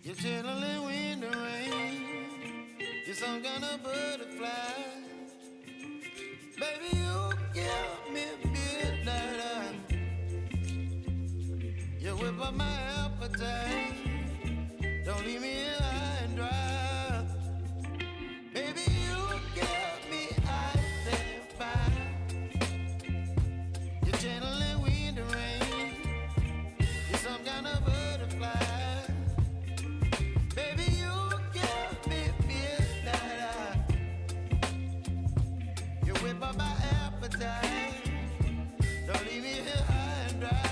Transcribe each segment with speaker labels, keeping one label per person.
Speaker 1: You're chilling in the rain. You're some kind of butterfly. Baby, you give me midnight. You whip up my appetite. Don't leave me here high and dry. Baby, you give me ice and fire. You're channeling wind and rain. You're some kind of butterfly. Baby, you give me midnight. You whip up my appetite. Don't leave me here high and dry.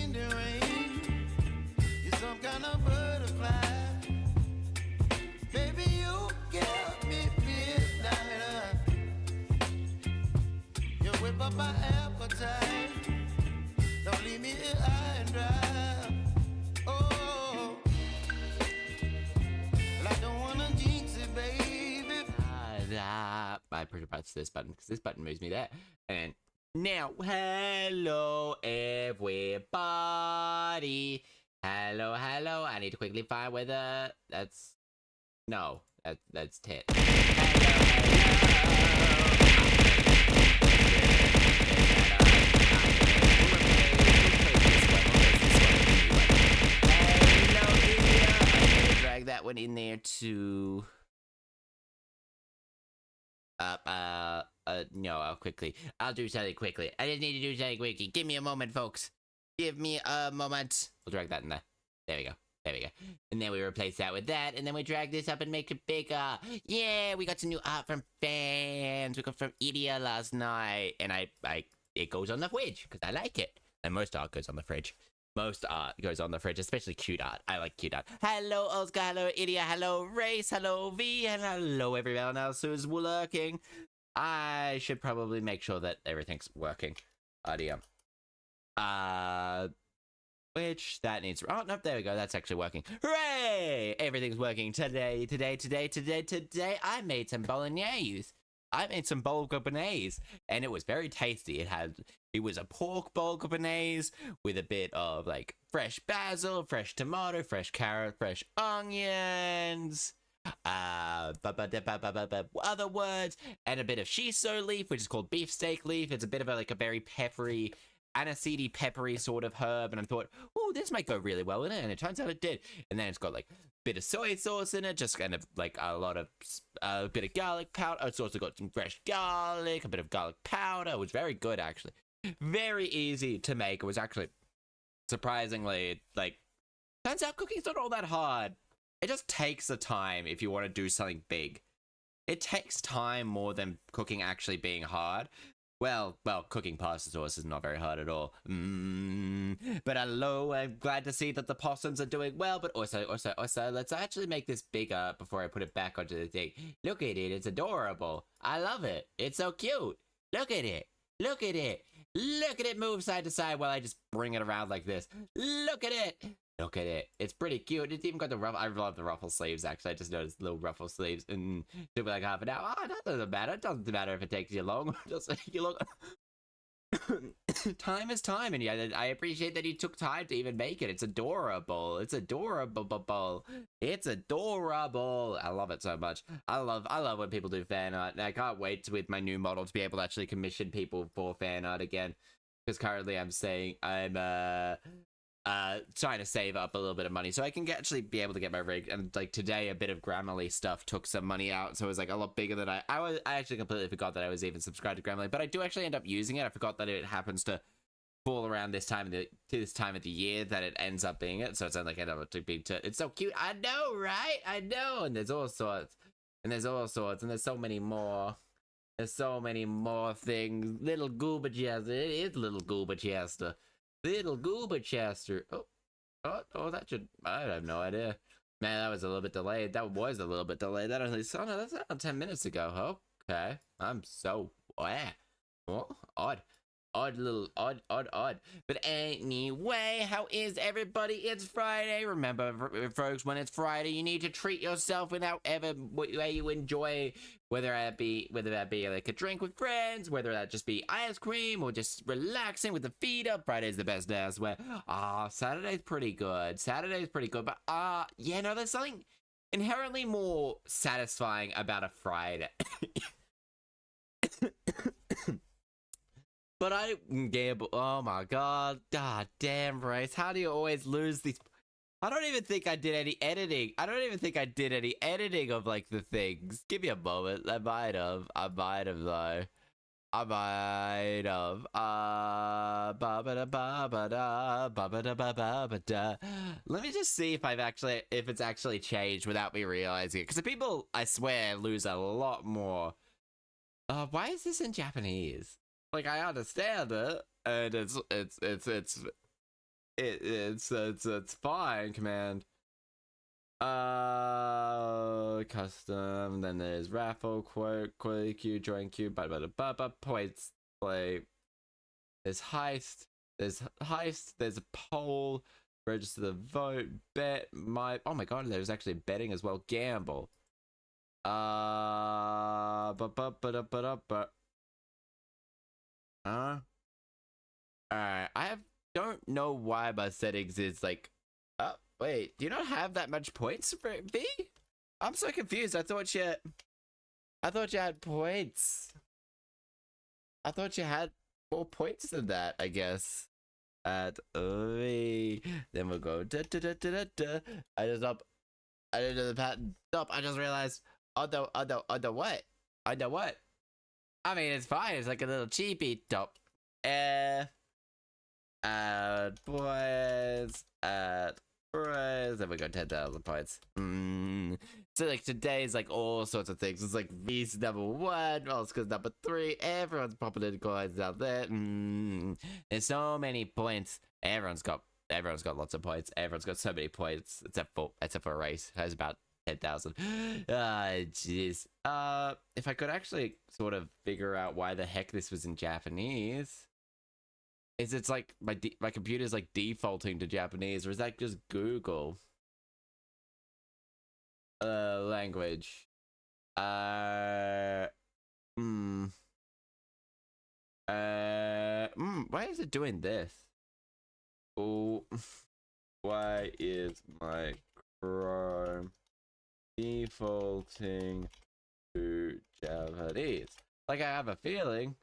Speaker 1: in the rain. You're some kind of butterfly. Baby, you give me midnight. You whip up my appetite. Don't leave me here high and dry. Oh, well, I don't wanna jinx it, baby.
Speaker 2: I press this button because this button moves me there. And now, hello everybody. Hello, hello. I need to quickly find whether that's no, that's Tit. Drag that one in there to no, I'll do something quickly. I just need to do something quickly. Give me a moment, folks. Give me a moment. We'll drag that in there. There we go. There we go. And then we replace that with that, and then we drag this up and make it bigger. Yeah, we got some new art from fans. We got from Idia last night, and it goes on the fridge because I like it. And most art goes on the fridge. Most art goes on the fridge, especially cute art. I like cute art. Hello, Oscar. Hello, Idia. Hello, Race. Hello, V. And hello, everyone else who's lurking. I should probably make sure that everything's working. Audio. Which that needs. Oh, nope, there we go. That's actually working. Hooray! Everything's working today. I made some bolognese. I made some bolognese, and it was very tasty. It was a pork bolognese with a bit of like fresh basil, fresh tomato, fresh carrot, fresh onions, other words, and a bit of shiso leaf, which is called beefsteak leaf. It's a bit of a very peppery, aniseedy, peppery sort of herb, and I thought, oh, this might go really well in it, and it turns out it did. And then it's got like a bit of soy sauce in it, just kind of like a bit of garlic powder. It's also got some fresh garlic, a bit of garlic powder. It was very good, actually. Very easy to make. It was actually surprisingly, like, turns out cooking's not all that hard. It just takes the time if you want to do something big. It takes time more than cooking actually being hard. Well, cooking pasta sauce is not very hard at all. But hello, I'm glad to see that the possums are doing well, but also, let's actually make this bigger before I put it back onto the thing. Look at it, it's adorable. I love it. It's so cute. Look at it. Look at it. Look at it move side to side while I just bring it around like this. Look at it. Look at it. It's pretty cute. It's even got the ruffle. I love the ruffle sleeves, actually. I just noticed the little ruffle sleeves. And it took me like half an hour. Oh, that doesn't matter. It doesn't matter if it takes you long. Just you look. Time is time, and yeah, I appreciate that you took time to even make it. It's adorable. It's adorable. It's adorable. I love it so much. I love when people do fan art, and I can't wait with my new model to be able to actually commission people for fan art again. Because currently I'm trying to save up a little bit of money so I can actually be able to get my rig. And like today, a bit of Grammarly stuff took some money out, so it was like a lot bigger than I actually completely forgot that I was even subscribed to Grammarly, but I do actually end up using it. I forgot that it happens to fall around this time of the year that it ends up being it. So it's like it's so cute. I know, right? I know. And there's all sorts, and there's so many more. There's so many more things. Little Gooba Chester. It is little Gooba Chester. Little Gooba Chaster. Oh, that should. I have no idea. Man, that was a little bit delayed. That was a little bit delayed. That only. Oh no, that's not 10 minutes ago. Okay, I'm so. Oh, odd. Odd. But anyway, how is everybody? It's Friday. Remember, folks, when it's Friday, you need to treat yourself in however way you enjoy, whether that be like a drink with friends, whether that just be ice cream or just relaxing with the feet up. Friday's the best day, I swear. Saturday's pretty good. But yeah, no, there's something inherently more satisfying about a Friday. But I gamble. Oh my god. God damn, Bryce. How do you always lose these? I don't even think I did any editing. Of like the things. Give me a moment. I might have though. I might have. Let me just see if it's actually changed without me realizing it. Because the people, I swear, lose a lot more. Why is this in Japanese? Like, I understand it, and it's It's fine, command. Custom. Then there's raffle, quote, queue, join queue, points, play. There's heist. There's a poll. Register the vote. Bet my. Oh my god, there's actually betting as well. Gamble. Alright. I don't know why my settings is like. Oh wait, do you not have that much points for V? I'm so confused. I thought you had points. I thought you had more points than that, I guess. Then we'll go da da da da da. I didn't do the pattern. Stop. I just realized. Under what? Under what? I mean, it's fine. It's like a little cheapy top. Add points. Add prize. Then we go 10,000 points. So like today's like all sorts of things. It's like V's #1, Oscar's #3. Everyone's popping in coins out there. There's so many points. Everyone's got lots of points. Everyone's got so many points. Except for a race. It has about 10,000. Jeez. If I could actually sort of figure out why the heck this was in Japanese. Is it's like my computer's like defaulting to Japanese, or is that just Google? Language. Why is it doing this? Oh, why is my Chrome defaulting to Japanese? Like, I have a feeling.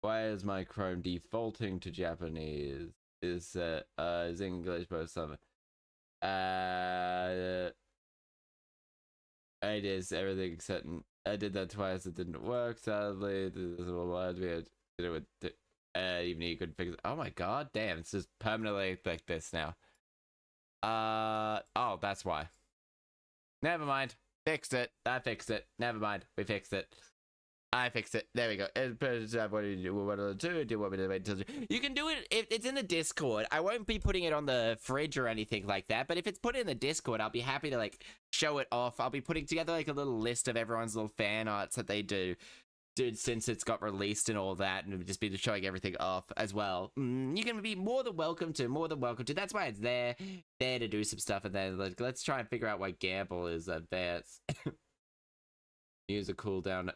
Speaker 2: Why is my Chrome defaulting to Japanese? Is English both something? It is everything except I did that twice. It didn't work. Sadly, this is what we had to do with. Even you could fix it. Oh my god, damn! It's just permanently like this now. Oh, that's why. Never mind. Fixed it. I fixed it. Never mind. We fixed it. I fixed it. There we go. What do you do? What do you want me to wait until you can do it? If it's in the Discord, I won't be putting it on the fridge or anything like that. But if it's put in the Discord, I'll be happy to like show it off. I'll be putting together like a little list of everyone's little fan arts that they do since it's got released and all that, and just be showing everything off as well. You can be more than welcome to. That's why it's there to do some stuff. And then like, let's try and figure out why Gamble is advanced. Use a cooldown.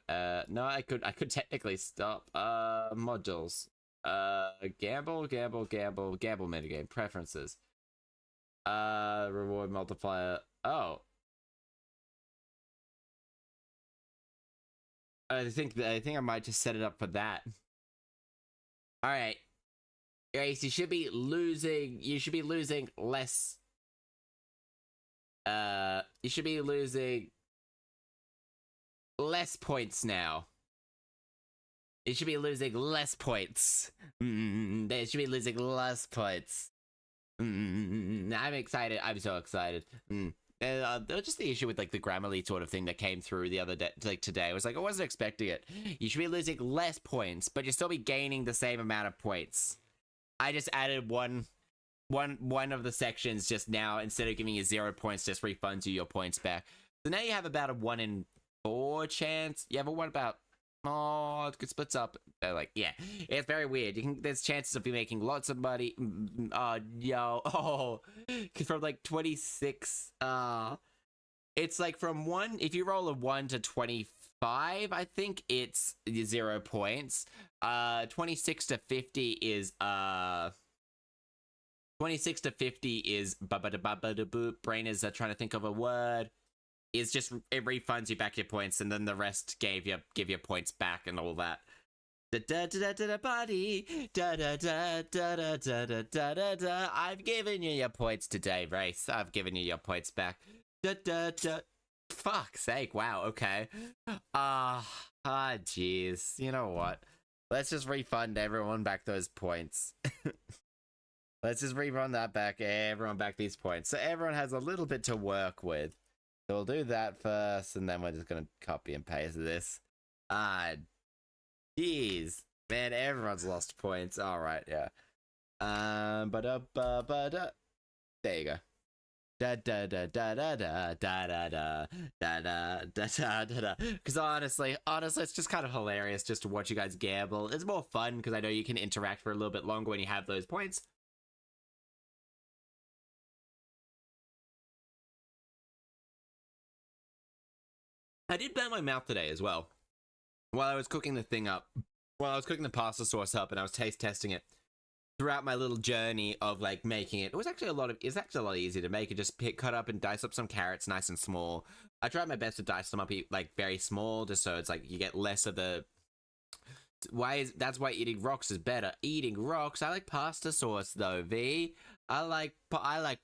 Speaker 2: No, I could technically stop. Modules. Gamble minigame. Preferences. Reward multiplier. Oh. I think I might just set it up for that. All right, Grace, you should be losing less. You should be losing less points now. You should be losing less points. They should be losing less points. I'm excited. I'm so excited. Just the issue with like the Grammarly sort of thing that came through the other day, like today. I was like, I wasn't expecting it. You should be losing less points, but you'll still be gaining the same amount of points. I just added one of the sections just now. Instead of giving you 0 points, just refunds you your points back. So now you have about a 1 in 4 chance. You have a one about. Oh, it splits up. Like, yeah, it's very weird. There's chances of you making lots of money. From like 26. It's like from 1. If you roll a 1 to 25, I think it's 0 points. 26 to 50 is 26 to 50 is brain is trying to think of a word. Is just it refunds you back your points, and then the rest give your points back and all that. I've given you your points today, Race. I've given you your points back. Fuck's sake! Wow. Okay. Jeez. You know what? Let's just refund everyone back those points. Let's just refund that back. Everyone back these points, so everyone has a little bit to work with. So we'll do that first, and then we're just gonna copy and paste this. Jeez. Man, everyone's lost points. Alright, yeah. Ba-da-ba-ba-da. There you go. Da da da da da da da da da da da da da. Because honestly, it's just kind of hilarious just to watch you guys gamble. It's more fun because I know you can interact for a little bit longer when you have those points. I did burn my mouth today as well. While I was cooking the thing up, while I was cooking the pasta sauce up, and I was taste testing it. Throughout my little journey of like making it, it's actually a lot easier to make. You just cut up and dice up some carrots nice and small. I tried my best to dice them up like very small, just so it's like you get less of the. That's why eating rocks is better. Eating rocks. I like pasta sauce though, V. I like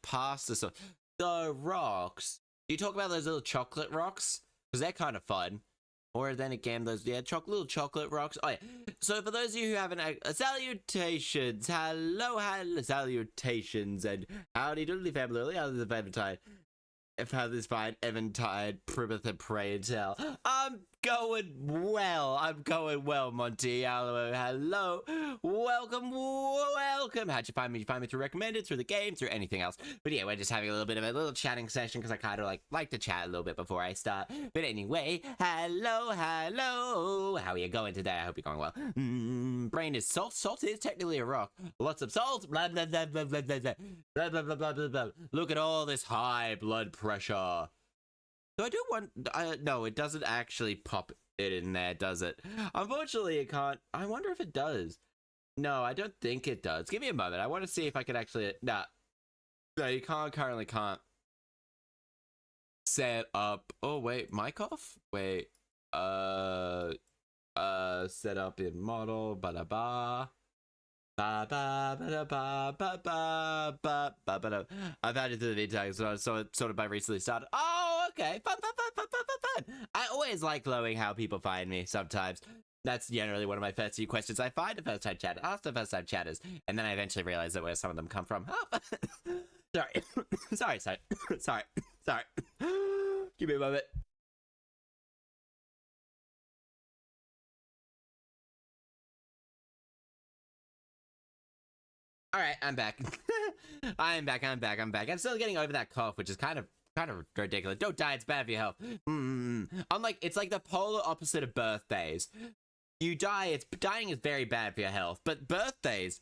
Speaker 2: pasta sauce. The rocks. Do you talk about those little chocolate rocks? Because they're kind of fun. Or then again, those little chocolate rocks. Oh yeah. So for those of you who haven't, salutations, hello, salutations, and howdy doodly family. How's the Eventide? If how this fine Eventide, primeth and pray and tell. I'm going well, Monty. Hello. Welcome. How'd you find me? Did you find me through recommended, through the game, through anything else? But yeah, we're just having a little bit of a little chatting session because I kind of like to chat a little bit before I start. But anyway, hello. How are you going today? I hope you're going well. Brain is salt. Salt is technically a rock. Lots of salt. Blah, blah, blah, blah, blah, blah, blah. Blah, blah, blah, blah, blah, blah. Look at all this high blood pressure. So I do want... no, it doesn't actually pop it in there, does it? Unfortunately, it can't. I wonder if it does. No, I don't think it does. Give me a moment. I want to see if I can actually... Nah. No, you currently can't set up... Oh, wait. Mic off? Wait. Set up in model. Ba-da-ba. Ba ba ba ba ba ba ba ba ba. I've added to the video tags, so sort of by recently started. Oh, okay. Fun. I always like knowing how people find me. Sometimes that's generally one of my first few questions I find a first time chat. Ask the first time chatters, and then I eventually realize that where some of them come from. Oh, sorry. Give me a moment. All right, I'm back. I'm back. I'm still getting over that cough, which is kind of ridiculous. Don't die; it's bad for your health. It's like the polar opposite of birthdays. You die. Dying is very bad for your health. But birthdays,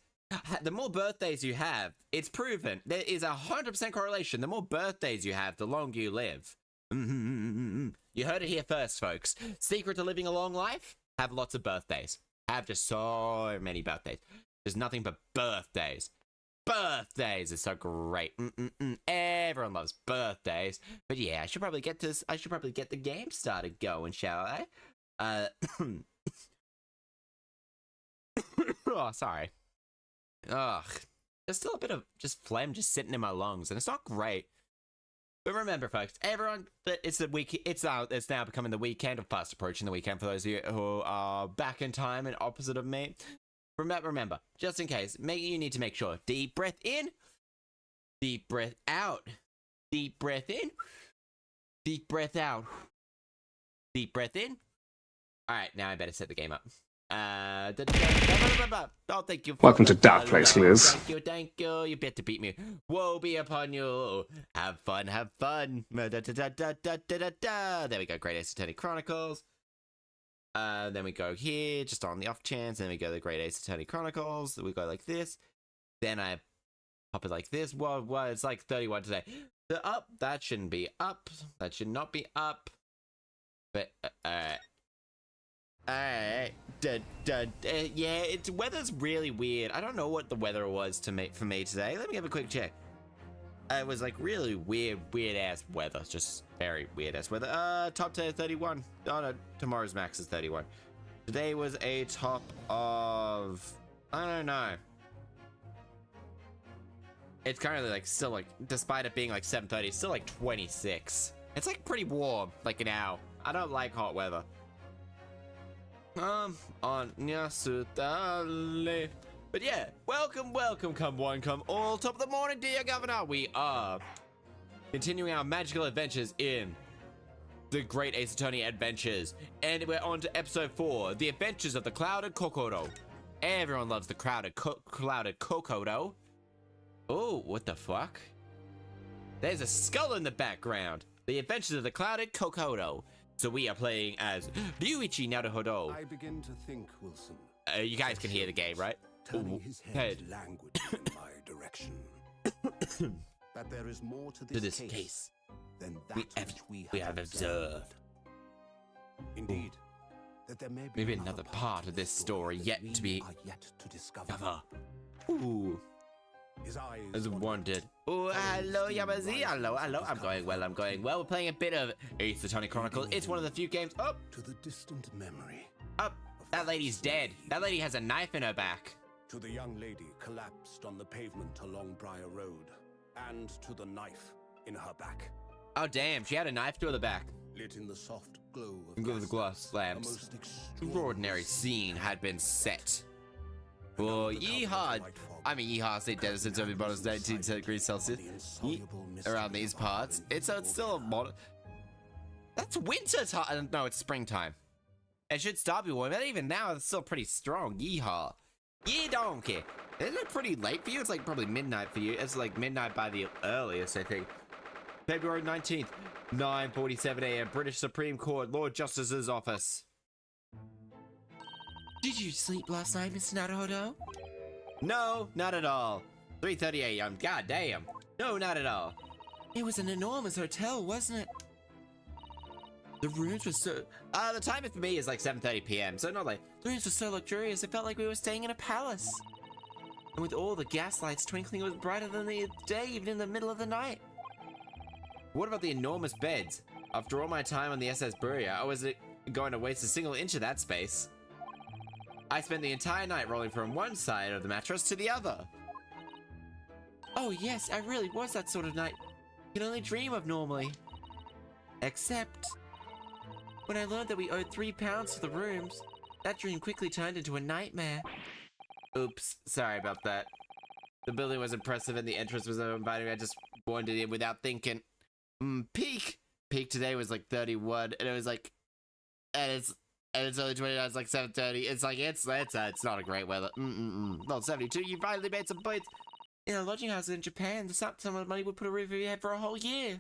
Speaker 2: the more birthdays you have, it's proven there is 100% correlation. The more birthdays you have, the longer you live. You heard it here first, folks. Secret to living a long life: have lots of birthdays. Have just so many birthdays. There's nothing but birthdays. Birthdays is so great. Everyone loves birthdays. But yeah, I should probably get the game started going, shall I? Oh, sorry. Ugh. There's still a bit of just phlegm just sitting in my lungs, and it's not great. But remember, folks, everyone, it's the week. It's now becoming the weekend, or fast approaching the weekend for those of you who are back in time and opposite of me. Remember, just in case, you need to make sure. Deep breath in. Deep breath out. Deep breath in. Deep breath out. Deep breath in. All right, now I better set the game up. Oh, thank you.
Speaker 3: Welcome to Dark Place, Liz.
Speaker 2: Thank you. You better beat me. Woe be upon you. Have fun. There we go. Great Ace Attorney Chronicles. Then we go here, just on the off chance. Then we go to the Great Ace Attorney Chronicles. We go like this. Then I pop it like this. Whoa, it's like 31 today. The up, that shouldn't be up. That should not be up. But, alright. Yeah, weather's really weird. I don't know what the weather was for me today. Let me have a quick check. It was like really weird ass weather. Just very weird ass weather. Top today 31. Oh no, tomorrow's max is 31. Today was a top of, I don't know. It's currently like still like, despite it being like 7:30, it's still like 26. It's like pretty warm, like now. I don't like hot weather. On Nyasutale. But yeah, welcome, come one, come all. Top of the morning, dear Governor. We are continuing our magical adventures in the Great Ace Attorney Adventures. And we're on to episode 4, The Adventures of the Clouded Kokoro. Everyone loves the clouded Kokodo. Oh, what the fuck? There's a skull in the background. The Adventures of the Clouded Kokodo. So we are playing as Ryuichi Naruhodo.
Speaker 3: I begin to think, Wilson.
Speaker 2: You guys can hear the game, right?
Speaker 3: Turning his head languidly in my direction. That there is more to this case than that which we have observed. Indeed, that there may be
Speaker 2: maybe another part of this story yet to be discovered. Ooh.
Speaker 3: His eyes
Speaker 2: As wanted. Oh, hello, Yamazi. Hello. I'm going well. We're playing a bit of Ace Attorney Chronicles. It's one of the few games. Oh,
Speaker 3: to the distant memory.
Speaker 2: Up. That lady's dead. That lady has a knife in her back.
Speaker 3: To the young lady collapsed on the pavement along Briar Road, and to the knife in her back.
Speaker 2: Oh, damn. She had a knife to the back.
Speaker 3: Lit in the soft glow
Speaker 2: of the glass lamps. Extraordinary scene had been set. Oh, yeehaw. I mean, yeehaw stayed dead since only minus 19 degrees Celsius. Around these parts. It's still a mod. That's winter time. No, it's springtime. It should stop you warm. But even now, it's still pretty strong. Yeehaw. Yee donkey. Isn't it pretty late for you? It's like probably midnight for you. It's like midnight by the earliest, I think. February 19th, 9:47 a.m. British Supreme Court, Lord Justice's office. Did you sleep last night, Mr. Naruhodo? No, not at all. 3:30 a.m. God damn. No, not at all. It was an enormous hotel, wasn't it? The rooms were so... the time for me is like 7:30 p.m. So not like... The rooms were so luxurious, it felt like we were staying in a palace. And with all the gas lights twinkling, it was brighter than the day, even in the middle of the night. What about the enormous beds? After all my time on the SS Buria, I wasn't going to waste a single inch of that space. I spent the entire night rolling from one side of the mattress to the other. Oh yes, I really was that sort of night you can only dream of normally. Except, when I learned that we owed £3 for the rooms, that dream quickly turned into a nightmare. Oops, sorry about that. The building was impressive and the entrance was so inviting. I just wandered in without thinking. Peak today was like 31, and it was like, and it's only 29. It's like 7:30. It's like it's not a great weather. Not 72. You finally made some points. In a lodging house in Japan, the sum of money would put a roof over your head for a whole year.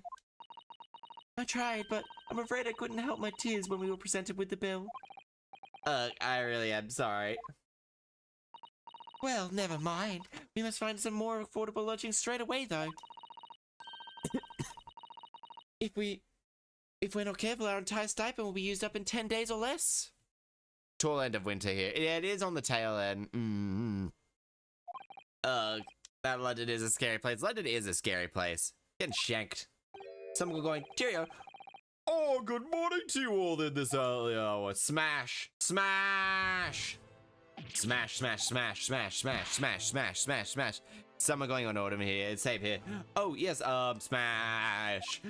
Speaker 2: I tried, but I'm afraid I couldn't help my tears when we were presented with the bill. I really am sorry. Well, never mind. We must find some more affordable lodging straight away, though. If we're not careful, our entire stipend will be used up in 10 days or less. Tail end of winter here. Yeah, it is on the tail end. That London is a scary place. London is a scary place. Getting shanked. Someone going, Cheerio. Oh, good morning to you all in this early hour. Smash. Smash. Smash, smash, smash, smash, smash, smash, smash, smash, smash. Someone going on autumn here. It's safe here. Oh, yes, smash.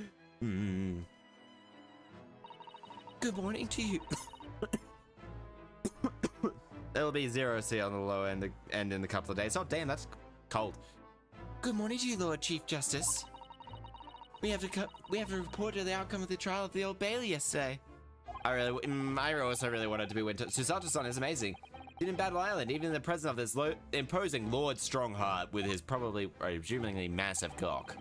Speaker 2: Good morning to you. It'll be 0C on the low end in a couple of days. Oh, damn, that's cold. Good morning to you, Lord Chief Justice. We have to report the outcome of the trial of the Old Bailey yesterday. I also really wanted to be winter. Susato-san is amazing. In Battle Island, even in the presence of this imposing Lord Strongheart with his presumably massive cock.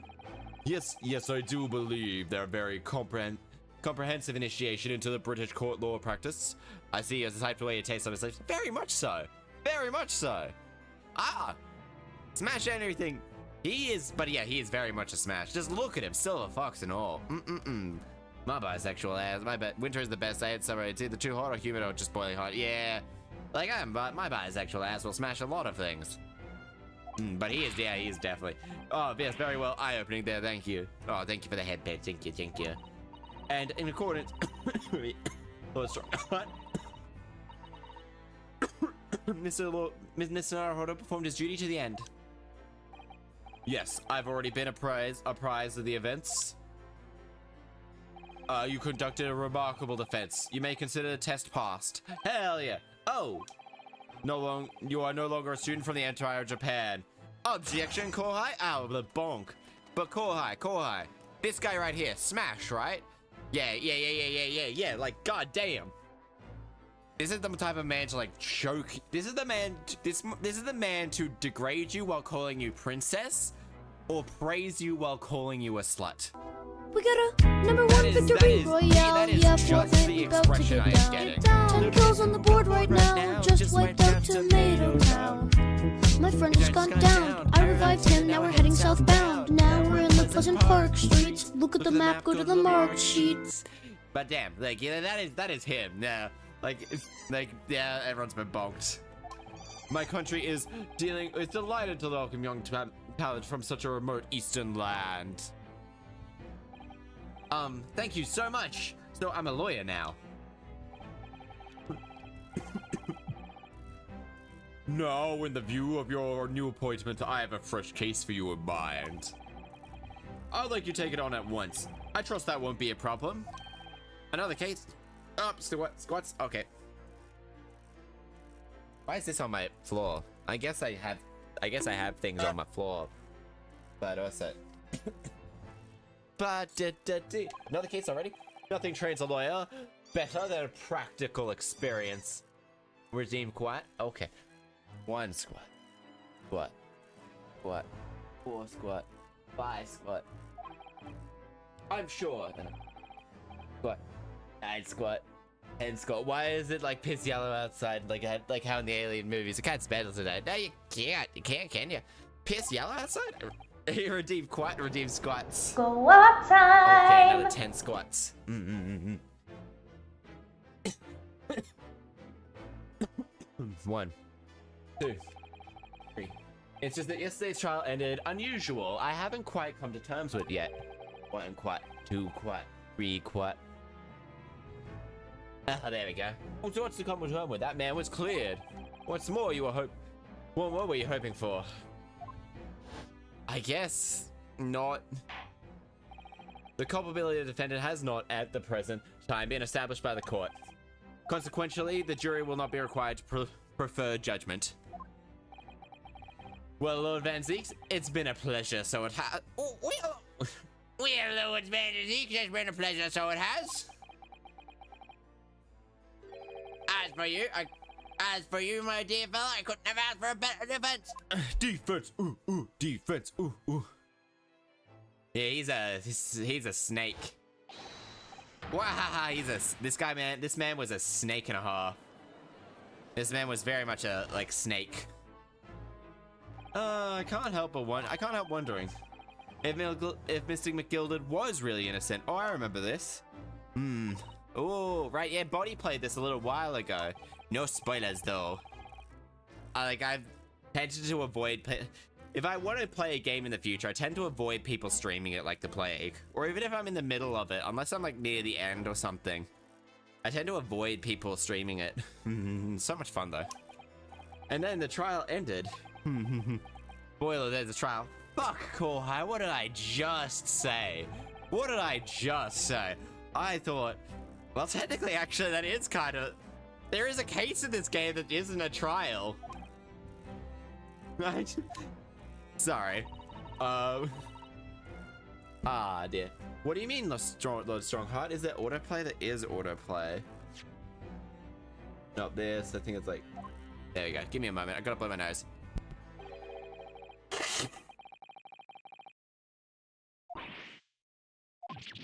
Speaker 2: Yes, I do believe they're very comprehensive initiation into the British court law practice. I see as the type of way you taste some slaves. Very much so. Very much so. Smash anything. He is very much a smash. Just look at him, silver fox and all. My bisexual ass. My winter is the best. I had summer. It's either too hot or humid or just boiling hot. Yeah. Like but my bisexual ass will smash a lot of things. But he is definitely. Oh, yes, very well. Eye-opening there. Thank you. Oh, thank you for the headband. Thank you. And in accordance, what? Mr. Naruhodo performed his duty to the end. Yes, I've already been apprised of the events. You conducted a remarkable defense. You may consider the test passed. Hell yeah. Oh. You are no longer a student from the entire Japan. Objection, Kohai? Ow, the bonk. But Kohai. This guy right here, smash, right? Yeah, like, goddamn. This is the type of man to like choke. This is the man. This is the man to degrade you while calling you princess, or praise you while calling you a slut.
Speaker 4: We got a #1 victory royale. Yeah,
Speaker 2: just the expression I am getting.
Speaker 4: 10 kills on the board right now. Just wiped out Tomato Town. My friend has gone down. I revived him. Now we're heading southbound. Now we're in the Pleasant Park streets. Look at the map. Go to the mark sheets.
Speaker 2: But damn, like yeah, that is him. Yeah. Like, yeah, everyone's been bonked. My country is delighted to welcome young talent from such a remote eastern land. Thank you so much. So I'm a lawyer now. Now, in the view of your new appointment, I have a fresh case for you in mind. I'd like you to take it on at once. I trust that won't be a problem. Another case. Oh, squats. Okay. Why is this on my floor? I guess I have things on my floor. But also. But another case already. Nothing trains a lawyer better than practical experience. Redeem squat. Okay. 1 squat. Squat. 4 squat. 5 squat. I'm sure. Squat. 9 squat. 10 squat. Why is it like piss yellow outside? Like how in the Alien movies? It can't spell today. No, you can't. You can't, can you? Piss yellow outside? Redeem squat. Redeem squats.
Speaker 4: Squat time.
Speaker 2: Okay, another 10 squats. 1, 2, 3. It's just that yesterday's trial ended unusual. I haven't quite come to terms with it yet. 1 quat, 2 quat, 3 quat. Ah, there we go. So what's to come to terms with? That man was cleared. What's more, what were you hoping for? I guess not. The culpability of the defendant has not, at the present time, been established by the court. Consequently, the jury will not be required to prefer judgment. Well, Lord Van Zeeks, it's been a pleasure, so it has. Oh, well, Lord Van Zeeks, it's been a pleasure, so it has. As for you, my dear fella, I couldn't have asked for a better defense. Defense, defense, Yeah, he's a snake. Wow, this man was a snake and a half. This man was very much a snake. I can't help wondering if Mr. McGilded was really innocent. Oh, I remember this. Oh, right, yeah, Body played this a little while ago. No spoilers though. I've tended to avoid if I want to play a game in the future, I tend to avoid people streaming it like the plague. Or even if I'm in the middle of it, unless I'm like near the end or something. I tend to avoid people streaming it. So much fun though. And then the trial ended. Spoiler, there's a trial. Fuck, Kohai, what did I just say? What did I just say? I thought, well, technically, actually, that is kind of... There is a case in this game that isn't a trial. Right? Sorry. Ah, dear. What do you mean, Lord Strongheart? Is there autoplay? There is autoplay. Not this. I think it's like... There we go. Give me a moment. I gotta blow my nose.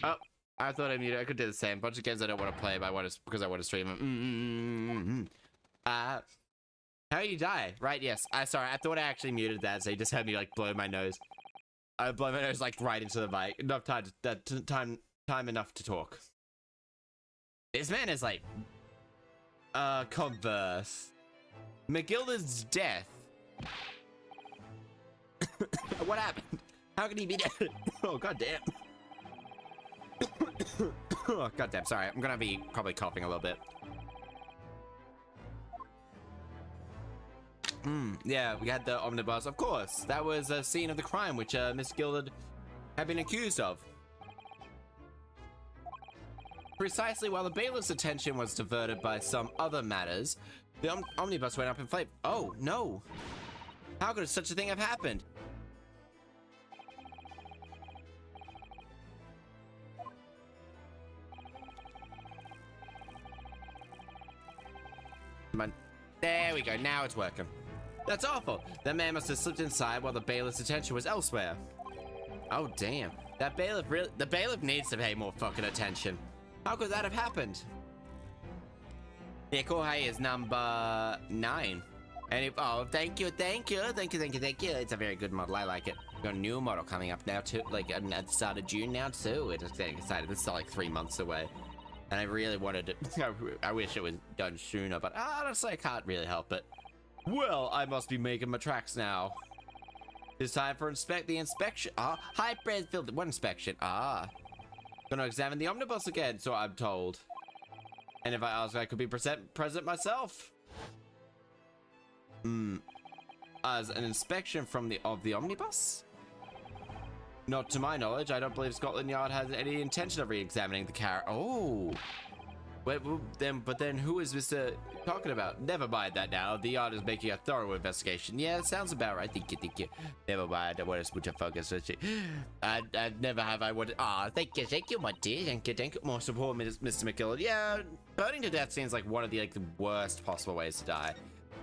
Speaker 2: Oh, I thought I muted. I could do the same. Bunch of games I don't want to play, but because I want to stream them. How you die? Right? Yes. Sorry. I thought I actually muted that, so you just heard me like blow my nose. I blow my nose like right into the mic. Enough time. Time enough to talk. This man is like, converse. McGilda's death. What happened? How can he be dead? Oh, goddamn. Oh, goddamn. Sorry, I'm gonna be probably coughing a little bit. Yeah, we had the omnibus. Of course, that was a scene of the crime which Miss Gilded had been accused of. Precisely while the bailiff's attention was diverted by some other matters, the omnibus went up in flames. Oh, no. How could such a thing have happened? There we go, now it's working. That's awful. That man must have slipped inside while the bailiff's attention was elsewhere. Oh, damn. That bailiff really... The bailiff needs to pay more fucking attention. How could that have happened? Yeah, Kohai is number 9. And oh, thank you. It's a very good model. I like it. We've got a new model coming up now, too. Like, at the start of June now, too. It's getting excited. This is like 3 months away. And I really wanted it. I wish it was done sooner, but honestly, I can't really help it. Well, I must be making my tracks now. It's time for the inspection. Hi, Bradfield. What inspection? Gonna examine the omnibus again, so I'm told. And if I ask, I could be present myself. As an inspection of the omnibus? Not to my knowledge. I don't believe Scotland Yard has any intention of re-examining the car. Oh. Wait, but then who is Mr. talking about? Never mind that now. The yard is making a thorough investigation. Yeah, it sounds about right. Thank you. Never mind. I want to switch a focus. I never have. I would. Thank you, my dear. Thank you. More support, Mr. McKillard. Yeah, burning to death seems like one of the worst possible ways to die.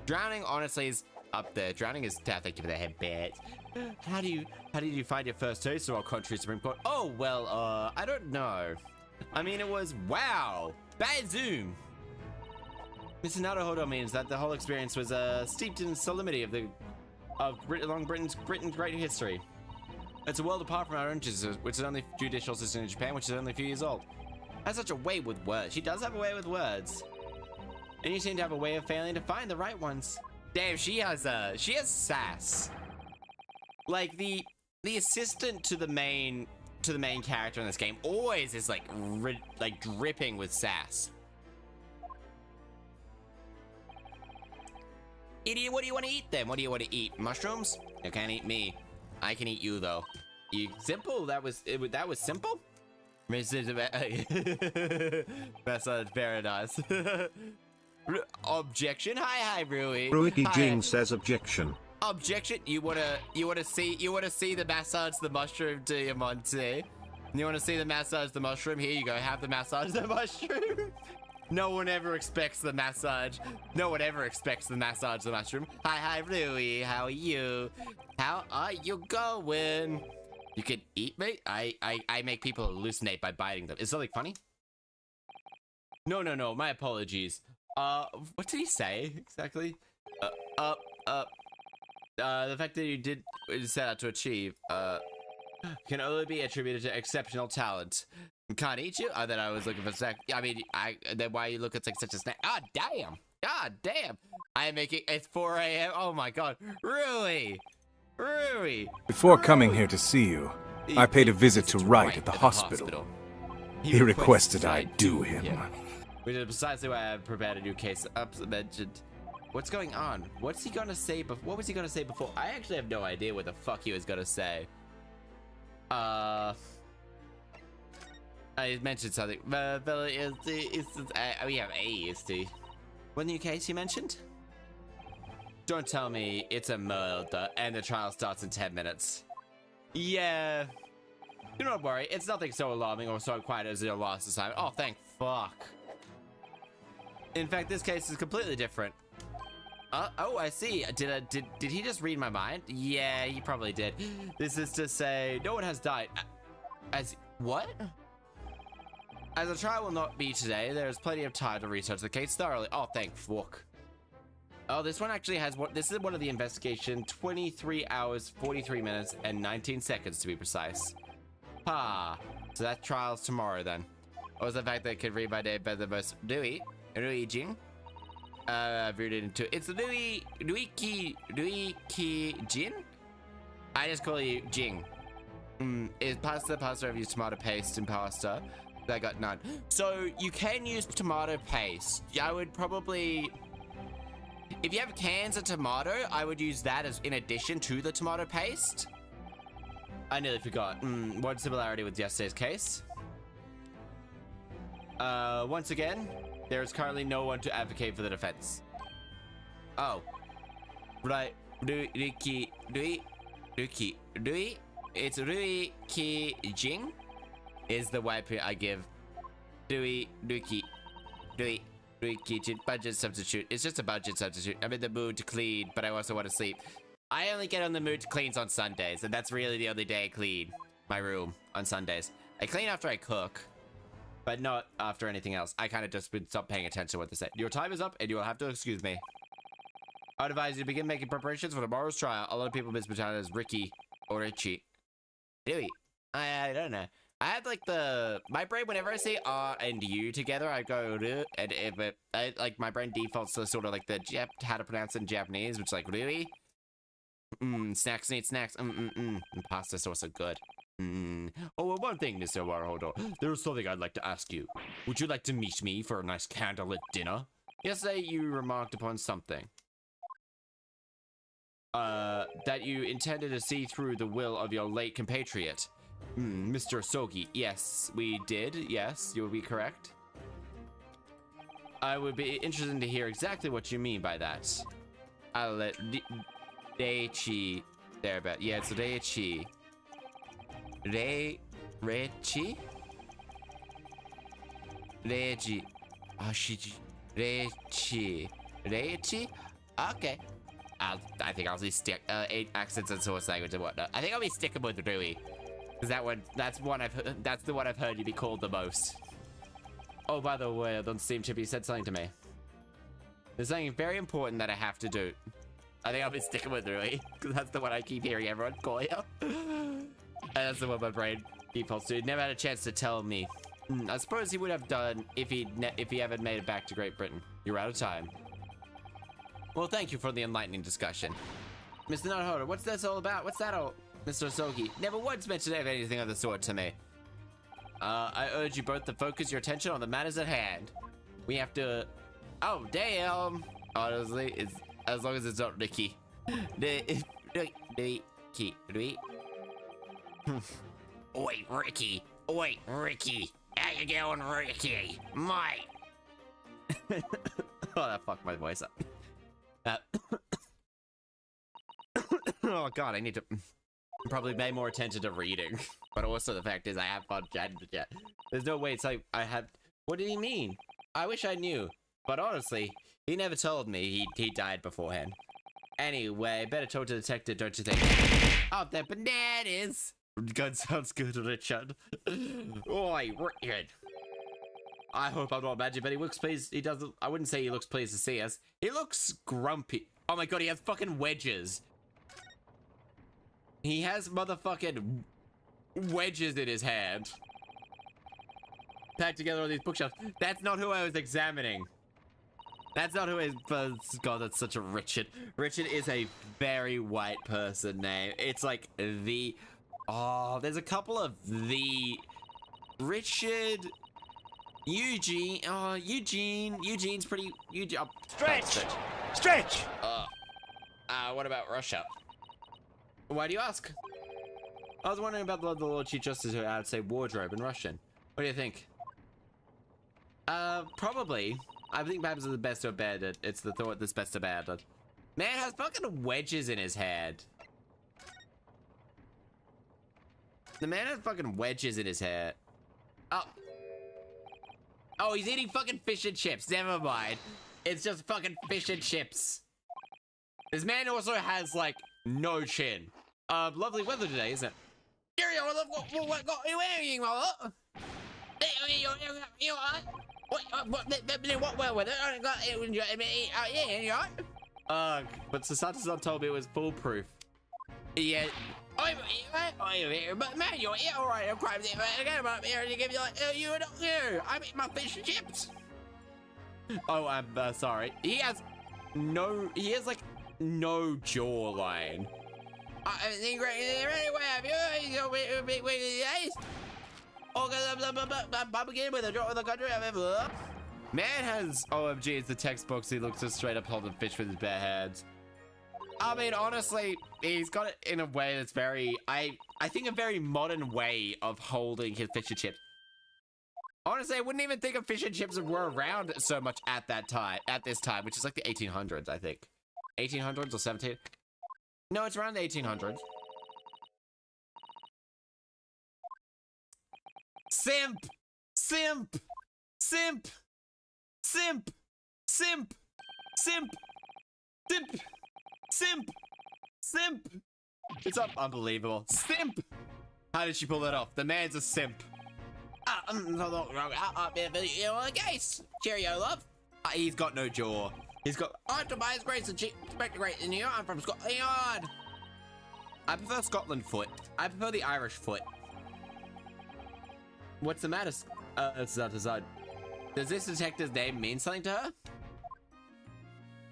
Speaker 2: Drowning, honestly, is up there. Drowning is death. Thank you for the headband. How did you find your first taste of our country's Supreme Court? Oh well, I don't know. I mean, it was wow. Bad zoom. Mr. Naruhodo means that the whole experience was steeped in solemnity of Britain's great history. It's a world apart from our own, which is only judicial system in Japan, which is only a few years old. Has such a way with words. She does have a way with words, and you seem to have a way of failing to find the right ones. Damn, she has sass. Like the assistant to the main character in this game always is like dripping with sass. Idiot, what do you want to eat then? What do you want to eat? Mushrooms? You can't eat me. I can eat you though. Simple? That was simple? Massage paradise. Objection? Hi, Rui.
Speaker 3: Ruiki Jing says objection.
Speaker 2: Objection? You wanna see the massage the mushroom, do you, Monty? You wanna see the massage the mushroom? Here you go, have the massage the mushroom. No one ever expects the massage. No one ever expects the massage the mushroom. Hi, Louie. How are you? How are you going? You can eat me? I make people hallucinate by biting them. Is something funny? No. My apologies. What did he say exactly? The fact that you did set out to achieve, can only be attributed to exceptional talent. Can't eat you? Then I was looking for then why you look at like such a snack? God damn. I am making, it's 4 a.m. Oh my god. Rui.
Speaker 5: Before coming here to see you, I paid a visit to Wright at the hospital. He requested I do him.
Speaker 2: Yeah. Which is precisely why I prepared a new case mentioned. What's going on? What's he gonna say? What was he gonna say before? I actually have no idea what the fuck he was gonna say. I mentioned something. We have ASD. What new case you mentioned? Don't tell me it's a murder and the trial starts in 10 minutes. Yeah. Do not worry. It's nothing so alarming or so quiet as your last assignment. Oh, thank fuck. In fact, this case is completely different. Oh, I see. Did he just read my mind? Yeah, he probably did. This is to say, no one has died. What? As the trial will not be today, there is plenty of time to research the case thoroughly. Oh, thank fuck. Oh, this one actually has what? This is one of the investigation. 23 hours, 43 minutes, and 19 seconds to be precise. So that trial's tomorrow then. What was the fact that it could read my name better than most? Rui Jing. I've read it into. It's Rui Jin. I just call you Jing. Is pasta I've used tomato paste and pasta. I got none. So you can use tomato paste. I would probably, if you have cans of tomato, I would use that as in addition to the tomato paste. I nearly forgot. One similarity with yesterday's case. Once again, there is currently no one to advocate for the defense. Oh, right. Rui. It's Rui Jing is the wipe I give. Rui. Kitchen budget substitute. It's just a budget substitute. I'm in the mood to clean, but I also want to sleep. I only get on the mood to clean on Sundays, and that's really the only day I clean my room on Sundays. I clean after I cook, but not after anything else. I kind of just been stop paying attention to what they say. Your time is up, and you will have to excuse me. I would advise you to begin making preparations for tomorrow's trial. A lot of people mispronounce it as Ricky or Richie. Really? I don't know. I had like my brain, whenever I say R and U together, I go and if it, like my brain defaults to sort of like the how to pronounce it in Japanese, which is like really. Snacks need snacks. And pasta sauce are good. Oh, one thing, Mr. Warholder. There's something I'd like to ask you. Would you like to meet me for a nice candlelit dinner? Yesterday you remarked upon something. That you intended to see through the will of your late compatriot. Mr. Sogi. Yes, we did. Yes, you will be correct. I would be interested to hear exactly what you mean by that. I'll let Daichi there about. Yeah, it's Daichi. Reichi? Reiji. Reichi? Okay. I think I'll be eight accents and source language and whatnot. I think I'll be sticking with Rui. Cause that's the one I've heard you be called the most. Oh, by the way, I don't seem to be said something to me. There's something very important that I have to do. I think I'll be sticking with Rui, because that's the one I keep hearing everyone call you. And that's the one my brain defaults to. He never had a chance to tell me. I suppose he would have done if he ever made it back to Great Britain. You're out of time. Well, thank you for the enlightening discussion. Mr. Nutholder, what's this all about? What's that all? Mr. Sogi never once mentioned anything of the sort to me. I urge you both to focus your attention on the matters at hand. We have to... Oh, damn! Honestly, it's... As long as it's not Ricky. Ricky. Oi, Ricky. Oi, Ricky. How you going, Ricky? Mate. Oh, that fucked my voice up. Oh, God, I need to... Probably pay more attention to reading. But also the fact is I have fun chatting to chat. There's no way it's like I have... What did he mean? I wish I knew. But honestly, he never told me he died beforehand. Anyway, better talk to the detective, don't you think? Oh, they're bananas! Gun sounds good, Richard. Oi, Richard. I hope I'm not imagining, but he looks pleased. He doesn't... I wouldn't say he looks pleased to see us. He looks grumpy. Oh my God, he has fucking wedges. He has motherfucking wedges in his hand. Packed together on these bookshelves. That's not who I was examining. That's not who is. God, that's such a Richard. Richard is a very white person name. It's like the... Oh, there's a couple of the... Richard... Eugene. Oh, Eugene. Eugene's pretty... Eugene. Oh,
Speaker 6: Stretch! Stretch!
Speaker 2: What about Russia? Why do you ask? I was wondering about the Lord Chief Justice who I'd say wardrobe in Russian. What do you think? Probably. I think perhaps it's the best or bad. It's the thought that's best or bad. Man has fucking wedges in his head. The man has fucking wedges in his hair. Oh. Oh, he's eating fucking fish and chips. Never mind. It's just fucking fish and chips. This man also has, like, no chin. Lovely weather today, isn't it? Cheerio, what are you wearing, what? What weather? But Sasata-san told me it was foolproof. Yeah. But man, you're alright. I'm crying. I'm up here to give you like, you're not here. I mean, my fish and chips. Oh, I'm sorry. He has like no jawline. Man has OMG, it's the textbooks. He looks just straight up holding fish with his bare hands. I mean, honestly, he's got it in a way that's very, I think a very modern way of holding his fish and chips. Honestly, I wouldn't even think of fish and chips were around so much at this time, which is like the 1800s, I think. 1800s or 17? No, it's around the 1800s. Simp! Simp! Simp! Simp! Simp! Simp! Simp! Simp! Simp! It's unbelievable. Simp! How did she pull that off? The man's a simp. You know, Ace. Cheerio, love. He's got no jaw. He's got. I'm Tobias Grace and Inspector Grace in here. I'm from Scotland Yard. I prefer Scotland foot. I prefer the Irish foot. What's the matter? It's not decided. Does this detective's name mean something to her?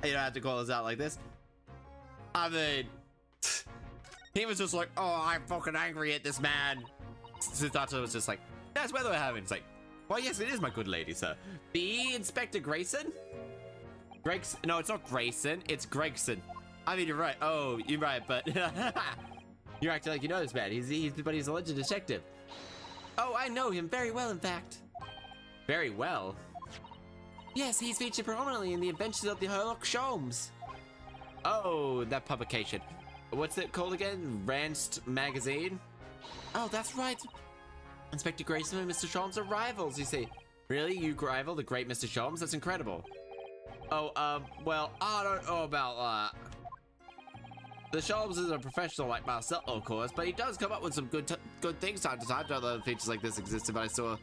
Speaker 2: You don't have to call us out like this. I mean, he was just like, oh, I'm fucking angry at this man. Suzato was just like, that's weather we're having. It's like, well, yes, it is, my good lady, sir. The Inspector Grayson? No, it's not Grayson, it's Gregson. I mean, you're right. Oh, you're right, but you're acting like you know this man. But he's a legend detective. Oh, I know him very well, in fact. Very well? Yes, he's featured prominently in the adventures of the Sherlock Holmes. Oh, that publication. What's it called again? Ranst Magazine? Oh, that's right. Inspector Grayson and Mr. Sholmes are rivals, you see. Really? You rival the great Mr. Sholmes? That's incredible. Oh, well, I don't know about that. The Sholmes is a professional like myself, of course, but he does come up with some good things time to time. Don't know that features like this existed, but I saw...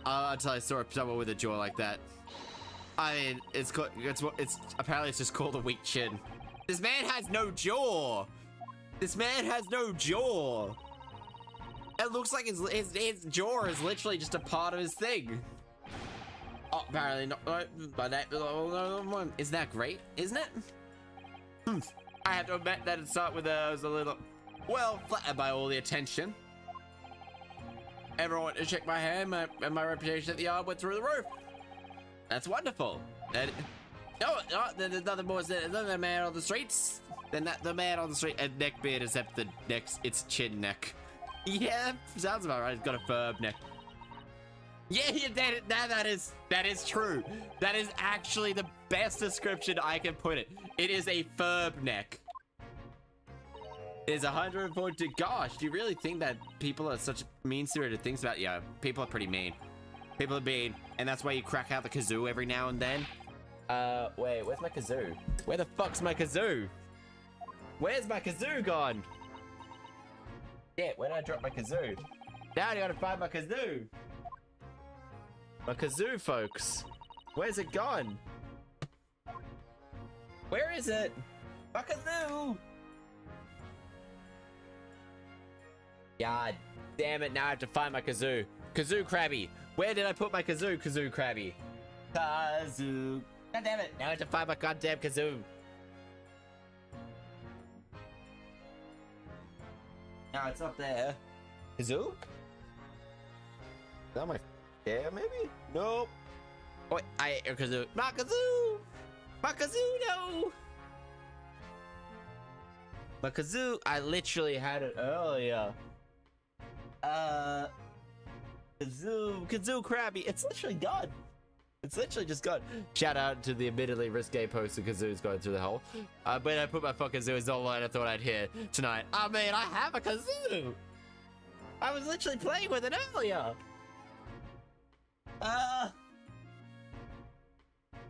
Speaker 2: until I saw someone with a jaw like that. I mean, it's apparently it's just called a weak chin. This man has no jaw. This man has no jaw. It looks like his jaw is literally just a part of his thing. Oh, apparently not. Isn't that great? Isn't it? I have to admit that it started with I was a little, well, flattered by all the attention. Everyone wanted to shake my hand, and my reputation at the yard went through the roof. That's wonderful. And no, there's nothing more than the man on the streets. Then the man on the street and neck beard, except the next, it's chin neck. Yeah, sounds about right. He's got a firm neck. Yeah, that is true. That is actually the best description I can put it. It is a firm neck. It is 140. Gosh, do you really think that people are such mean-spirited things about? Yeah, people are pretty mean. People are mean, and that's why you crack out the kazoo every now and then. Wait, where's my kazoo? Where the fuck's my kazoo? Where's my kazoo gone? Yeah, where did I drop my kazoo? Now I gotta find my kazoo. My kazoo, folks. Where's it gone? Where is it? My kazoo! God damn it, now I have to find my kazoo. Kazoo Krabby. Where did I put my kazoo, Kazoo Krabby? Kazoo. God damn it, now I have to find my goddamn kazoo. No, it's up there. Kazoo? Is that my... Yeah, maybe? Nope. Oh, wait, I ate your kazoo. My kazoo! My kazoo, no! My kazoo, I literally had it earlier. Kazoo Krabby. It's literally gone. It's literally just gone. Shout out to the admittedly risque post of Kazoo's going through the hole. But I put my fucking kazoo is the line I thought I'd hear tonight. I mean, I have a kazoo. I was literally playing with it earlier. Damn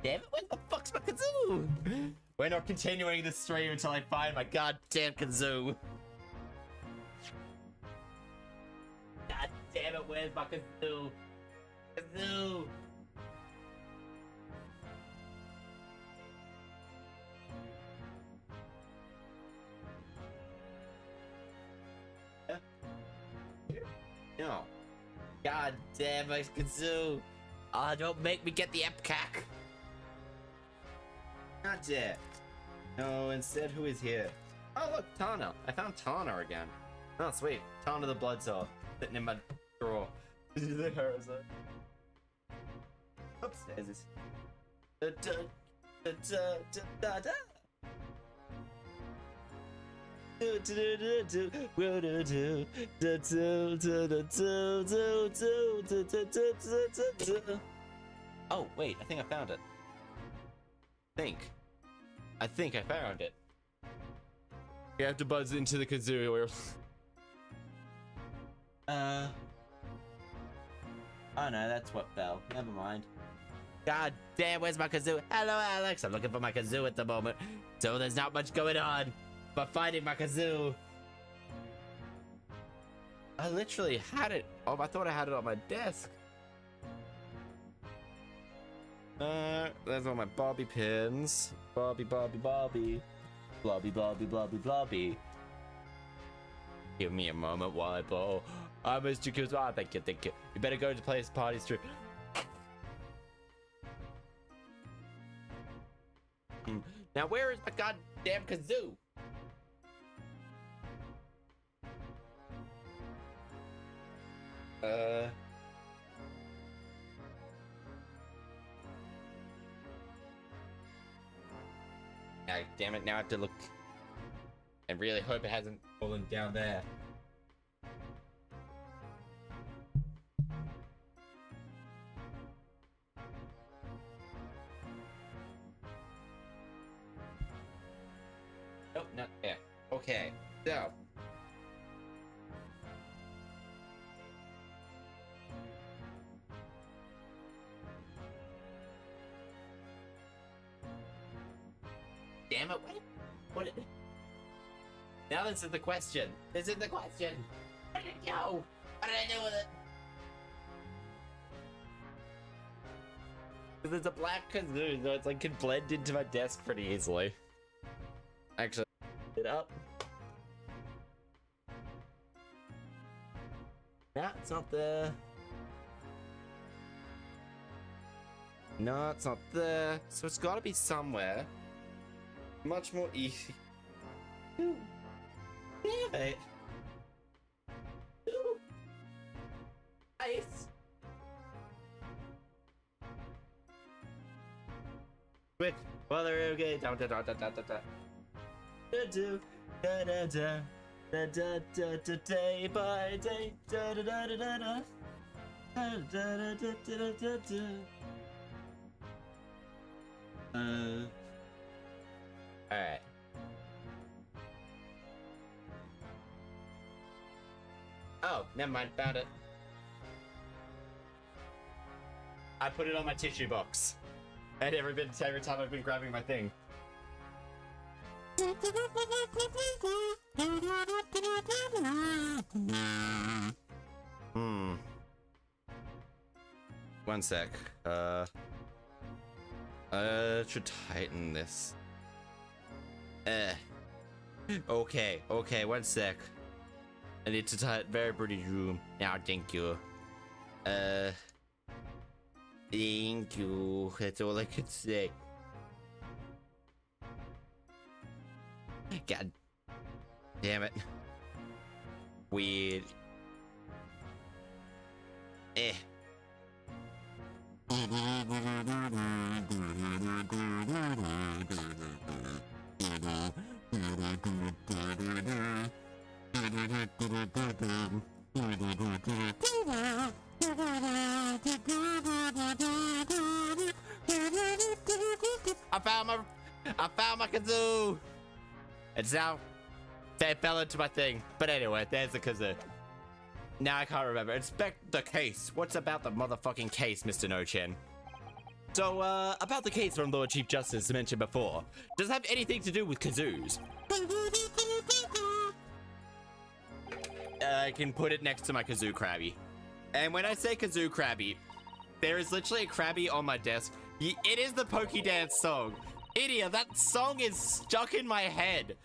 Speaker 2: it, where the fuck's my kazoo? We're not continuing this stream until I find my goddamn kazoo. God damn it, where's my kazoo? Kazoo! No. God damn my kazoo. Don't make me get the epcac. Not yet. No, instead, who is here? Oh, look, Tana. I found Tana again. Oh, sweet. Tana the Bloodsaw. Sitting in my drawer. The Horizon. Upstairs is... Oh, wait, I think I found it. I think I found it. You have to buzz into the kazoo or... Oh no, that's what fell. Never mind. God damn, where's my kazoo? Hello, Alex. I'm looking for my kazoo at the moment. So there's not much going on but finding my kazoo. I literally had it. Oh, I thought I had it on my desk. There's all my Bobby pins. Bobby. Blobby, blobby, blobby. Give me a moment while I blow. I missed you, kids. Ah, thank you. You better go to place party strip. Now, where is my goddamn kazoo? Ah, damn it, now I have to look and really hope it hasn't fallen down there. Nope, not there. Okay, so. Damn it, what? Now this is the question. Where did it go? What did I do with it? Because it's a black kazoo, so it's like can blend into my desk pretty easily. Actually, it up. No, it's not there. No, it's not there. So it's got to be somewhere. Much more easy. Damn it. Ice. Quick, while they're okay. Down. Day by day. Alright. Oh, never mind, found it. I put it on my tissue box. And every time I've been grabbing my thing. One sec. Should tighten this. Okay, one sec. I need to tighten very pretty room. Now, thank you. Thank you. That's all I could say. God damn it. Weird. I found my kazoo. It's now they fell into my thing. But anyway, there's the kazoo. Now I can't remember. Inspect the case. What's about the motherfucking case, Mr. No-Chin? So, about the case from Lord Chief Justice mentioned before, does it have anything to do with kazoos? I can put it next to my kazoo crabby. And when I say kazoo crabby, there is literally a crabby on my desk. It is the Pokey Dance song. Idiot, that song is stuck in my head.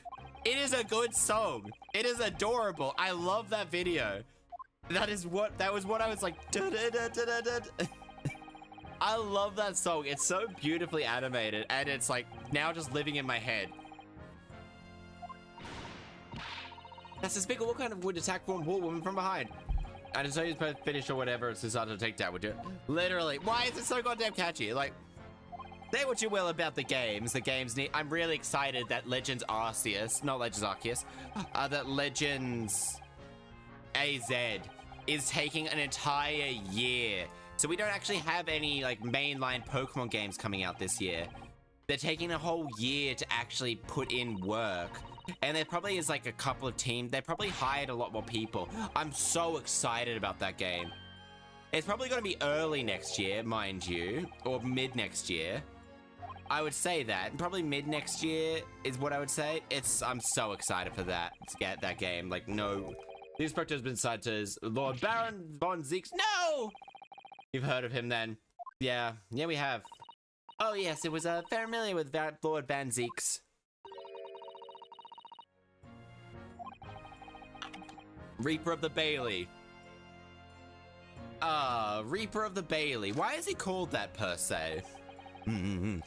Speaker 2: It is a good song. It is adorable. I love that video. That was what I was like. I love that song. It's so beautifully animated, and it's like now just living in my head. That's the speaker. What kind of would attack one wall woman from behind? And it's so you supposed to finish or whatever. It's decided to take down. Would you? Literally. Why is it so goddamn catchy? Like, say what you will about the games. The games need. I'm really excited that Legends Arceus, not Legends Arceus, that Legends AZ is taking an entire year. So we don't actually have any like mainline Pokemon games coming out this year. They're taking a whole year to actually put in work. And there probably is like a couple of teams. They probably hired a lot more people. I'm so excited about that game. It's probably going to be early next year, mind you, or mid next year. I would say that. Probably mid next year is what I would say. I'm so excited for that, to get that game. Like, no. The inspector has been assigned to Lord Baron von Zeeks. No! You've heard of him then. Yeah, we have. Oh yes, it was familiar with Lord Van Zeeks. Reaper of the Bailey. Reaper of the Bailey. Why is he called that per se? Why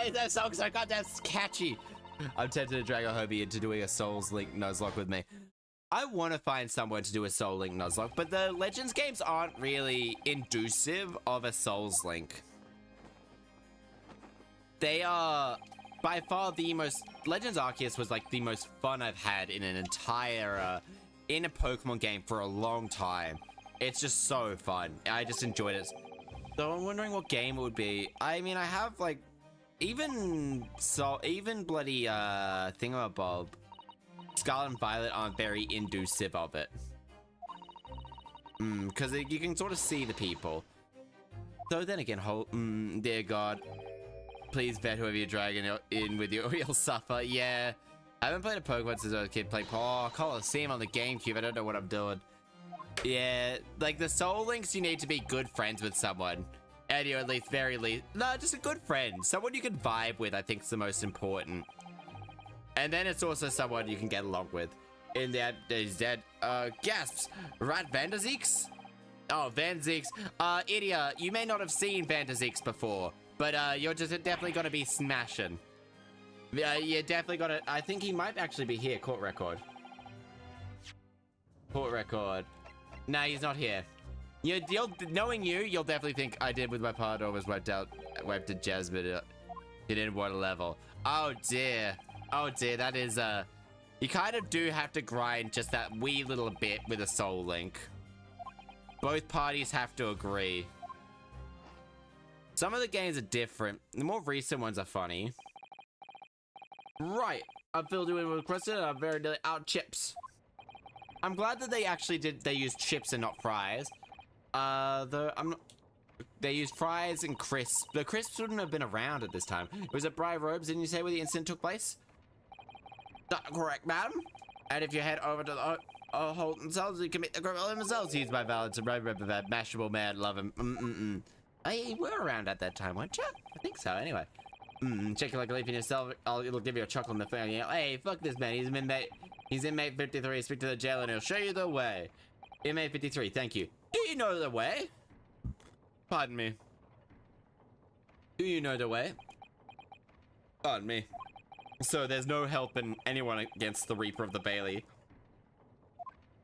Speaker 2: is that song so goddamn catchy? I'm tempted to drag a Hobie into doing a Souls Link Nuzlocke with me. I want to find someone to do a Soul Link Nuzlocke, but the Legends games aren't really inducive of a Souls Link. They are by far the most... Legends Arceus was like the most fun I've had in an entire... in a Pokemon game for a long time. It's just so fun. I just enjoyed it. So I'm wondering what game it would be. I mean, I have like... Even bloody Thingamabob, Scarlet and Violet aren't very inducive of it. Because you can sort of see the people. So then again, dear God, please vet whoever you're dragging in with you or you'll suffer. Yeah, I haven't played a Pokemon since I was a kid. Played Coliseum on the GameCube. I don't know what I'm doing. Yeah, like the Soul Links, you need to be good friends with someone. And you're at least no, just a good friend. Someone you can vibe with, I think is the most important. And then it's also someone you can get along with. In that, he's dead. Gasps. Right, Van der Zeeks? Oh, Van Zeeks. Idiot, you may not have seen Van der Zeeks before, but you're just definitely gonna be smashing. You're definitely gonna... I think he might actually be here. Court record. Court record. Nah, he's not here. Knowing you'll definitely think I did with my Pardor was wiped to Jasmine. It didn't want a level. Oh dear. Oh dear, that is you kind of do have to grind just that wee little bit with a Soul Link. Both parties have to agree. Some of the games are different. The more recent ones are funny. Right. I'm filled in with requested and I'm very out chips. I'm glad that they used chips and not fries. They used fries and crisps. The crisps wouldn't have been around at this time. Was it Briar Robes? Didn't you say where the incident took place? Correct, madam. And if you head over to the Holton cells, you commit the criminal themselves. Used by valid to that mashable man. Love him. Hey, you were around at that time, weren't you? I think so. Anyway. Check it like a leaf in yourself. It'll give you a chuckle in the face. Hey, fuck this man. He's inmate 53. Speak to the jail and he'll show you the way. Inmate 53. Thank you. Do you know the way? Pardon me. Do you know the way? Pardon me. So there's no helping anyone against the Reaper of the Bailey.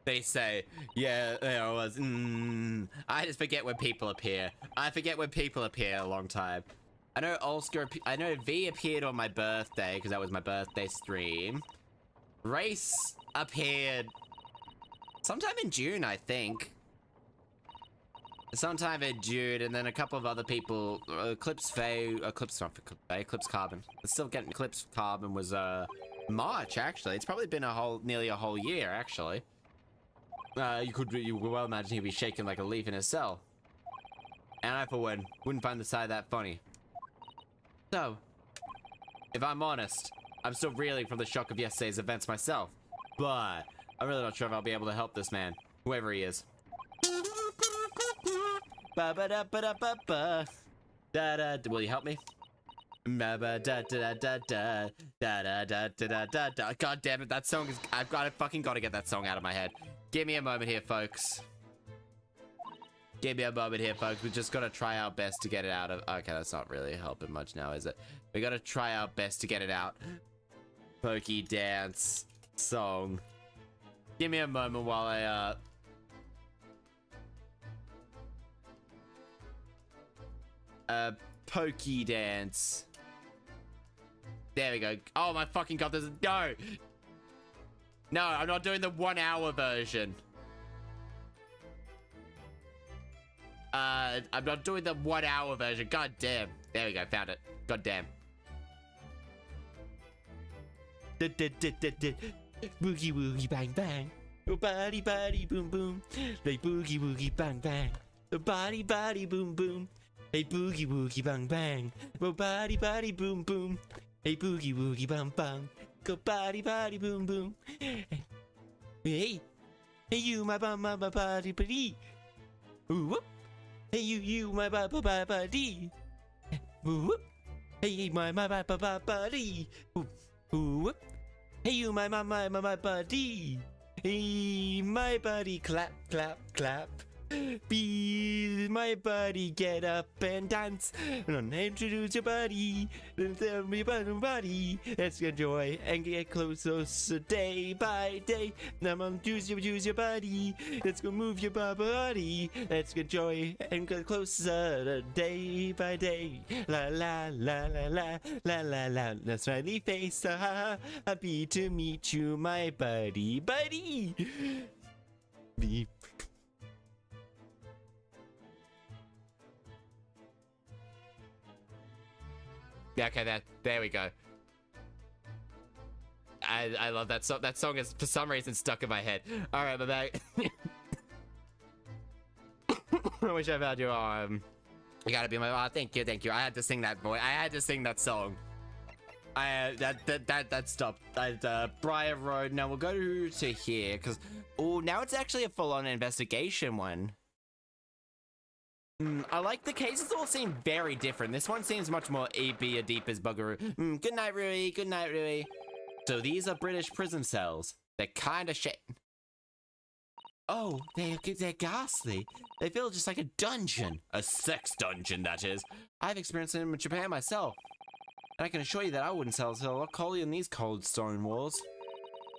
Speaker 2: They say, yeah, there was. I just forget when people appear. I forget when people appear a long time. I know I know V appeared on my birthday because that was my birthday stream. Race appeared sometime in June, I think. Sometime in June, and then a couple of other people. Eclipse Carbon. It's still getting Eclipse Carbon was March actually. It's probably been nearly a whole year actually. You could well imagine he'd be shaking like a leaf in his cell. And I, for one, wouldn't find the side that funny. So, if I'm honest, I'm still reeling from the shock of yesterday's events myself. But I'm really not sure if I'll be able to help this man, whoever he is. Will you help me? God damn it, that song is... I've fucking got to get that song out of my head. Give me a moment here, folks. Give me a moment here, folks. We just gotta try our best to get it out of... Okay, that's not really helping much now, is it? We gotta try our best to get it out. Pokey dance song. Give me a moment while I, Pokey dance. There we go. Oh my fucking god, there's... No! No, I'm not doing the 1 hour version. I'm not doing the 1 hour version. God damn. There we go, found it. God damn. Boogie woogie bang bang. Oh, body, body, boom, boom. Hey, boogie, woogie, bang, bang. Oh, body, body, boom, boom. Hey, boogie, woogie, bang, bang. Oh, body, body, boom, boom. Hey, boogie, woogie, bang, bang. Go, body, body, boom, boom. Hey, hey, you, my body, buddy. Ooh, whoop. Hey, you, my buddy. Ooh, whoop. Hey, my buddy. Ooh, whoop. Hey, you, my buddy. Hey, my buddy, clap, clap, clap. Be my buddy, get up and dance. And introduce your buddy. Tell me about your buddy. Let's enjoy and get closer day by day. Now on choose your buddy. Let's go move your body. Let's enjoy and get closer day by day. La la la la la la la la. The smiley face. Happy to meet you, my buddy, buddy. Be. Yeah, okay, there we go. I love that song. That song is for some reason stuck in my head. All right, my bag. I wish I found you. You gotta be my. Oh, thank you. I had to sing that boy. I had to sing that song. That stopped. Briar Road. Now we'll go to here because now it's actually a full-on investigation one. I like the cases all seem very different. This one seems much more be a deep as buggeroo. Good night, Rui. Good night, Rui. So these are British prison cells. They're kind of shit. Oh, they're ghastly. They feel just like a dungeon. A sex dungeon, that is. I've experienced them in Japan myself. And I can assure you that I wouldn't sell a lot colder than these cold stone walls.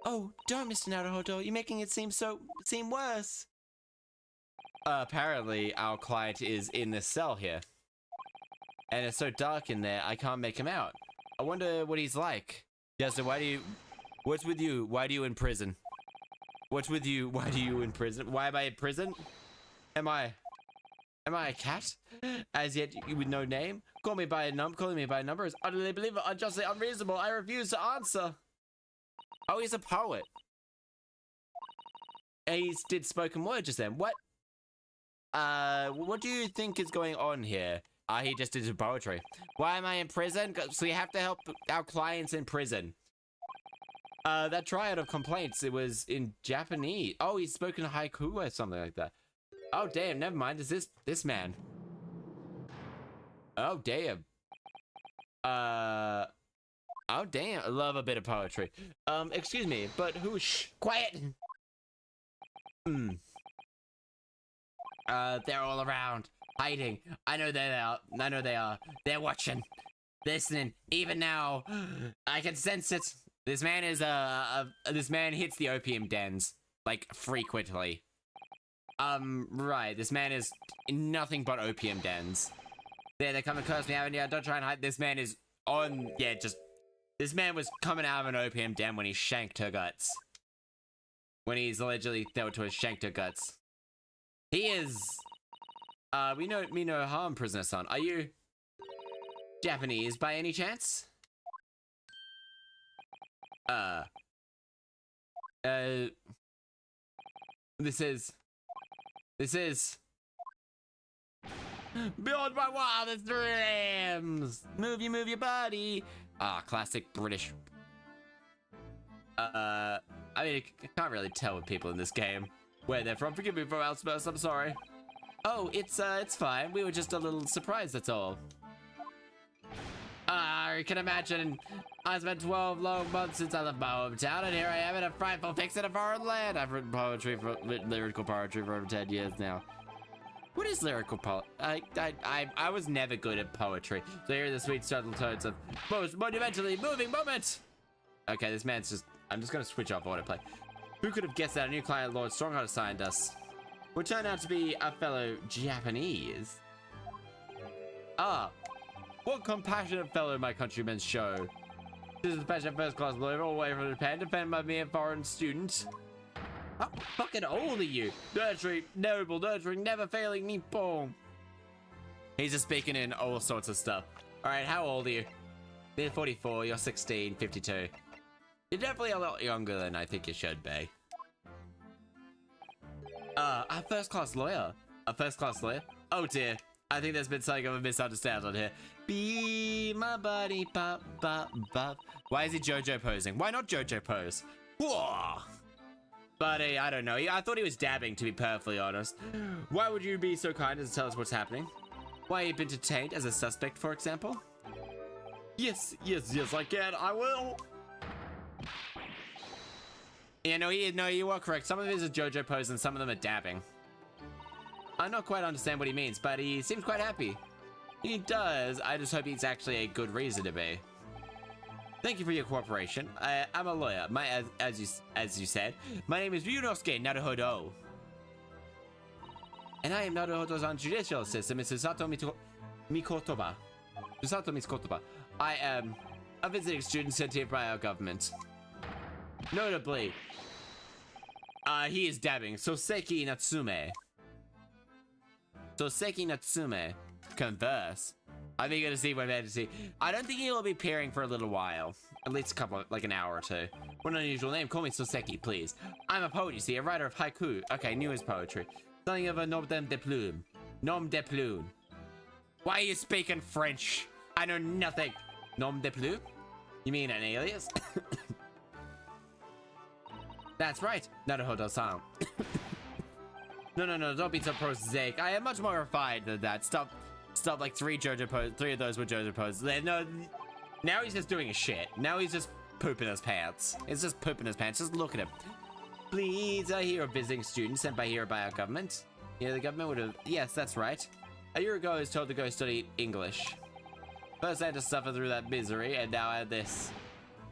Speaker 2: Oh, don't, Mr. Naruhodo. You're making it seem worse. Apparently, our client is in this cell here. And it's so dark in there, I can't make him out. I wonder what he's like. Chester, what's with you? Why do you in prison? What's with you? Why do you in prison? Why am I in prison? Am I a cat? As yet, with no name? Calling me by a number is utterly unbelievable, unjustly unreasonable. I refuse to answer. Oh, he's a poet. He did spoken word just then. What? What do you think is going on here? He just did some poetry. Why am I in prison? So we have to help our clients in prison. That triad of complaints, it was in Japanese. Oh, he's spoken haiku or something like that. Oh, damn, never mind. Is this man? Oh, damn. Oh, damn. I love a bit of poetry. Excuse me, but shh, quiet. They're all around, hiding. I know they are. They're watching, listening. Even now, I can sense it. This man is this man hits the opium dens like frequently. Right. This man is in nothing but opium dens. They're coming close to me, haven't you? Don't try and hide. This man is on. Yeah, this man was coming out of an opium den when he shanked her guts. When he's allegedly dealt to his shanked her guts. He is, we know me no harm, prisoner son. Are you Japanese by any chance? This is beyond my wildest dreams. Move your body. Classic British. I mean, I can't really tell with people in this game where they're from. Forgive me for outbursts, I'm sorry. Oh, it's fine. We were just a little surprised, that's all. I can imagine. I spent 12 long months since I left my hometown, and here I am in a frightful fix in a foreign land. I've written lyrical poetry for over 10 years now. What is lyrical poetry? I was never good at poetry. So here are the sweet subtle tones of most monumentally moving moment. Okay, this man's just. I'm just gonna switch off autoplay. Who could have guessed that a new client, Lord Strongheart, assigned us would turn out to be a fellow Japanese? What compassionate fellow my countrymen show. This is a passionate first-class lawyer all the way from Japan, defended by me, a foreign student. How fucking old are you? Nurturing, noble, nurturing, never failing Nippon. He's just speaking in all sorts of stuff. Alright, how old are you? You're 44, you're 16, 52. You're definitely a lot younger than I think you should be. A first-class lawyer. A first-class lawyer? Oh dear. I think there's been something of a misunderstanding here. Be my buddy, bop, bop, bop. Why is he JoJo posing? Why not JoJo pose? Whoa. Buddy, I don't know. I thought he was dabbing, to be perfectly honest. Why would you be so kind as to tell us what's happening? Why you've been detained as a suspect, for example? Yes, I can. I will. Yeah, no, you are correct. Some of it is a JoJo pose and some of them are dabbing. I don't quite understand what he means, but he seems quite happy. He does. I just hope it's actually a good reason to be. Thank you for your cooperation. I'm a lawyer. As you said, my name is Ryunosuke Naruhodo. And I am Naruhodo's judicial assistant, Mr. Sato Mikotoba. Sato Mikotoba. I am a visiting student sent here by our government. Notably, he is dabbing. Soseki Natsume. Soseki Natsume. Converse. I'm eager to see what fantasy. I don't think he will be appearing for a little while. At least a couple, like an hour or two. What an unusual name. Call me Soseki, please. I'm a poet, you see, a writer of haiku. Okay, new as poetry. Something of a nom de plume. Nom de plume. Why are you speaking French? I know nothing. Nom de plume? You mean an alias? That's right. Naruhodo-san. No, don't be so prosaic. I am much more refined than that. Stop like three of those were JoJo poses. No, now he's just doing a shit. Now he's just pooping his pants. It's just pooping his pants. Just look at him. Please, I hear a visiting student sent by our government. Yeah, the government would have... Yes, that's right. A year ago, I was told to go study English. First, I had to suffer through that misery, and now I have this.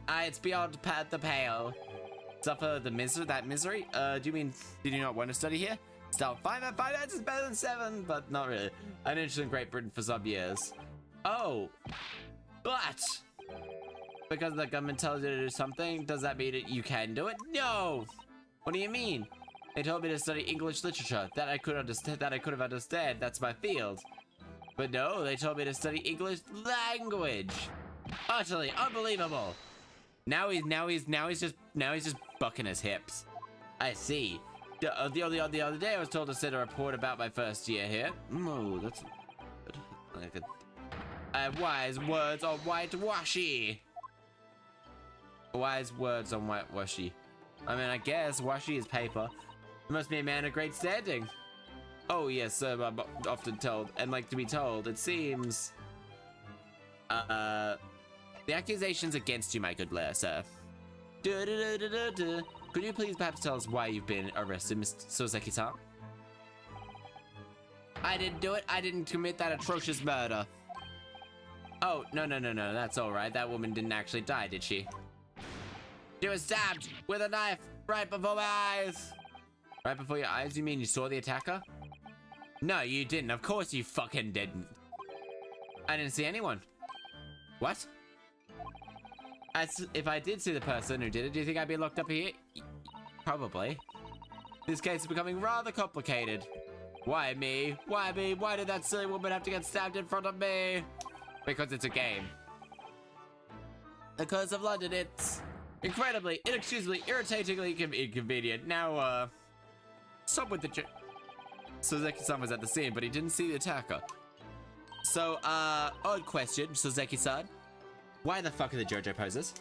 Speaker 2: It's beyond the pale. Suffer the misery? Do you mean, did you not want to study here? Still, 5 is better than 7, but not really. I've been interested in Great Britain for some years. Oh, but because the government tells you to do something, does that mean that you can do it? No. What do you mean? They told me to study English literature. That I could understand. That I could have understood. That's my field. But no, they told me to study English language. Utterly unbelievable. Now he's just bucking his hips. I see. The other day I was told to send a report about my first year here. Oh, that's good. Wise words on whitewashy. Wise words on whitewashy. I mean, I guess washi is paper. You must be a man of great standing. Oh yes, sir, I'm often told, and like to be told, it seems the accusations against you, my good sir. Could you please perhaps tell us why you've been arrested, Mr. Soseki-san? I didn't do it. I didn't commit that atrocious murder. Oh, no, that's all right. That woman didn't actually die, did she? She was stabbed with a knife right before my eyes. Right before your eyes? You mean you saw the attacker? No, you didn't. Of course you fucking didn't. I didn't see anyone. What? If I did see the person who did it, do you think I'd be locked up here? Probably. This case is becoming rather complicated. Why me? Why me? Why did that silly woman have to get stabbed in front of me? Because it's a game. The Curse of London, it's incredibly, inexcusably, irritatingly inconvenient. Now, stop with the Soseki-san was at the scene, but he didn't see the attacker. So, odd question, Soseki-san. Why the fuck are the JoJo poses?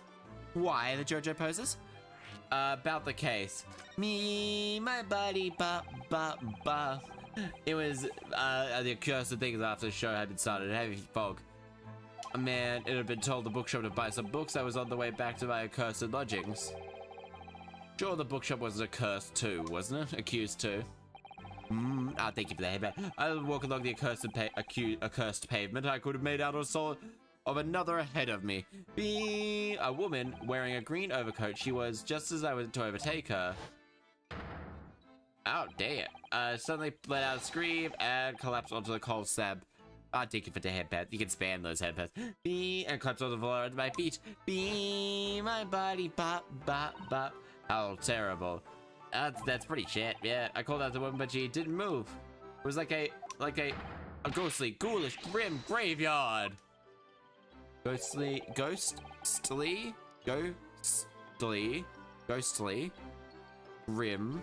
Speaker 2: Why the JoJo poses? About the case. Me, my body, ba, ba, ba. It was, the accursed things after the show had been started. Heavy fog. Man, it had been told the bookshop to buy some books. I was on the way back to my accursed lodgings. Sure, the bookshop was accursed too, wasn't it? Accused too. Thank you for the headband. I was walking along the accursed pavement. I could have made out a saw of another ahead of me. Be a woman wearing a green overcoat. She was just as I was to overtake her. Oh, damn. Suddenly let out a scream and collapsed onto the cold slab. Thank you for the headpad. You can span those headpads. Be and collapsed on the floor under my feet. Be my body, bop, bop, bop. How terrible. That's pretty shit. Yeah, I called out the woman, but she didn't move. It was like a ghostly, ghoulish, grim graveyard. Ghostly, grim,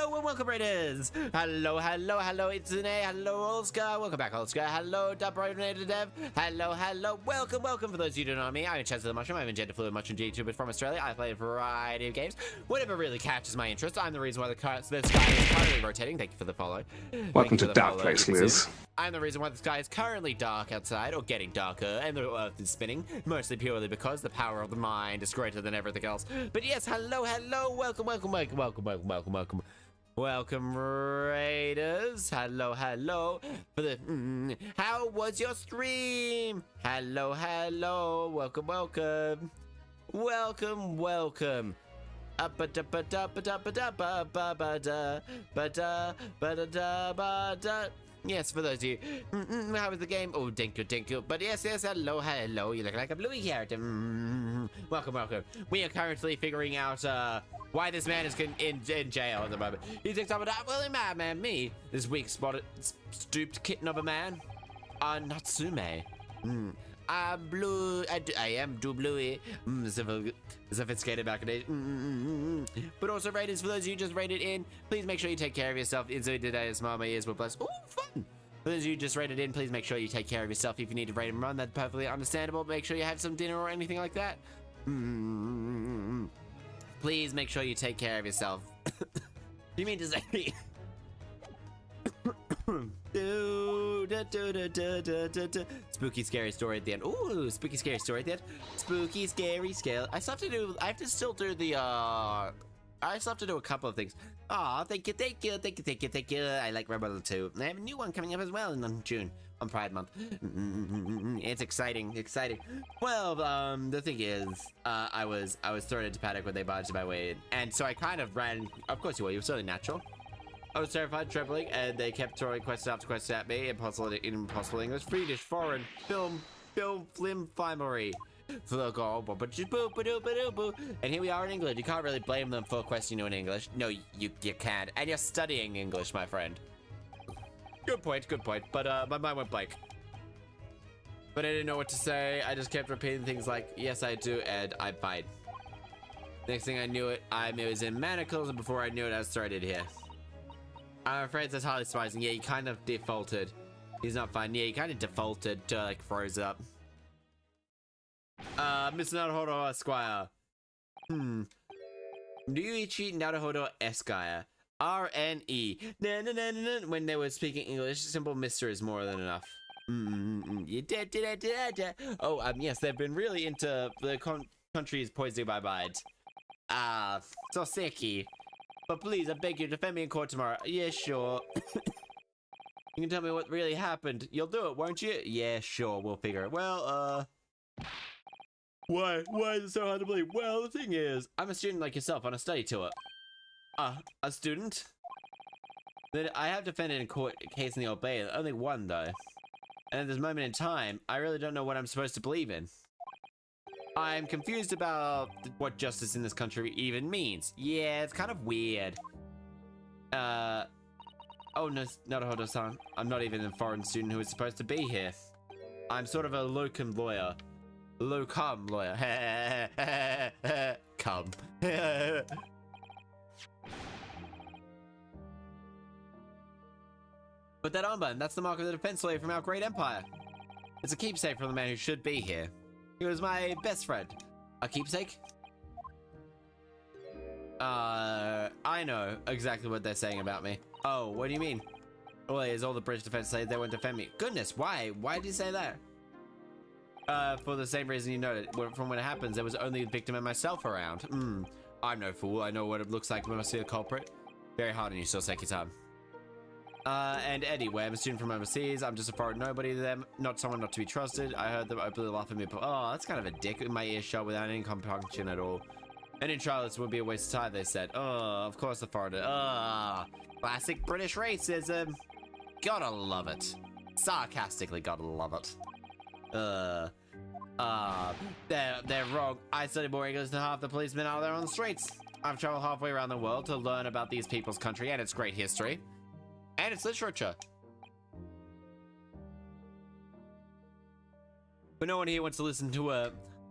Speaker 2: Hello and welcome, Raiders! Hello, hello, hello, it's Zune. Hello, Oscar. Welcome back, Oscar. Hello, Dubronator Dev. Hello, hello, welcome, welcome. For those of you who don't know me, I'm Chaster the Mushroom. I'm a gender fluid mushroom YouTuber from Australia. I play a variety of games. Whatever really catches my interest. I'm the reason why the sky is currently rotating. Thank you for the follow.
Speaker 5: Welcome to Dark Place, Liz.
Speaker 2: I'm the reason why the sky is currently dark outside, or getting darker, and the earth is spinning, mostly purely because the power of the mind is greater than everything else. But yes, hello, hello, welcome, welcome, welcome, welcome, welcome, welcome, welcome. Welcome, Raiders. Hello, hello. For the how was your stream? Hello, hello. Welcome, welcome. Welcome, welcome. Yes, for those of you. How was the game? Oh, thank you, thank you. But yes, yes, hello, hello. You look like a bluey character. Welcome, welcome. We are currently figuring out why this man is in jail at the moment. He thinks I'm a really madman. Me, this weak spotted, stooped kitten of a man. Natsume. I'm blue. I am too bluey. Sophisticated back in But also, Raiders, for those of you just rated in, please make sure you take care of yourself. In today, smile, my ears were blessed. Oh, fun. For those of you just rated in, please make sure you take care of yourself. If you need to rate and run, that's perfectly understandable. Make sure you have some dinner or anything like that. Please make sure you take care of yourself. You mean to say? Spooky scary story at the end. Ooh, spooky scary story at the end. Spooky scary scale. I still have to still do the I still have to do a couple of things. Aw, thank you, thank you, thank you, thank you, thank you. I like Rebel 2. I have a new one coming up as well in June, on Pride Month. It's exciting, exciting. Well, the thing is, I was thrown into panic when they barged my way in, and so I kind of ran. Of course you were. You were certainly natural. I was terrified, trembling, and they kept throwing question after question at me. Impossible English, Swedish, foreign, film, flimfimary. And here we are in England. You can't really blame them for questioning you in English. No, you can't. And you're studying English, my friend. Good point, good point. But my mind went blank. But I didn't know what to say. I just kept repeating things like, yes, I do, and I'm fine. Next thing I knew I was in manacles, and before I knew it, I was thrown here. I'm afraid that's highly surprising. Yeah, he kind of defaulted. He's not fine. Yeah, he kind of defaulted to, like, froze up. Mr. Naruhodo Esquire. Do you cheat Naruhodo Esquire? RNE. When they were speaking English, simple mister is more than enough. Oh, yes, they've been really into the country's poisoning my mind. So sicky. But please, I beg you, defend me in court tomorrow. Yeah, sure. You can tell me what really happened. You'll do it, won't you? Yeah, sure, we'll figure it. Well, Why is it so hard to believe? Well, the thing is, I'm a student like yourself on a study tour. A student? Then I have defended in court a case in the Old Bay, only one though. And at this moment in time, I really don't know what I'm supposed to believe in. I'm confused about what justice in this country even means. Yeah, it's kind of weird. Oh no, Naruhodo-san. I'm not even a foreign student who is supposed to be here. I'm sort of a locum lawyer. Locum lawyer. Come. But that armband, that's the mark of the defense lawyer from our great empire. It's a keepsake from the man who should be here. He was my best friend. A keepsake? I know exactly what they're saying about me. Oh, what do you mean? Well, is all the British defense say they won't defend me. Goodness, why? Why did you say that? For the same reason you noted. From when it happens, there was only the victim and myself around. I'm no fool. I know what it looks like when I see a culprit. Very hard on you, so take your time. And anyway, I'm a student from overseas. I'm just a foreign nobody to them. Not someone not to be trusted. I heard them openly laugh at me, but oh, that's kind of a dick in my ear shot without any compunction at all. And in trial, this would be a waste of time, they said. Oh, of course the foreigner. Classic British racism. Gotta love it. Sarcastically gotta love it. They're wrong. I study more English than half the policemen out there on the streets. I've traveled halfway around the world to learn about these people's country and its great history. And its literature. But no one here wants to listen to a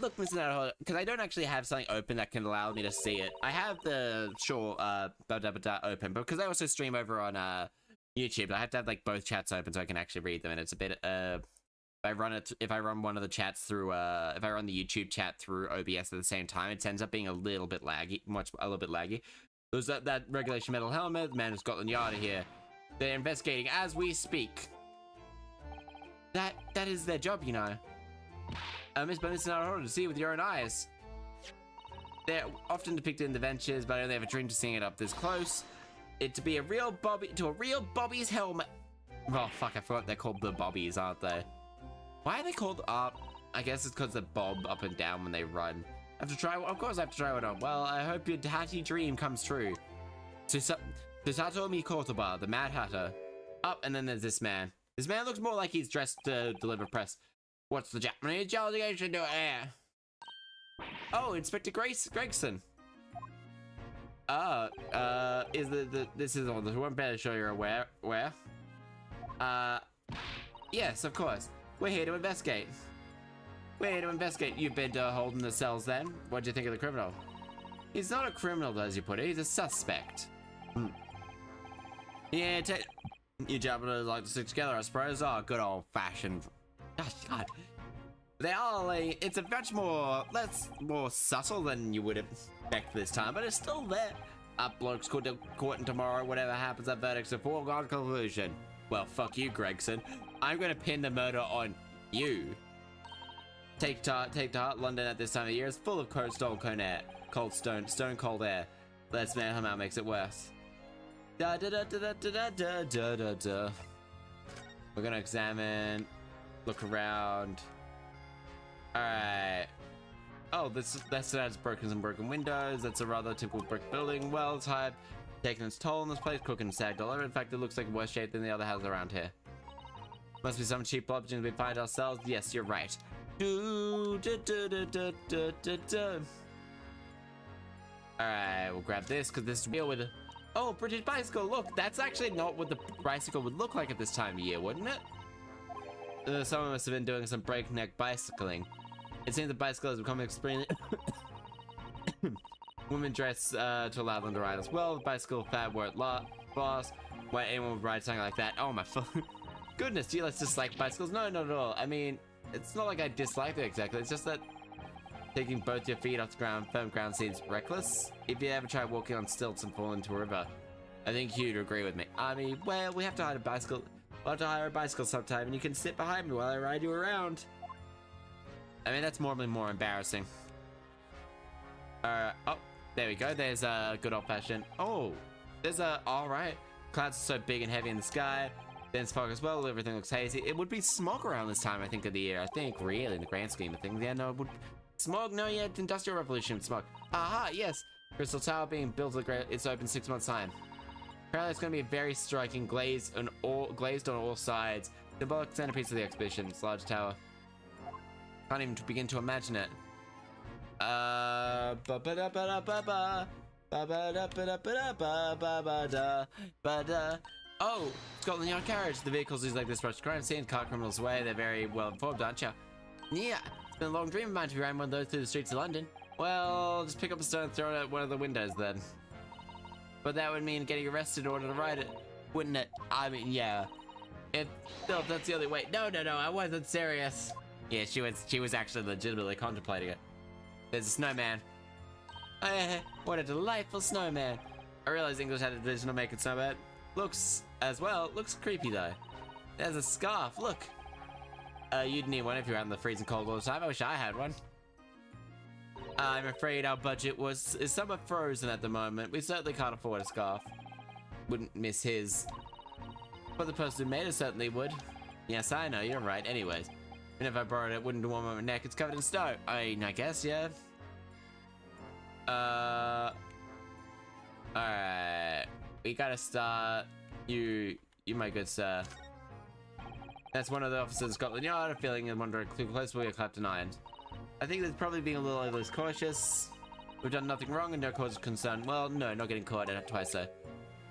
Speaker 2: Look, Mr. Naruto, because I don't actually have something open that can allow me to see it. I have the open, but because I also stream over on YouTube, I have to have like both chats open so I can actually read them, and it's a bit if I run one of the chats through if I run the YouTube chat through OBS at the same time, it ends up being a little bit laggy. There's that regulation metal helmet, the man in Scotland Yard here. They're investigating as we speak. That is their job, you know. Miss Naruto, to see with your own eyes. They're often depicted in the ventures, but I only have a dream to seeing it up this close. It to be a real Bobby's helmet. Oh fuck, I forgot they're called the Bobbies, aren't they? Why are they called up? I guess it's because they bob up and down when they run. I have to try, of course I have to try one on. Well, I hope your hatty dream comes true. Satomi Kotoba, the Mad Hatter. Up, and then there's this man. This man looks more like he's dressed to deliver press. What's the Japanese delegation doing here? Oh, Inspector Gregson. This is all the one better show you're aware. Where? Yes, of course. We're here to investigate. You've been holding the cells then? What do you think of the criminal? He's not a criminal, as you put it. He's a suspect. Yeah, you Japanese like to stick together, I suppose. Oh, good old-fashioned. Gosh, God. They are like, it's a much more subtle than you would expect this time, but it's still there. Up blokes court tomorrow, whatever happens, that verdict's a foregone conclusion. Well, fuck you, Gregson. I'm gonna pin the murder on you. Take to heart, London at this time of year is full of stone cold air. Let's man him out makes it worse. Da da da da da da da da da da. We're gonna examine, look around. Alright. Oh, that's broken windows. That's a rather typical brick building. Well type, taking its toll on this place, cooking sagged all over. In fact, it looks like worse shape than the other houses around here. Must be some cheap option we find ourselves. Yes, you're right. Alright, we'll grab this because this is real with it. Oh, British bicycle. Look, that's actually not what the bicycle would look like at this time of year, wouldn't it? Someone must have been doing some breakneck bicycling. It seems the bicycle has become extremely women dress to allow them to ride as well. The bicycle fat word boss. Why anyone would ride something like that? Oh my goodness, do you like dislike bicycles? No, not at all. I mean, it's not like I dislike it exactly. It's just that taking both your feet off the ground, firm ground, seems reckless. If you ever try walking on stilts and fall into a river, I think you'd agree with me. I mean, well, we have to hire a bicycle. We'll have to hire a bicycle sometime, and you can sit behind me while I ride you around. I mean, that's normally more embarrassing. Oh, there we go. There's a good old-fashioned. Oh, there's a. All right. Clouds are so big and heavy in the sky. Dense fog as well. Everything looks hazy. It would be smog around this time, I think, of the year. I think, really, in the grand scheme of things. Yeah, no, it would. Smog? No, yeah, Industrial Revolution smog. Aha, yes. Crystal Tower being built. It's open 6 months' time. Apparently, it's going to be a very striking, glazed on all sides. Symbolic centerpiece of the exhibition. It's a large tower. Can't even begin to imagine it. Oh, Scotland Yard carriage. The vehicles use like this rush crime scene, car criminals away. They're very well informed, aren't you? Yeah, it's been a long dream of mine to be riding one of those through the streets of London. Well, just pick up a stone and throw it at one of the windows then. But that would mean getting arrested in order to ride it, wouldn't it? I mean, yeah. No, that's the only way. No, I wasn't serious. Yeah, she was actually legitimately contemplating it. There's a snowman. What a delightful snowman. I realize English had a tradition of making snowman. Looks creepy though. There's a scarf, look. You'd need one if you're out in the freezing cold all the time. I wish I had one. I'm afraid our budget is somewhat frozen at the moment. We certainly can't afford a scarf. Wouldn't miss his. But the person who made it certainly would. Yes, I know, you're right. Anyways. And if I borrowed it, wouldn't warm my neck. It's covered in snow. I mean, I guess, yeah. Alright. We gotta start. You my good sir. That's one of the officers of Scotland Yard. Feeling and wondering too close, we'll get clapped and ironed. I think there's probably being a little overly cautious. We've done nothing wrong and no cause of concern. Well, no, not getting caught twice though.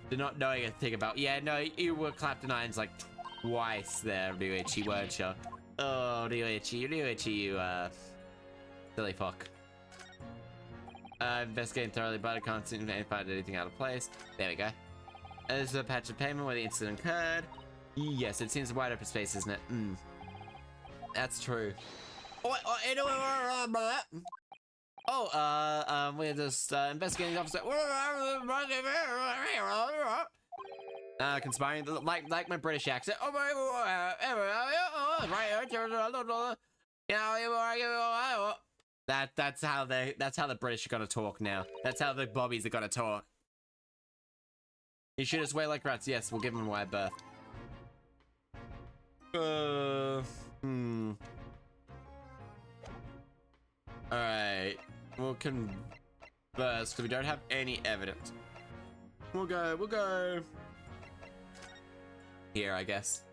Speaker 2: Did not knowing a thing about. Yeah, no, you were clapped and ironed like twice there, WHE, weren't you? Oh, do itchy, you, silly fuck. Investigating thoroughly, but I can't seem to find anything out of place. There we go. This is a patch of payment where the incident occurred. Yes, it seems wide open space, isn't it? That's true. We're just investigating officer. Conspiring like my British accent. That's how the British are gonna talk now. That's how the bobbies are gonna talk. You shoot us away like rats. Yes, we'll give them a wide berth. Alright. We'll converse because we don't have any evidence. We'll go. Here, I guess.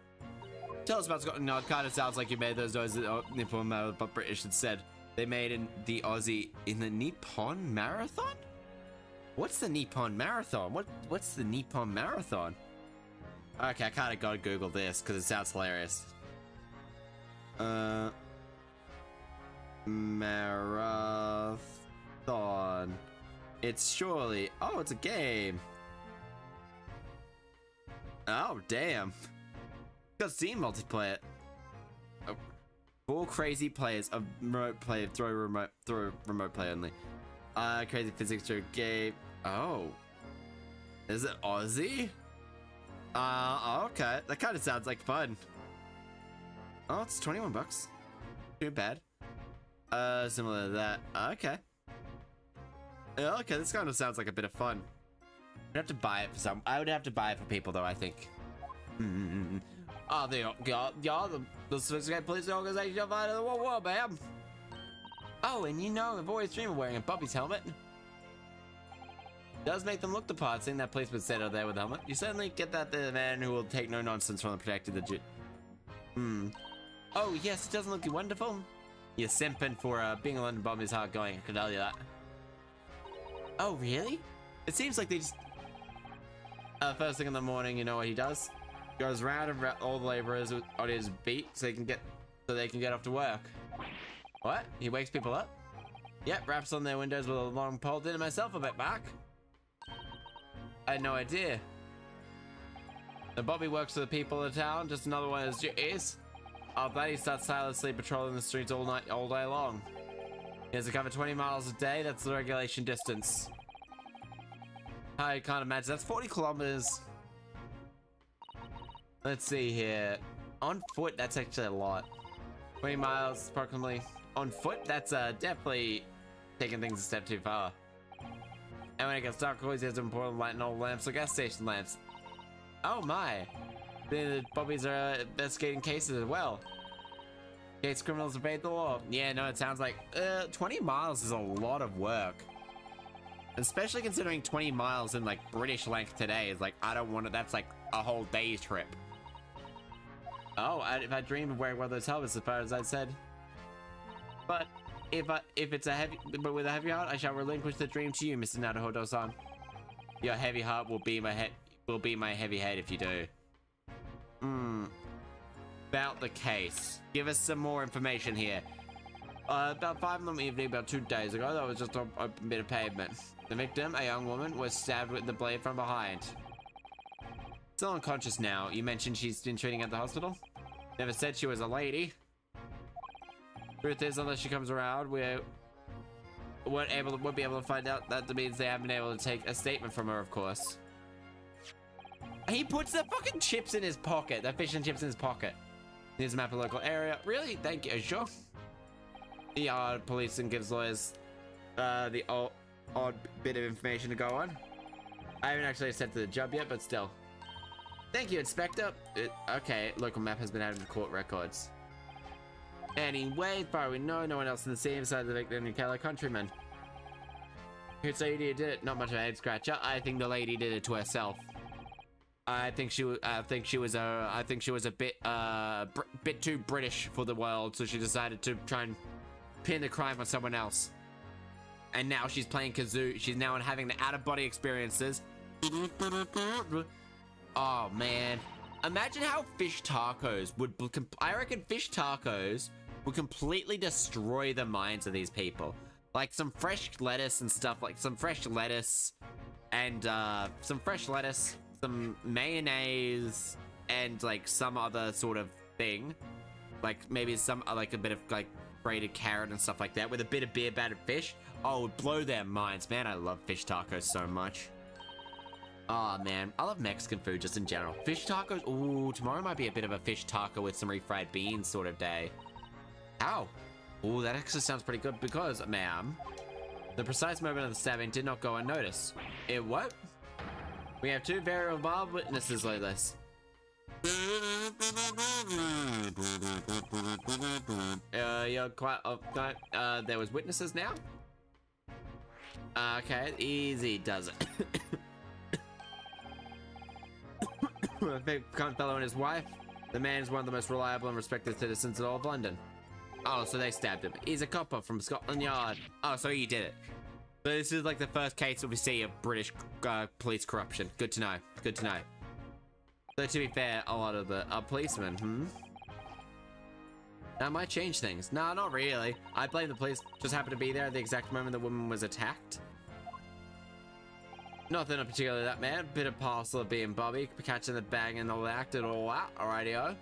Speaker 2: Tell us about Scotland. No, it kind of sounds like you made those noises but British instead. They made in the Aussie in the Nippon Marathon? What's the Nippon Marathon? What's the Nippon Marathon? Okay, I kind of gotta Google this because it sounds hilarious. Marathon. It's surely. Oh, it's a game. Oh, damn. Got Steam multiplayer. Oh. 4 crazy players of remote play throw remote play only. Crazy physics through game. Oh. Is it Aussie? Okay. That kind of sounds like fun. Oh, it's 21 bucks. Too bad. Similar to that. Okay. Okay, this kind of sounds like a bit of fun. I'd have to buy it for some. I would have to buy it for people though, I think. Oh, the sophisticated police organization of the war, ma'am. Oh, and you know, I've always dreamed of wearing a puppy's helmet. Does make them look the part, seeing that policeman said out there with a helmet. You certainly get that the man who will take no nonsense from the protected legit. Oh, yes, it doesn't look wonderful. You're simping for being a London bomb is hard going, I can tell you that. Oh, really? It seems like they just... first thing in the morning, you know what he does? Goes round and round all the laborers on his beat so they can get off to work. What? He wakes people up? Yep, raps on their windows with a long pole. Did it myself a bit back. I had no idea. The Bobby works for the people of the town, just another one of his duties. After that, he starts tirelessly patrolling the streets all day long. He has to cover 20 miles a day. That's the regulation distance. I can't imagine. That's 40 kilometers. Let's see here. On foot, that's actually a lot. 20 miles approximately. On foot, that's definitely taking things a step too far. And when it gets dark, always has important light and old lamps or gas station lamps. Oh my. The Bobbies are investigating cases as well. In case criminals evade the law. Yeah, no, it sounds like 20 miles is a lot of work. Especially considering 20 miles in like British length today is like, I don't want to, that's like a whole day's trip. Oh, if I dreamed of wearing one of those helmets as far as I said. But if it's with a heavy heart, I shall relinquish the dream to you, Mr. Naruhodo-san. Your heavy heart will be my heavy head if you do. About the case. Give us some more information here. About 5 in the evening, about 2 days ago, that was just a bit of pavement. The victim, a young woman, was stabbed with the blade from behind. Still unconscious now. You mentioned she's been treating at the hospital? Never said she was a lady. Truth is, unless she comes around, we won't be able to find out. That means they haven't been able to take a statement from her, of course. He puts the fucking chips in his pocket. The fish and chips in his pocket. Here's a map of the local area. Really? Thank you. Sure. The police and gives lawyers the odd bit of information to go on. I haven't actually accepted the job yet, but still. Thank you, Inspector. Okay, local map has been added to court records. Anyway, as far as we know, no one else in the scene besides the victim and fellow countrymen. Who'd say you did it? Not much of a head scratcher. I think the lady did it to herself. I think she was a bit too British for the world, so she decided to try and pin the crime on someone else. And now she's playing kazoo. She's now having the out-of-body experiences. Oh man, Imagine how fish tacos would... I reckon fish tacos would completely destroy the minds of these people. Like some fresh lettuce and stuff, like some fresh lettuce and some mayonnaise and like some other sort of thing. Like maybe like a bit of like grated carrot and stuff like that with a bit of beer battered fish. Oh, it would blow their minds. Man, I love fish tacos so much. Oh man, I love Mexican food just in general. Fish tacos, ooh, tomorrow might be a bit of a fish taco with some refried beans sort of day. Ow. Ooh, that actually sounds pretty good because, ma'am, the precise moment of the stabbing did not go unnoticed. It what? We have two verifiable witnesses like this. You're quite, there was witnesses now? Okay, easy does it. A big cunt fellow and his wife. The man is one of the most reliable and respected citizens in all of London. Oh, so they stabbed him. He's a copper from Scotland Yard. Oh, so he did it. So this is like the first case that we see of British police corruption. Good to know. Good to know. So to be fair, a lot of the policemen, that might change things. No, not really. I blame the police. Just happened to be there at the exact moment the woman was attacked. Nothing in particular that man. Bit of parcel of being Bobby, catching the bag and all that and all that. Alrighty-o.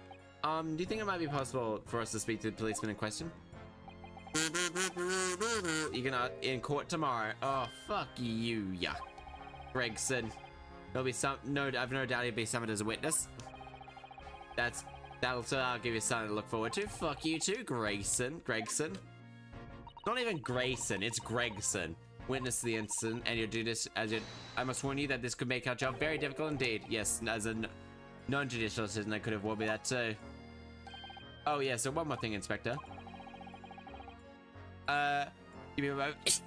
Speaker 2: Do you think it might be possible for us to speak to the policeman in question? You're gonna in court tomorrow. Oh, fuck you, yeah. Gregson. There'll be I've no doubt he'll be summoned as a witness. I'll give you something to look forward to. Fuck you too, Gregson. Not even Grayson, it's Gregson. Witness the incident and you do this I must warn you that this could make our job very difficult indeed. Yes, as a non-judicial citizen, I could have warned me that too. Oh yeah, so one more thing, Inspector. Give me a moment.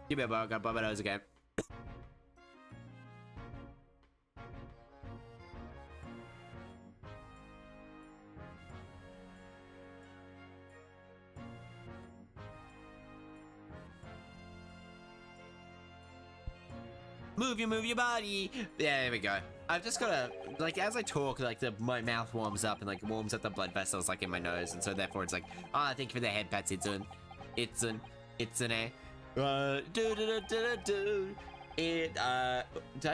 Speaker 2: Give me a moment, I got my nose again. Move your body. Yeah, there we go. I've just gotta, like, as I talk, like, my mouth warms up and, like, warms up the blood vessels, like, in my nose. And so, therefore, it's like, thank you for the head pats, Did I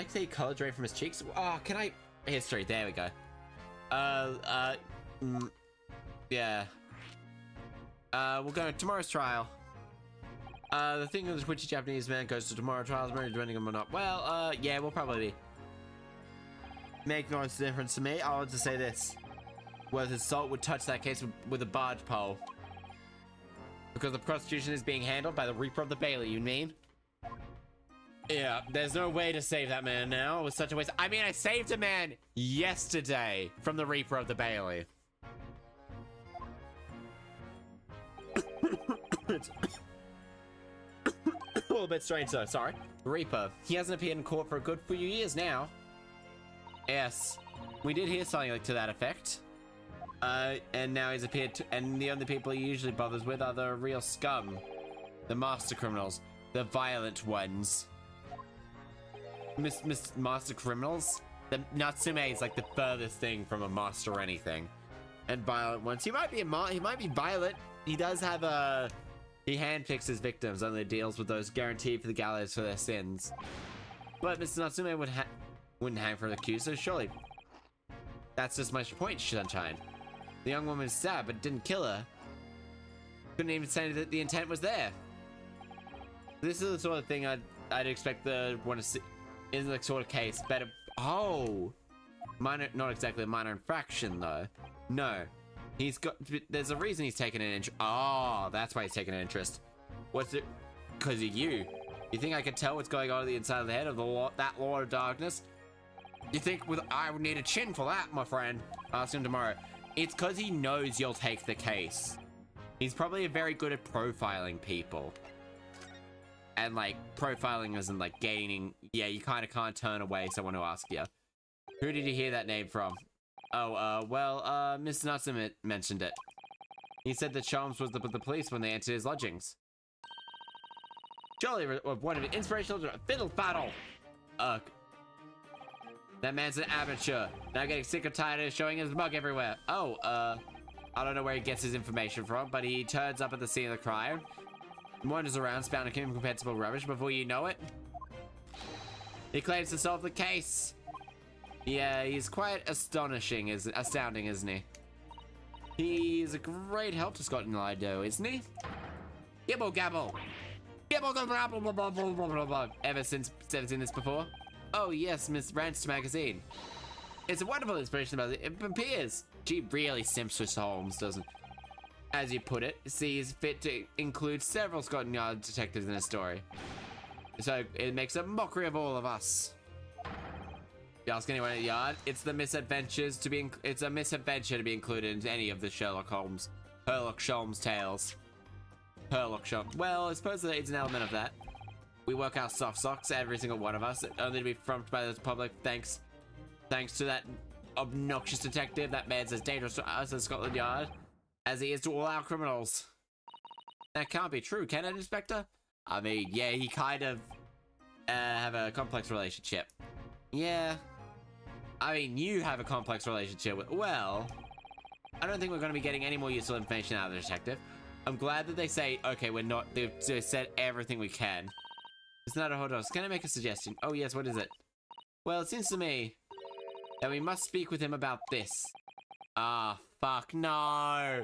Speaker 2: say color drain from his cheeks? Oh, can I? History, there we go. Yeah. We'll go to tomorrow's trial. The thing is which Japanese man goes to tomorrow's trial is very depending on or not. Well, yeah, we'll probably make no difference to me. I'll just say this. Whether his salt would touch that case with a barge pole. Because the prosecution is being handled by the Reaper of the Bailey, you mean? Yeah, there's no way to save that man now. It was such a waste. I mean, I saved a man yesterday from the Reaper of the Bailey. A little bit strange though, sorry. Reaper. He hasn't appeared in court for a good few years now. Yes. We did hear something like to that effect. And now he's appeared and the only people he usually bothers with are the real scum. The master criminals. The violent ones. Master criminals? The Natsume is like the furthest thing from a master or anything. And violent ones. He might be violent. He does have a... He handpicks his victims, only deals with those guaranteed for the gallows for their sins. But Mr. Natsume wouldn't hang for an accuser, surely. That's just my point, Sunshine. The young woman stabbed, but didn't kill her. Couldn't even say that the intent was there. This is the sort of thing I'd expect the one to see in the sort of case. Better. Oh, minor, not exactly a minor infraction though. No. He's got. There's a reason he's taking an interest. Oh, that's why he's taking an interest. What's it? Because of you. You think I could tell what's going on at the inside of the head of that Lord of Darkness? You think I would need a chin for that, my friend? Ask him tomorrow. It's because he knows you'll take the case. He's probably very good at profiling people. And like profiling isn't like gaining. Yeah, you kind of can't turn away someone who asks you. Who did you hear that name from? Oh, well, Mr. Natsume mentioned it. He said that Sholmes was with the police when they entered his lodgings. Surely one of the inspirational fiddle battle. That man's an amateur. Now getting sick and tired of showing his mug everywhere. Oh, I don't know where he gets his information from, but he turns up at the scene of the crime, wanders around spouting incomprehensible rubbish. Before you know it, he claims to solve the case. Yeah, he's quite astounding, isn't he? He's a great help to Scott and Lido, isn't he? Gibble gabble. Gibble gabble blah blah blah blah blah blah. Ever since seen this before? Oh yes, Miss Rant's magazine. It's a wonderful inspiration about it appears. She really simps for Holmes, doesn't? As you put it, sees fit to include several Scotland Yard detectives in a story. So it makes a mockery of all of us. You ask anyone at the yard, it's a misadventure to be included in any of the Sherlock Holmes tales. Well, I suppose that it's an element of that. We work our soft socks, every single one of us, only to be frumped by the public thanks to that obnoxious detective. That man's as dangerous to us at Scotland Yard as he is to all our criminals. That can't be true, can it, Inspector? I mean, yeah, he kind of have a complex relationship. Yeah. I mean, you have a complex relationship with... Well, I don't think we're going to be getting any more useful information out of the detective. I'm glad that they say, okay, we're not... They've said everything we can. It's not a hold on. Can I make a suggestion? Oh, yes, what is it? Well, it seems to me that we must speak with him about this. Ah, fuck, no.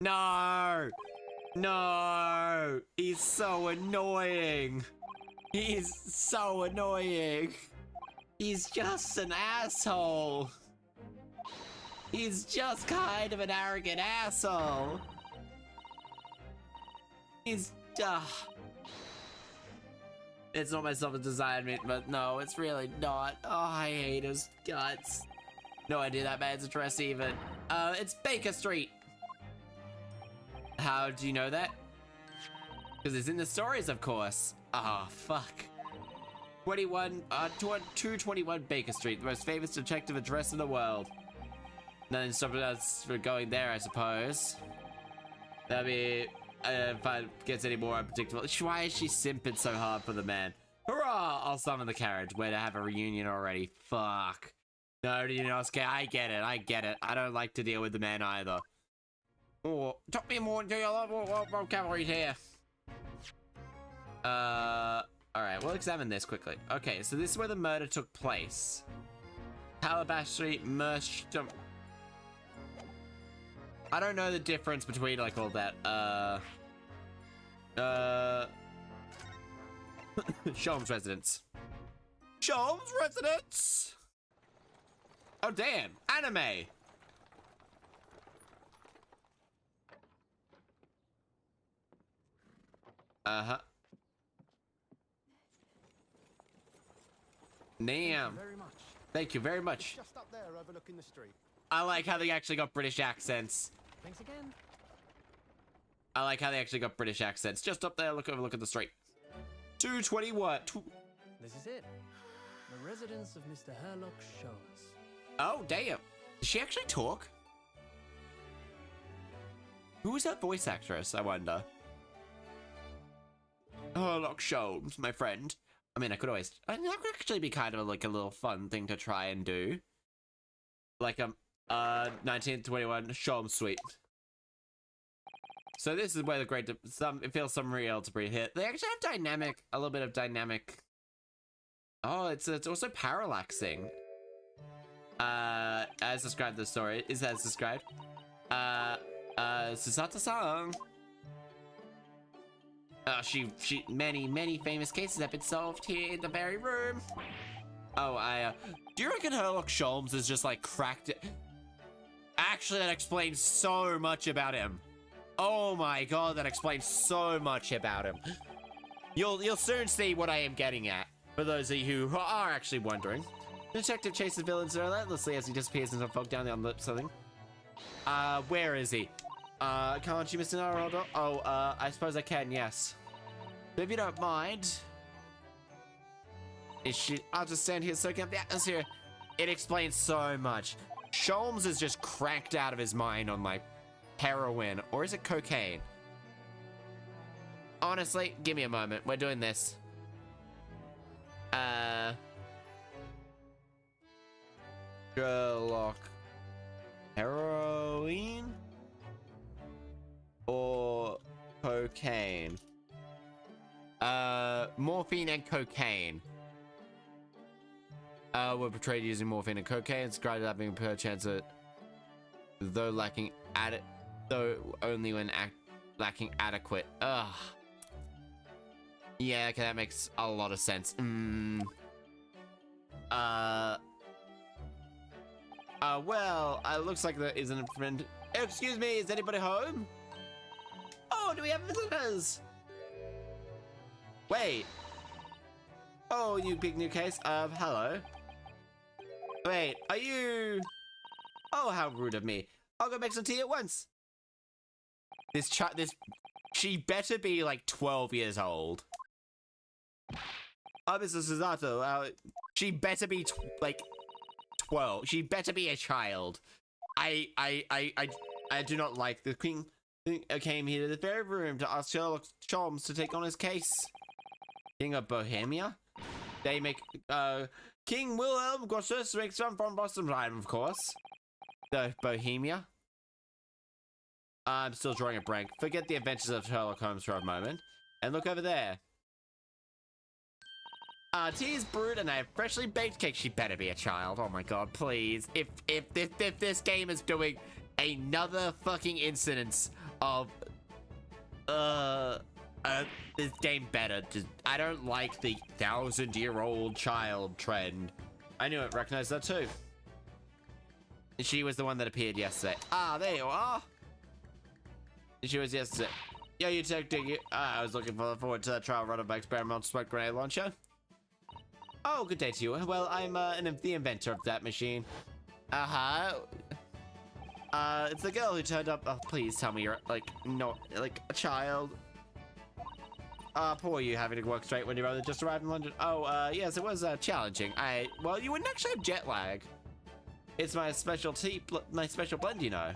Speaker 2: No. No. He's so annoying. He's so annoying. He's just an asshole. He's just kind of an arrogant asshole. He's, it's not my self-designed meat, but no, it's really not. Oh, I hate his guts. No idea that man's address even. It's Baker Street. How do you know that? Because it's in the stories, of course. Ah, fuck. 221 Baker Street, the most famous detective address in the world. Nothing stopping us from going there, I suppose. That'd be, if it gets any more unpredictable. Why is she simping so hard for the man? Hurrah! I'll summon the carriage. Way to have a reunion already. Fuck. No, you know, I get it. I don't like to deal with the man either. Oh, talk me more into your vocabulary here. Alright, we'll examine this quickly. Okay, so this is where the murder took place. Calabash Street, I don't know the difference between, like, all that, Sholmes residence. Sholmes residence! Oh, damn. Anime! Uh-huh. Damn. Thank you very much.
Speaker 3: Just up there overlooking the street.
Speaker 2: I like how they actually got British accents.
Speaker 3: Thanks again.
Speaker 2: I like how they actually got British accents. Just up there, look at the street. 221.
Speaker 7: This is it. The residence of Mr. Herlock Sholmes.
Speaker 2: Oh, damn. Does she actually talk? Who is that voice actress, I wonder? Herlock Sholmes, my friend. I mean, that could actually be kind of like a little fun thing to try and do. Like, 1921 Sholmes Suite. So this is where the great, it feels some real to breathe here. They actually have a little bit of dynamic. Oh, it's also parallaxing. As described the story, is as described. Susata-san. Many famous cases have been solved here in the very room. Oh, do you reckon Herlock Sholmes is just like cracked it? Actually, that explains so much about him. Oh my god, that explains so much about him. You'll soon see what I am getting at. For those of you who are actually wondering. The detective chases villains relentlessly as he disappears into fog down the on something. Where is he? Can't you, Mr. Naruto? Oh, I suppose I can, yes. But if you don't mind... I'll just stand here soaking up the atmosphere. It explains so much. Sholmes is just cracked out of his mind on, like, heroin. Or is it cocaine? Honestly, give me a moment. We're doing this. Sherlock. Heroin? Or cocaine? Morphine and cocaine. Were portrayed using morphine and cocaine, described as having per chance of, though only when lacking adequate. Ugh. Yeah, okay, that makes a lot of sense. Well, it looks like there isn't a friend. Excuse me, is anybody home? Oh, do we have visitors? Wait. Oh, you big new case. Hello. Wait, are you... Oh, how rude of me. I'll go make some tea at once. She better be like 12 years old. Oh, Mr. Susato, she better be like 12. She better be a child. I do not like the king. Came here to the very room to ask Sherlock Holmes to take on his case. King of Bohemia? They make, King Wilhelm Augustus makes some from Boston Prime, of course. The Bohemia. I'm still drawing a blank. Forget the adventures of Sherlock Holmes for a moment. And look over there. Tea is brewed and I have freshly baked cake. She better be a child. Oh my god, please. If this game is doing another fucking incidence of this game better. I don't like the 1,000-year-old child trend. I knew it, recognized that too. She was the one that appeared yesterday. Ah, there you are. She was yesterday. Yeah, you detective. I was looking forward to the trial run of my experimental smoke grenade launcher. Oh, good day to you. Well, I'm the inventor of that machine. It's the girl who turned up. Oh, please tell me you're like not like a child. Poor you having to work straight when your brother just arrived in London. Oh, yes, it was challenging. Well, you wouldn't actually have jet lag. It's my specialty, my special blend, you know.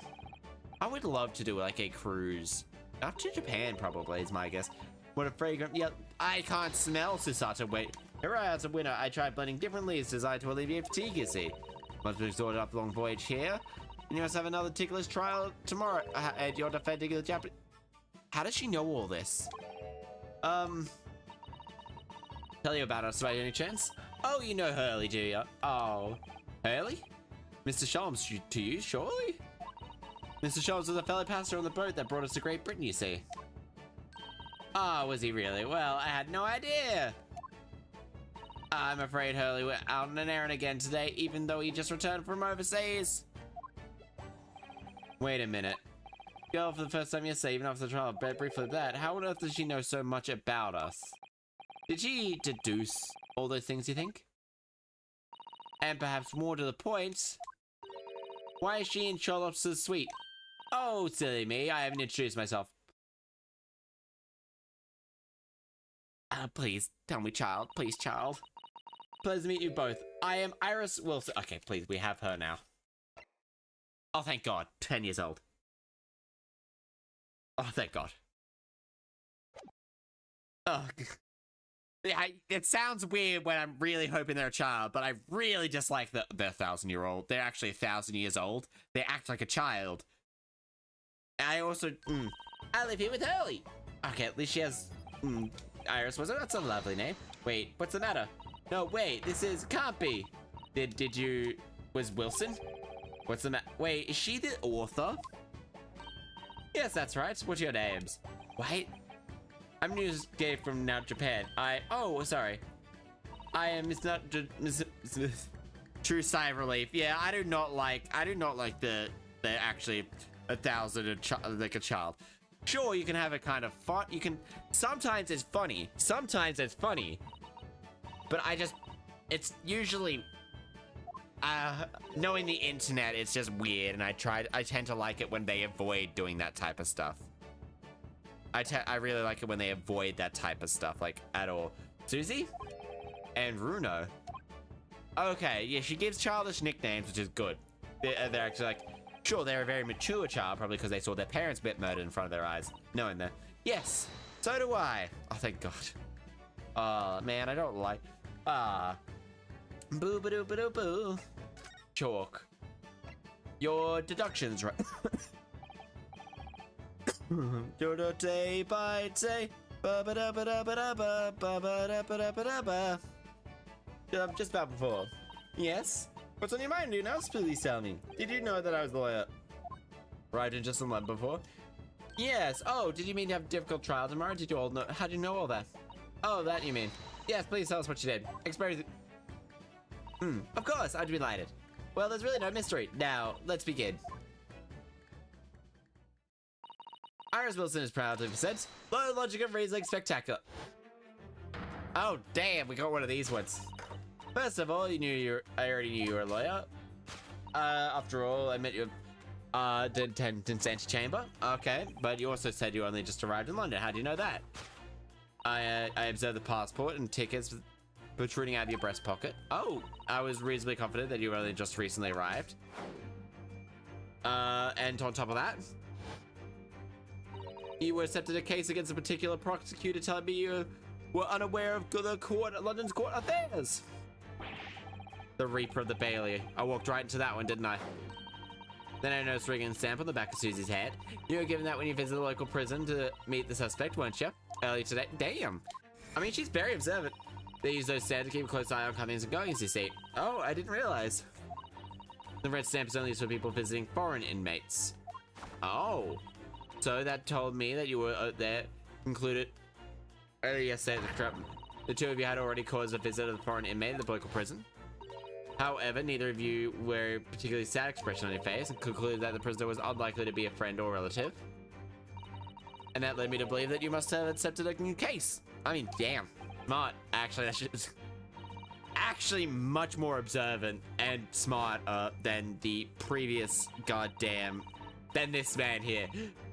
Speaker 2: I would love to do like a cruise. Up to Japan, probably, is my guess. What a fragrant. Yeah, I can't smell Susato. Wait. Hooray, as a winner, I tried blending differently. It's designed to alleviate fatigue, you see. Must be sorted up long voyage here. And you must have another ticklish trial tomorrow. And you're defending the Japanese. How does she know all this? Tell you about us by any chance? Oh, you know Hurley, do you? Oh, Hurley? Mr. Sholmes, to you, surely? Mr. Sholmes was a fellow passenger on the boat that brought us to Great Britain, you see. Ah, was he really? Well, I had no idea. I'm afraid Hurley went out on an errand again today, even though he just returned from overseas. Wait a minute. Girl, for the first time yesterday, even after the trial, but briefly that, how on earth does she know so much about us? Did she deduce all those things, you think? And perhaps more to the point, why is she in Charlotte's suite? Oh, silly me, I haven't introduced myself. Please, tell me, child. Please, child. Pleasure to meet you both. I am Iris Wilson. Okay, please, we have her now. Oh, thank God. 10 years old. Oh, thank God. Oh, it sounds weird when I'm really hoping they're a child, but I really dislike that they're 1,000-year-old. They're actually 1,000 years old. They act like a child. I also, I live here with Hurley. Okay, at least she has, Iris was it? That's a lovely name. Wait, what's the matter? No, wait, can't be. Did you, was Wilson? What's the matter? Wait, is she the author? Yes, that's right. What's your names? Wait. I'm news gay from now Japan. Oh, sorry. I am true sigh of relief. Yeah, I do not like the actually 1,000 like a child. Sure, you can have a kind of fun. You can, sometimes it's funny. Sometimes it's funny. But it's usually, knowing the internet, it's just weird, and I tend to like it when they avoid doing that type of stuff. I really like it when they avoid that type of stuff, like, at all. Susie? And Runo. Okay, yeah, she gives childish nicknames, which is good. They're actually like, sure, they're a very mature child, probably because they saw their parents get murdered in front of their eyes. Knowing that. Yes. So do I. Oh, thank God. Man, I don't like... Boo-ba-doo-ba-doo-boo. Chalk. Your deductions, right? Day by day. Just about before. Yes? What's on your mind, do you know? Please tell me. Did you know that I was the lawyer? Right, and just a month before? Yes. Oh, did you mean to have a difficult trial tomorrow? Did you all know? How do you know all that? Oh, that you mean. Yes, please tell us what you did. Experience. Of course, I'd be delighted. Well, there's really no mystery. Now, let's begin. Iris Wilson is proud to present Low Logic of Reasoning Spectacular. Oh, damn, we got one of these ones. First of all, I already knew you were a lawyer. After all, I met you did attendance antechamber. Okay, but you also said you only just arrived in London. How do you know that? I observed the passport and tickets protruding out of your breast pocket. Oh, I was reasonably confident that you only just recently arrived. And on top of that, you were accepted a case against a particular prosecutor telling me you were unaware of London's court affairs. The Reaper of the Bailey. I walked right into that one, didn't I? Then I noticed a ring and stamp on the back of Susie's head. You were given that when you visited the local prison to meet the suspect, weren't you? Earlier today. Damn. I mean, she's very observant. They use those stamps to keep a close eye on comings and goings, you see. Oh, I didn't realize. The red stamp is only used for people visiting foreign inmates. Oh. So that told me that you were there, concluded earlier yesterday that the two of you had already caused a visit of the foreign inmate at the local prison. However, neither of you were a particularly sad expression on your face and concluded that the prisoner was unlikely to be a friend or relative. And that led me to believe that you must have accepted a new case. I mean, damn. Smart. Actually, that's actually much more observant and smart than the previous goddamn... than this man here.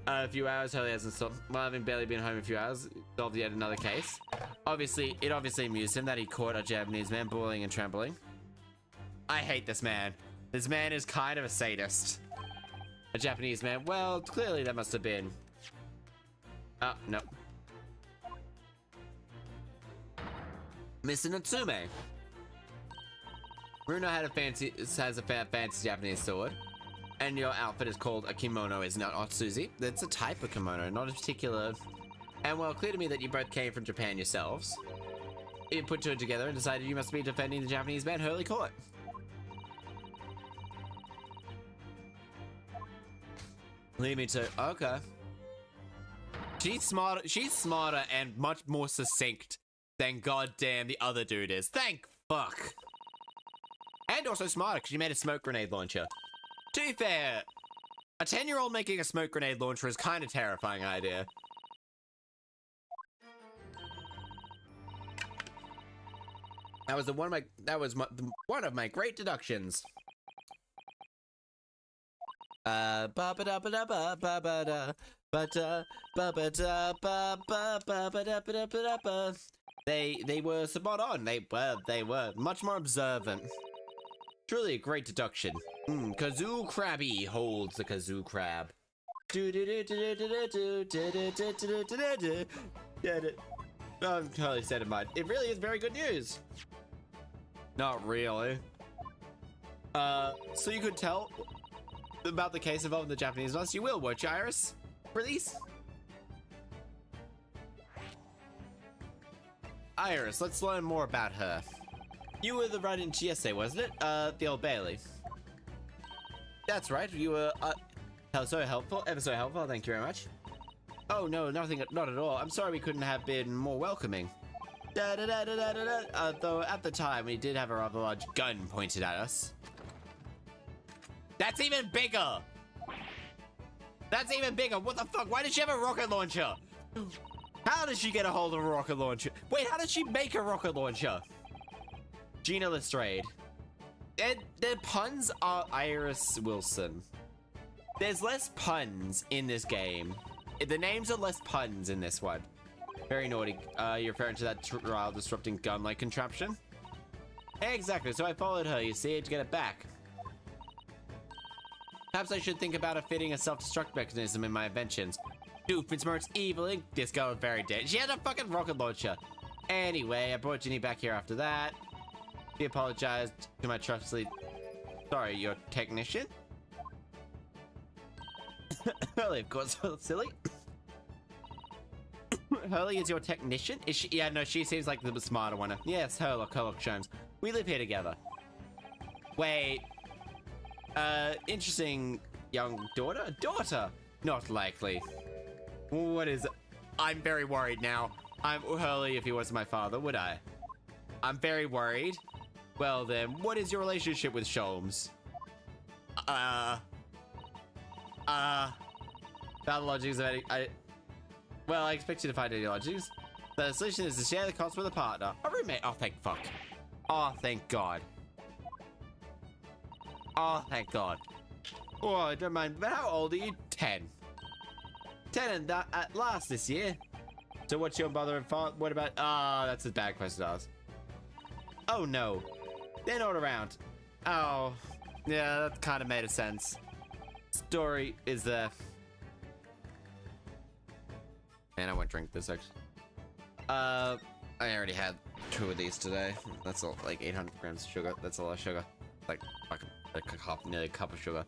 Speaker 2: A few hours earlier, hasn't stopped. Well, having barely been home a few hours, solved yet another case. It obviously amused him that he caught a Japanese man bullying and trampling. I hate this man. This man is kind of a sadist. A Japanese man. Well, clearly that must have been. No. Mr. Natsume. Runo has a fancy Japanese sword. And your outfit is called a kimono, is not Otsuzi. That's a type of kimono, not a particular. And well, clear to me that you both came from Japan yourselves. You put two and together and decided you must be defending the Japanese man Hurley Court. Lead me to okay. She's smarter and much more succinct than goddamn the other dude is. Thank fuck. And also smarter because she made a smoke grenade launcher. To be fair, a 10-year-old making a smoke grenade launcher is kind of a terrifying idea. That was one of my great deductions. They were spot on. They were much more observant. Truly a great deduction. Kazoo Krabby holds the kazoo crab. I'm totally set in mind. It really is very good news. Not really. So you could tell about the case involving the Japanese monster. You will, won't you, Iris? Release. Iris, let's learn more about her. You were the run-in yesterday, wasn't it? The Old Bailey. That's right. You were so helpful, ever so helpful. Thank you very much. Oh no, nothing, not at all. I'm sorry we couldn't have been more welcoming. Though at the time we did have a rather large gun pointed at us. That's even bigger. That's even bigger. What the fuck? Why did she have a rocket launcher? How did she get a hold of a rocket launcher? Wait, how did she make a rocket launcher? Gina Lestrade. The puns are Iris Wilson. There's less puns in this game. The names are less puns in this one. Very naughty. You're referring to that trial disrupting gun-like contraption? Exactly, so I followed her, you see, to get it back. Perhaps I should think about fitting a self-destruct mechanism in my inventions. Doofenshmirtz eviling. This girl is very dead. She has a fucking rocket launcher. Anyway, I brought Ginny back here after that. He apologized to my trusty... Sorry, your technician? Hurley, of course, silly. Hurley is your technician? Is she? Yeah, no, she seems like the smarter one. Yes, Herlock Sholmes. We live here together. Wait. Interesting young daughter? Daughter! Not likely. What is it? I'm very worried now. I'm Hurley if he was my father, would I? I'm very worried. Well then, what is your relationship with Sholmes? Found logics of well, I expect you to find any logics. The solution is to share the cost with a partner. A roommate. Oh, thank fuck. Oh, thank God. Oh, thank God. Oh, I don't mind. But how old are you? 10. 10 and that at last this year. So what's your mother and father? What about... Ah, that's a bad question to ask. Oh, no. They're not around. Oh. Yeah, that kind of made a sense. Story is there. Man, I won't drink this actually. I already had 2 of these today. That's all, like 800 grams of sugar. That's a lot of sugar. Like nearly a cup of sugar.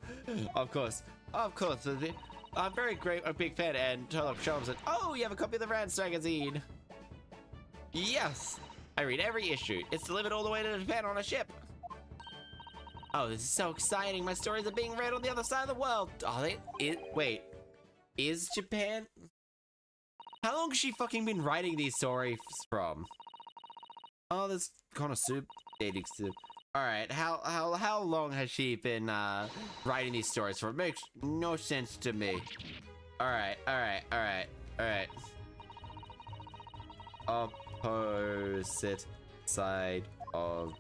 Speaker 2: Of course. I'm a big fan, and Sherlock Sholmes said, oh, you have a copy of the Rance magazine. Yes. I read every issue. It's delivered all the way to Japan on a ship. Oh, this is so exciting. My stories are being read on the other side of the world. Are they? Wait. Is Japan? How long has she fucking been writing these stories from? Oh, this kind of soup. Dating soup. Alright, how long has she been writing these stories for? It makes no sense to me. Alright. Opposite side of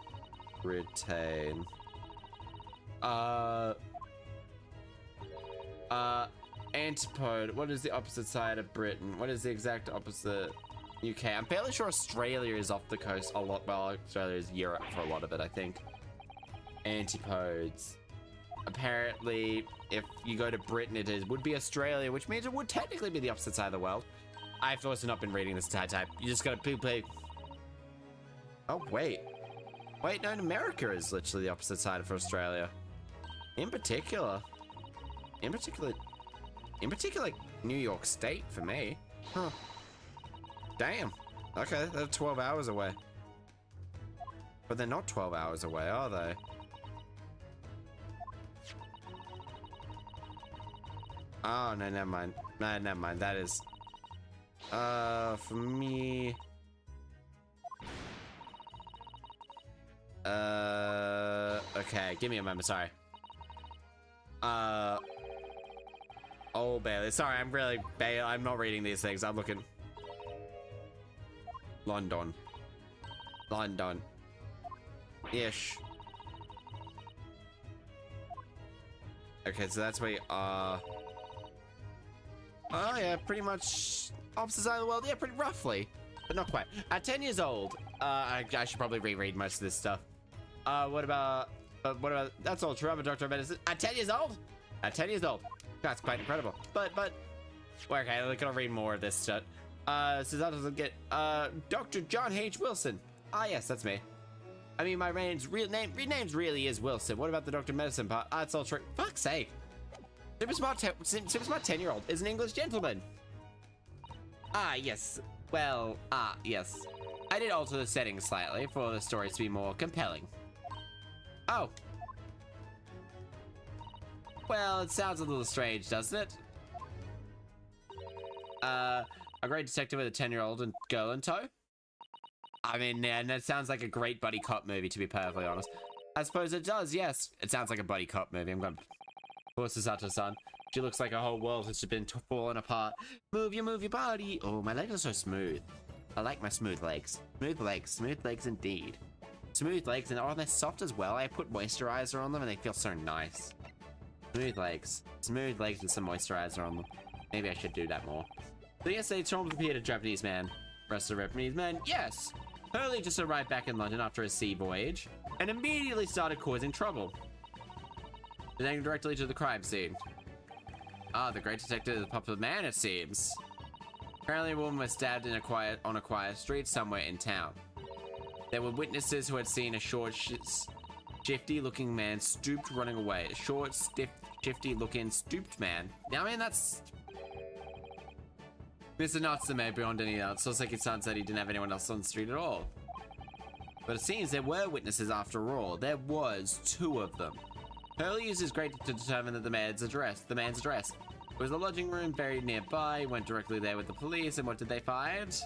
Speaker 2: Britain. Antipode. What is the opposite side of Britain? What is the exact opposite? UK. I'm fairly sure Australia is off the coast a lot. Well, Australia is Europe for a lot of it, I think. Antipodes. Apparently, if you go to Britain, it would be Australia, which means it would technically be the opposite side of the world. I've also not been reading this entire time. You just gotta play. Oh, wait. Wait, no, America is literally the opposite side of Australia. In particular, New York State for me. Huh. Damn. Okay, they're 12 hours away. But they're not 12 hours away, are they? Oh, no, never mind. No, never mind. That is... for me... Okay, give me a moment, sorry. Oh, Bailey. Sorry, I'm really... I'm not reading these things. I'm looking... London. Ish. Okay, so that's where you are. Oh, yeah, pretty much opposite side of the world. Yeah, pretty roughly. But not quite. At 10 years old, I should probably reread most of this stuff. What about... That's all true. I'm a doctor of medicine. At 10 years old? At 10 years old. That's quite incredible. But... Okay, I'm gonna read more of this stuff. So that doesn't get... Dr. John H. Wilson. Ah, yes, that's me. I mean, my real name really is Wilson. What about the doctor of medicine part? Ah, it's all true. Fuck's sake. Super smart 10-year-old is an English gentleman. Ah, yes. Well, yes. I did alter the settings slightly for the stories to be more compelling. Oh. Well, it sounds a little strange, doesn't it? A great detective with a 10-year-old and girl in tow? I mean, yeah, and that sounds like a great buddy cop movie, to be perfectly honest. I suppose it does, yes. It sounds like a buddy cop movie. I'm going... Poor Susato-san. She looks like her whole world has been falling apart. Move your body. Oh, my legs are so smooth. I like my smooth legs. Smooth legs indeed. Smooth legs, and they're soft as well. I put moisturizer on them and they feel so nice. Smooth legs with some moisturizer on them. Maybe I should do that more. So yesterday, Sholmes appeared a Japanese man. Rest of the Japanese man, yes. Hurley just arrived back in London after a sea voyage and immediately started causing trouble. Heading directly to the crime scene. Ah, the great detective is a popular man, it seems. Apparently a woman was stabbed on a quiet street somewhere in town. There were witnesses who had seen a short, shifty-looking man stooped running away. A short, stiff, shifty-looking stooped man. I mean, that's... Mr. Natsume, beyond any doubt, Soseki-san said he didn't have anyone else on the street at all. But it seems there were witnesses after all. There was 2 of them. Hurley used his great to determine that the man's address. It was a lodging room very nearby. Went directly there with the police, and what did they find?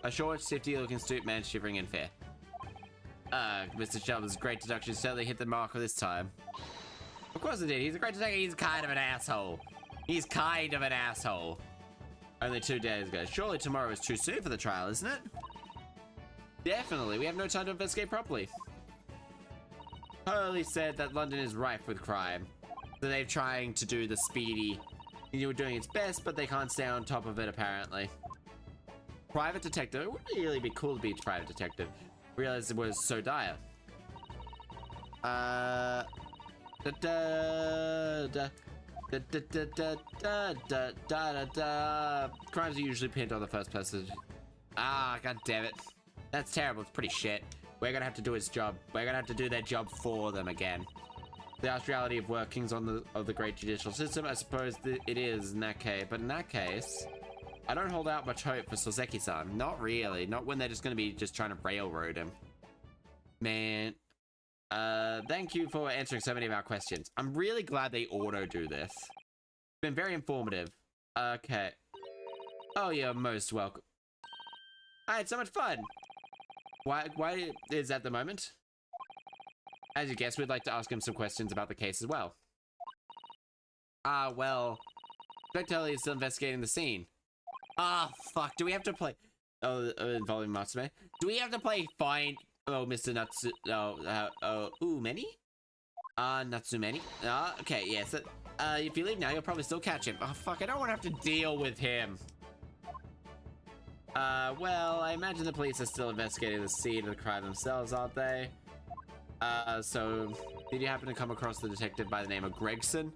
Speaker 2: A short, shifty-looking stooped man shivering in fear. Mr. Sheldon's great deduction certainly hit the mark this time. Of course it did. He's a great detective. He's kind of an asshole. He's kind of an asshole. Only 2 days ago. Surely tomorrow is too soon for the trial, isn't it? Definitely. We have no time to investigate properly. Hurley said that London is rife with crime. So they're trying to do the speedy. They were doing its best, but they can't stay on top of it, apparently. Private detective. It would really be cool to be a private detective. Realized it was so dire. Crimes are usually pinned on the first person. Ah, god damn it. That's terrible. It's pretty shit. We're gonna have to do his job. We're gonna have to do their job for them again. The harsh reality of workings of the great judicial system, I suppose it is in that case. But in that case, I don't hold out much hope for Soseki-san. Not really. Not when they're just gonna be trying to railroad him. Man. Thank you for answering so many of our questions. I'm really glad they auto-do this. It's been very informative. Okay. Oh, you're most welcome. I had so much fun. Why is that the moment? As you guess, we'd like to ask him some questions about the case as well. Well, Inspector is still investigating the scene. Fuck, do we have to play... Oh, involving Matsume? Do we have to play Find... Oh, Mr. Natsu... Many? Natsumeni? Okay, yes. If you leave now, you'll probably still catch him. Oh, fuck, I don't want to have to deal with him. Well, I imagine the police are still investigating the scene of the crime themselves, aren't they? So, did you happen to come across the detective by the name of Gregson?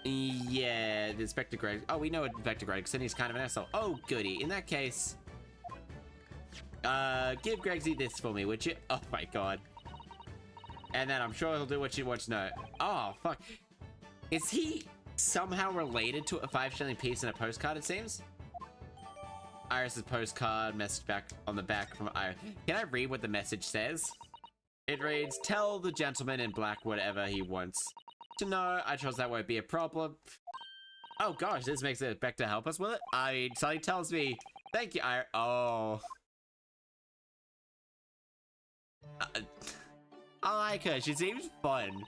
Speaker 2: Yeah, the Inspector Greg. Oh, we know Inspector Gregson. He's kind of an asshole. Oh, goody. In that case, give Gregsy this for me, would you? Oh my god. And then I'm sure he'll do what you want to know. Oh, fuck. Is he somehow related to a 5-shilling piece in a postcard, it seems? Iris's postcard, message back on the back from Iris. Can I read what the message says? It reads, tell the gentleman in black whatever he wants to know. I trust that won't be a problem. Oh gosh, this makes it back to help us with it. I mean, so he tells me, thank you, Iris. Oh. I like her. She seems fun.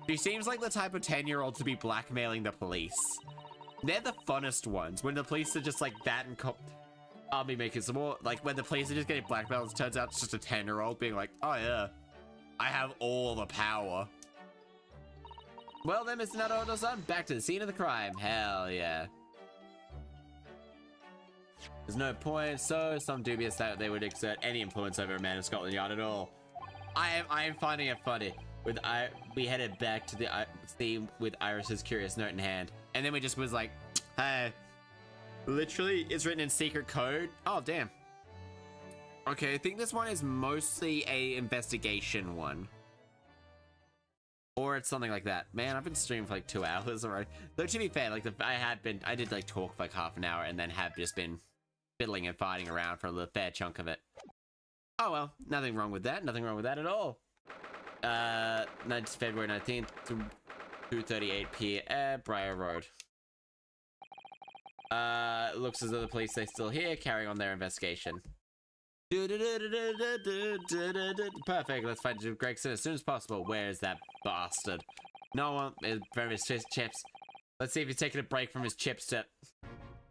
Speaker 2: She seems like the type of 10-year-old to be blackmailing the police. They're the funnest ones. When the police are just like that and I'll be making some more. Like when the police are just getting blackmailed, it turns out it's just a 10-year-old being like, oh yeah, I have all the power. Well then, Mr. Naruto-san, back to the scene of the crime. Hell yeah. There's no point, so some dubious that they would exert any influence over a man of Scotland Yard at all. I am finding it funny. We headed back to the scene with Iris's curious note in hand, and then we just was like, hey, literally, it's written in secret code. Oh damn. Okay, I think this one is mostly a investigation one. Or it's something like that. Man, I've been streaming for like 2 hours already. Though to be fair, like I did like talk for like half an hour and then have just been fiddling and fighting around for a fair chunk of it. Oh well, nothing wrong with that. Nothing wrong with that at all. February 19th, 2:38 p.m. Briar Road. Looks as though the police are still here, carrying on their investigation. Perfect, let's find Gregson as soon as possible. Where is that bastard? No one is from his chips. Let's see if he's taking a break from his chips to...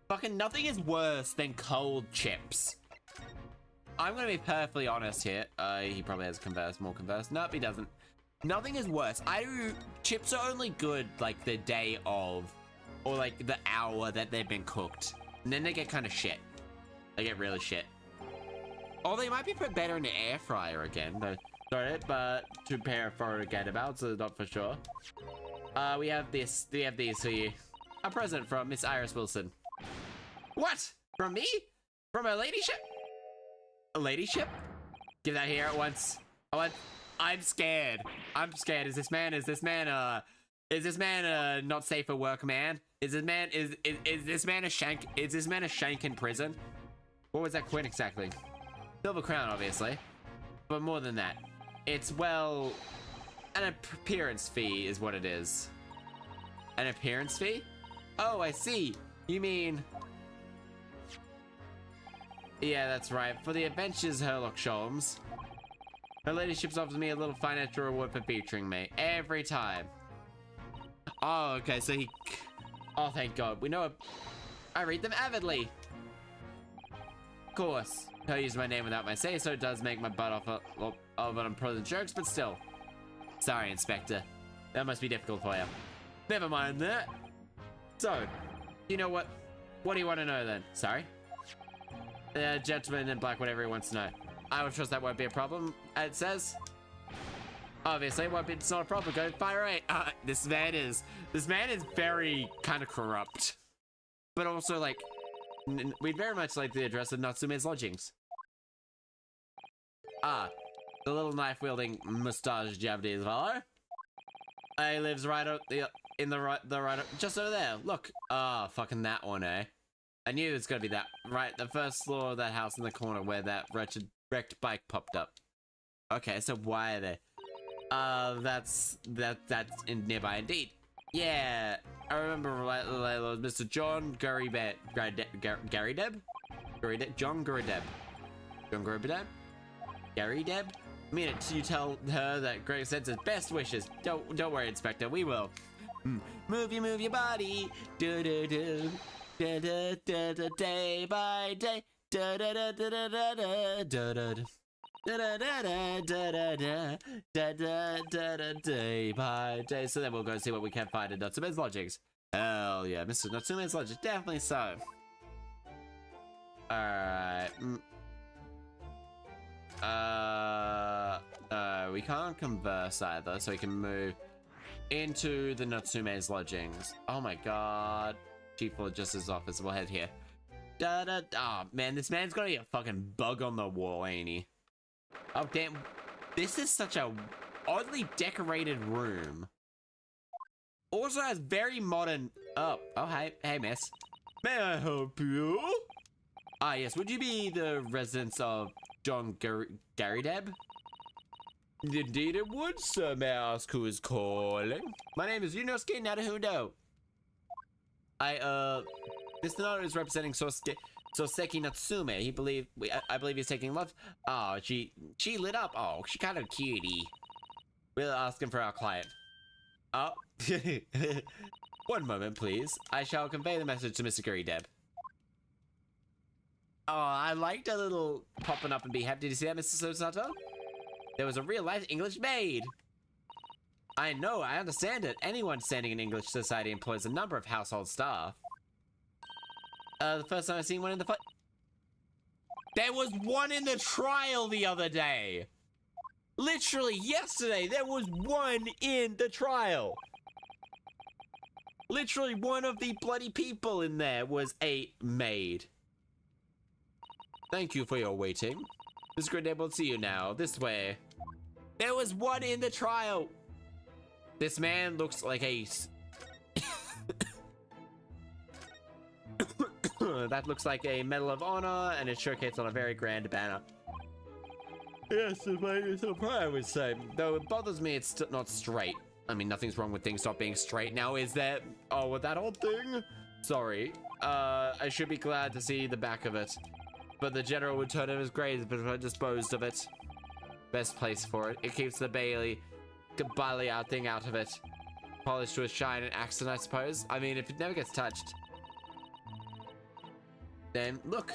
Speaker 2: Fucking nothing is worse than cold chips. I'm gonna be perfectly honest here. He probably has more converse. Nope, he doesn't. Nothing is worse. Chips are only good like the day of, or like the hour that they've been cooked. And then they get kind of shit. They get really shit. Or they might be put better in the air fryer again. But to prepare for again about, so not for sure. We have this. We have these for you. A present from Miss Iris Wilson. What? From me? From a ladyship? A ladyship? Give that here at once. I'm scared. I'm scared. Is this man not safe for work, man? Is this man a shank? Is this man a shank in prison? What was that quid exactly? Silver crown, obviously. But more than that. It's, well, an appearance fee is what it is. An appearance fee? Oh, I see. You mean... Yeah, that's right. For the adventures, Herlock Sholmes. Her ladyship's offers me a little financial reward for featuring me. Every time. Oh, okay, so he... Oh, thank God. We know... I read them avidly. Of course. Her using my name without my say-so does make my butt off of unpleasant jokes, but still. Sorry, Inspector. That must be difficult for you. Never mind that. So, you know what? What do you want to know then? Sorry? Gentleman in black, whatever he wants to know. I would trust that won't be a problem, it says. Obviously, it's not a problem. Go fire away. This man is very kind of corrupt. But also, like, we'd very much like the address of Natsume's lodgings. Ah, the little knife-wielding, mustache Japanese fellow. He lives right up just over there. Look. Ah, fucking that one, eh? I knew it was gonna be that. Right, the first floor of that house in the corner where that wrecked bike popped up. Okay, so why are they? That's nearby indeed. Yeah, I remember Mr. John Garydeb? John Garydeb? Garydeb? I mean, you tell her that Greg sends his best wishes. Don't worry, Inspector, we will. Move your body. Do. Day by day. Day by day. So then we'll go see what we can find in Natsume's lodgings. Hell yeah, Mr. Natsume's lodgings, definitely so. Alright. We can't converse either, so we can move into the Natsume's lodgings. Oh my god. Chief of Justice's office, we'll head here. Oh man, this man's gonna be a fucking bug on the wall, ain't he? Oh damn, this is such a oddly decorated room. Also has very modern, oh hey miss. May I help you? Ah yes, would you be the residence of John Garydeb? Indeed it would, sir. May I ask who is calling? My name is Yunosuke Naruhodo. Mr. Naruto is representing Soseki Natsume. I believe he's taking love. Oh, she lit up. Oh, she kind of cutie. We'll ask him for our client. Oh, one moment, please. I shall convey the message to Mr. Garydeb. Oh, I liked a little popping up and be happy. Did you see that, Mr. Sosato? There was a real-life English maid. I know, I understand it. Anyone standing in English society employs a number of household staff. The first time I seen one in the fight. There was one in the trial the other day. Literally yesterday, there was one in the trial. Literally one of the bloody people in there was a maid. Thank you for your waiting. Miss Grenade will see you now. This way. There was one in the trial. This man looks like a... that looks like a Medal of Honor, and it's showcased on a very grand banner. Yes, I would say. Though it bothers me, it's not straight. I mean, nothing's wrong with things not being straight. Now, is there... Oh, with that old thing? Sorry. I should be glad to see the back of it. But the general would turn it as great if I disposed of it. Best place for it. It keeps the Bailey out thing out of it. Polished to a shine and accent, I suppose. I mean, if it never gets touched. Then, look.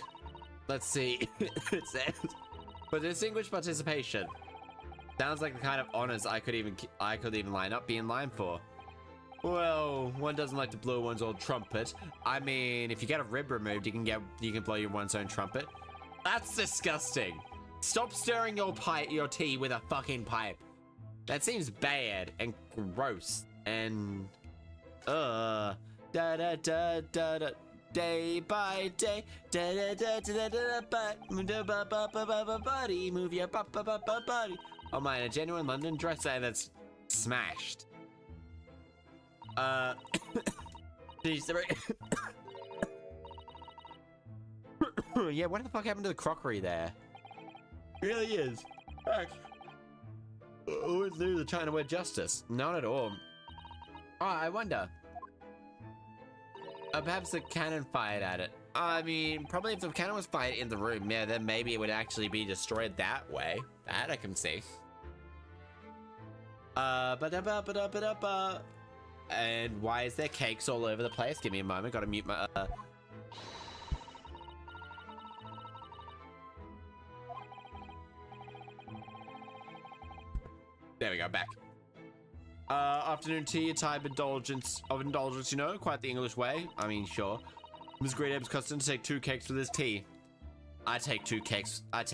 Speaker 2: Let's see. It says, for distinguished participation. Sounds like the kind of honors I could even be in line for. Well, one doesn't like to blow one's old trumpet. I mean, if you get a rib removed, you can blow one's own trumpet. That's disgusting. Stop stirring your tea with a fucking pipe. That seems bad and gross And da da da da da, day by day, da da da da da da, body, move your body. Oh my, a genuine London dress that's smashed. Yeah, what the fuck happened to the crockery there? It really is. Oh, it's literally trying to wear justice. Not at all. Oh, I wonder. Perhaps the cannon fired at it. I mean, probably if the cannon was fired in the room, yeah, then maybe it would actually be destroyed that way. That I can see. And why is there cakes all over the place? Give me a moment. Gotta mute my. There we go, back. Afternoon tea, a type of indulgence, you know, quite the English way. I mean, sure. Miss Great Ape's custom to take 2 cakes with his tea. I take 2 cakes. I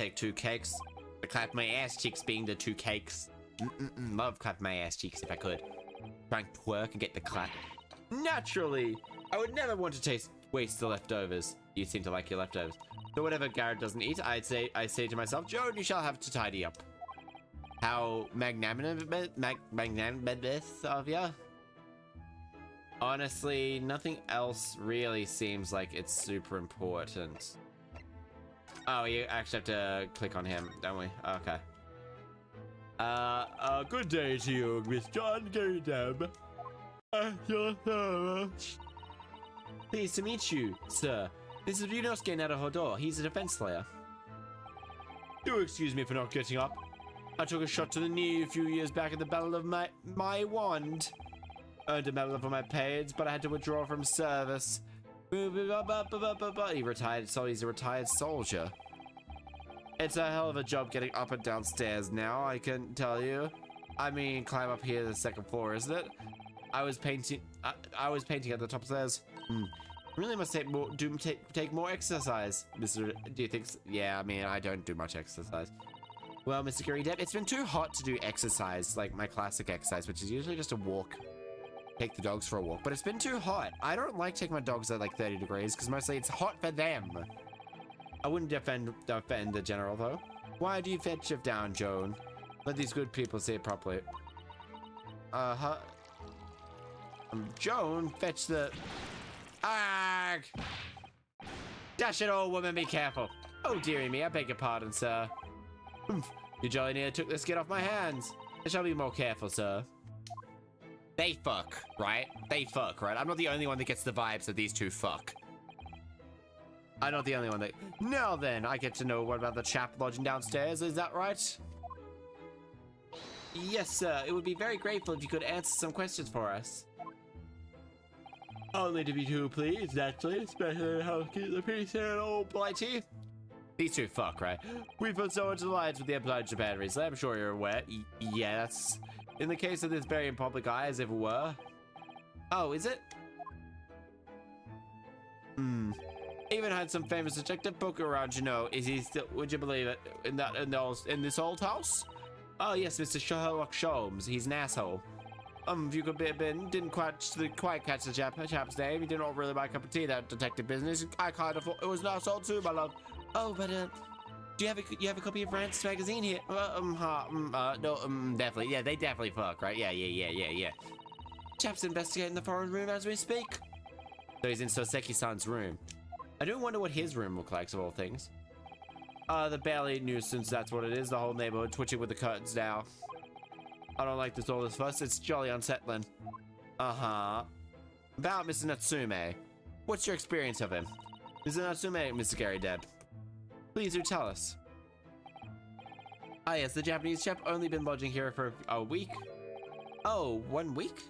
Speaker 2: clap my ass cheeks being the 2 cakes. Love clap my ass cheeks if I could. Try and twerk and get the clap. Naturally, I would never want to waste the leftovers. You seem to like your leftovers. So whatever Garrett doesn't eat, I say to myself, Joan, you shall have to tidy up. How magnanimous of ya? Honestly, nothing else really seems like it's super important. Oh, you actually have to click on him, don't we? Okay. Good day to you, Miss John Gaydab. Pleased to meet you, sir. This is Ryunosuke Naruhodo. He's a defense lawyer. Do excuse me for not getting up. I took a shot to the knee a few years back at the Battle of my wand. Earned a medal for my pains, but I had to withdraw from service. He retired, so he's a retired soldier. It's a hell of a job getting up and downstairs now, I can tell you. I mean, climb up here to the 2nd floor, isn't it? I was painting at the top stairs. Really must take more exercise, Mr. Do you think? Yeah, I mean, I don't do much exercise. Well, Mr. Gary Depp, it's been too hot to do exercise, like my classic exercise, which is usually just a walk. Take the dogs for a walk, but it's been too hot. I don't like taking my dogs at like 30 degrees because mostly it's hot for them. I wouldn't defend the general though. Why do you fetch it down, Joan? Let these good people say it properly. Joan, fetch the. Arg! Dash it, old woman, be careful. Oh dearie me, I beg your pardon, sir. You jolly nearly took the skin off my hands. I shall be more careful, sir. They fuck, right? They fuck, right? I'm not the only one that gets the vibes that these two fuck. I'm not the only one that... Now then, I get to know what about the chap lodging downstairs, is that right? Yes, sir. It would be very grateful if you could answer some questions for us. Only to be too pleased, naturally, especially how to keep the peace here and old blighty. These two fuck, right? We've put so much alliance with the Empire of Japan recently, I'm sure you're aware. Yes. In the case of this very in public eye, as if it were. Oh, is it? Even had some famous detective book around, you know. Is he still, would you believe it, in this old house? Oh, yes, Mr. Sherlock Holmes. He's an asshole. If you could didn't quite catch the chap's name. He did not really my cup of tea, that detective business. I kind of thought it was an asshole too, my love. Oh, but, do you have a copy of Rant's magazine here? No, definitely. Yeah, they definitely fuck, right? Yeah. Chap's investigating the foreign room as we speak. So he's in Soseki-san's room. I do wonder what his room looks like, of all things. The barely nuisance, that's what it is. The whole neighborhood twitching with the curtains now. I don't like all this fuss. It's jolly unsettling. About Mr. Natsume. What's your experience of him? Mr. Natsume, Mr. Gary Deb. Please do tell us. Ah, yes, the Japanese chap only been lodging here for a week. Oh, 1 week?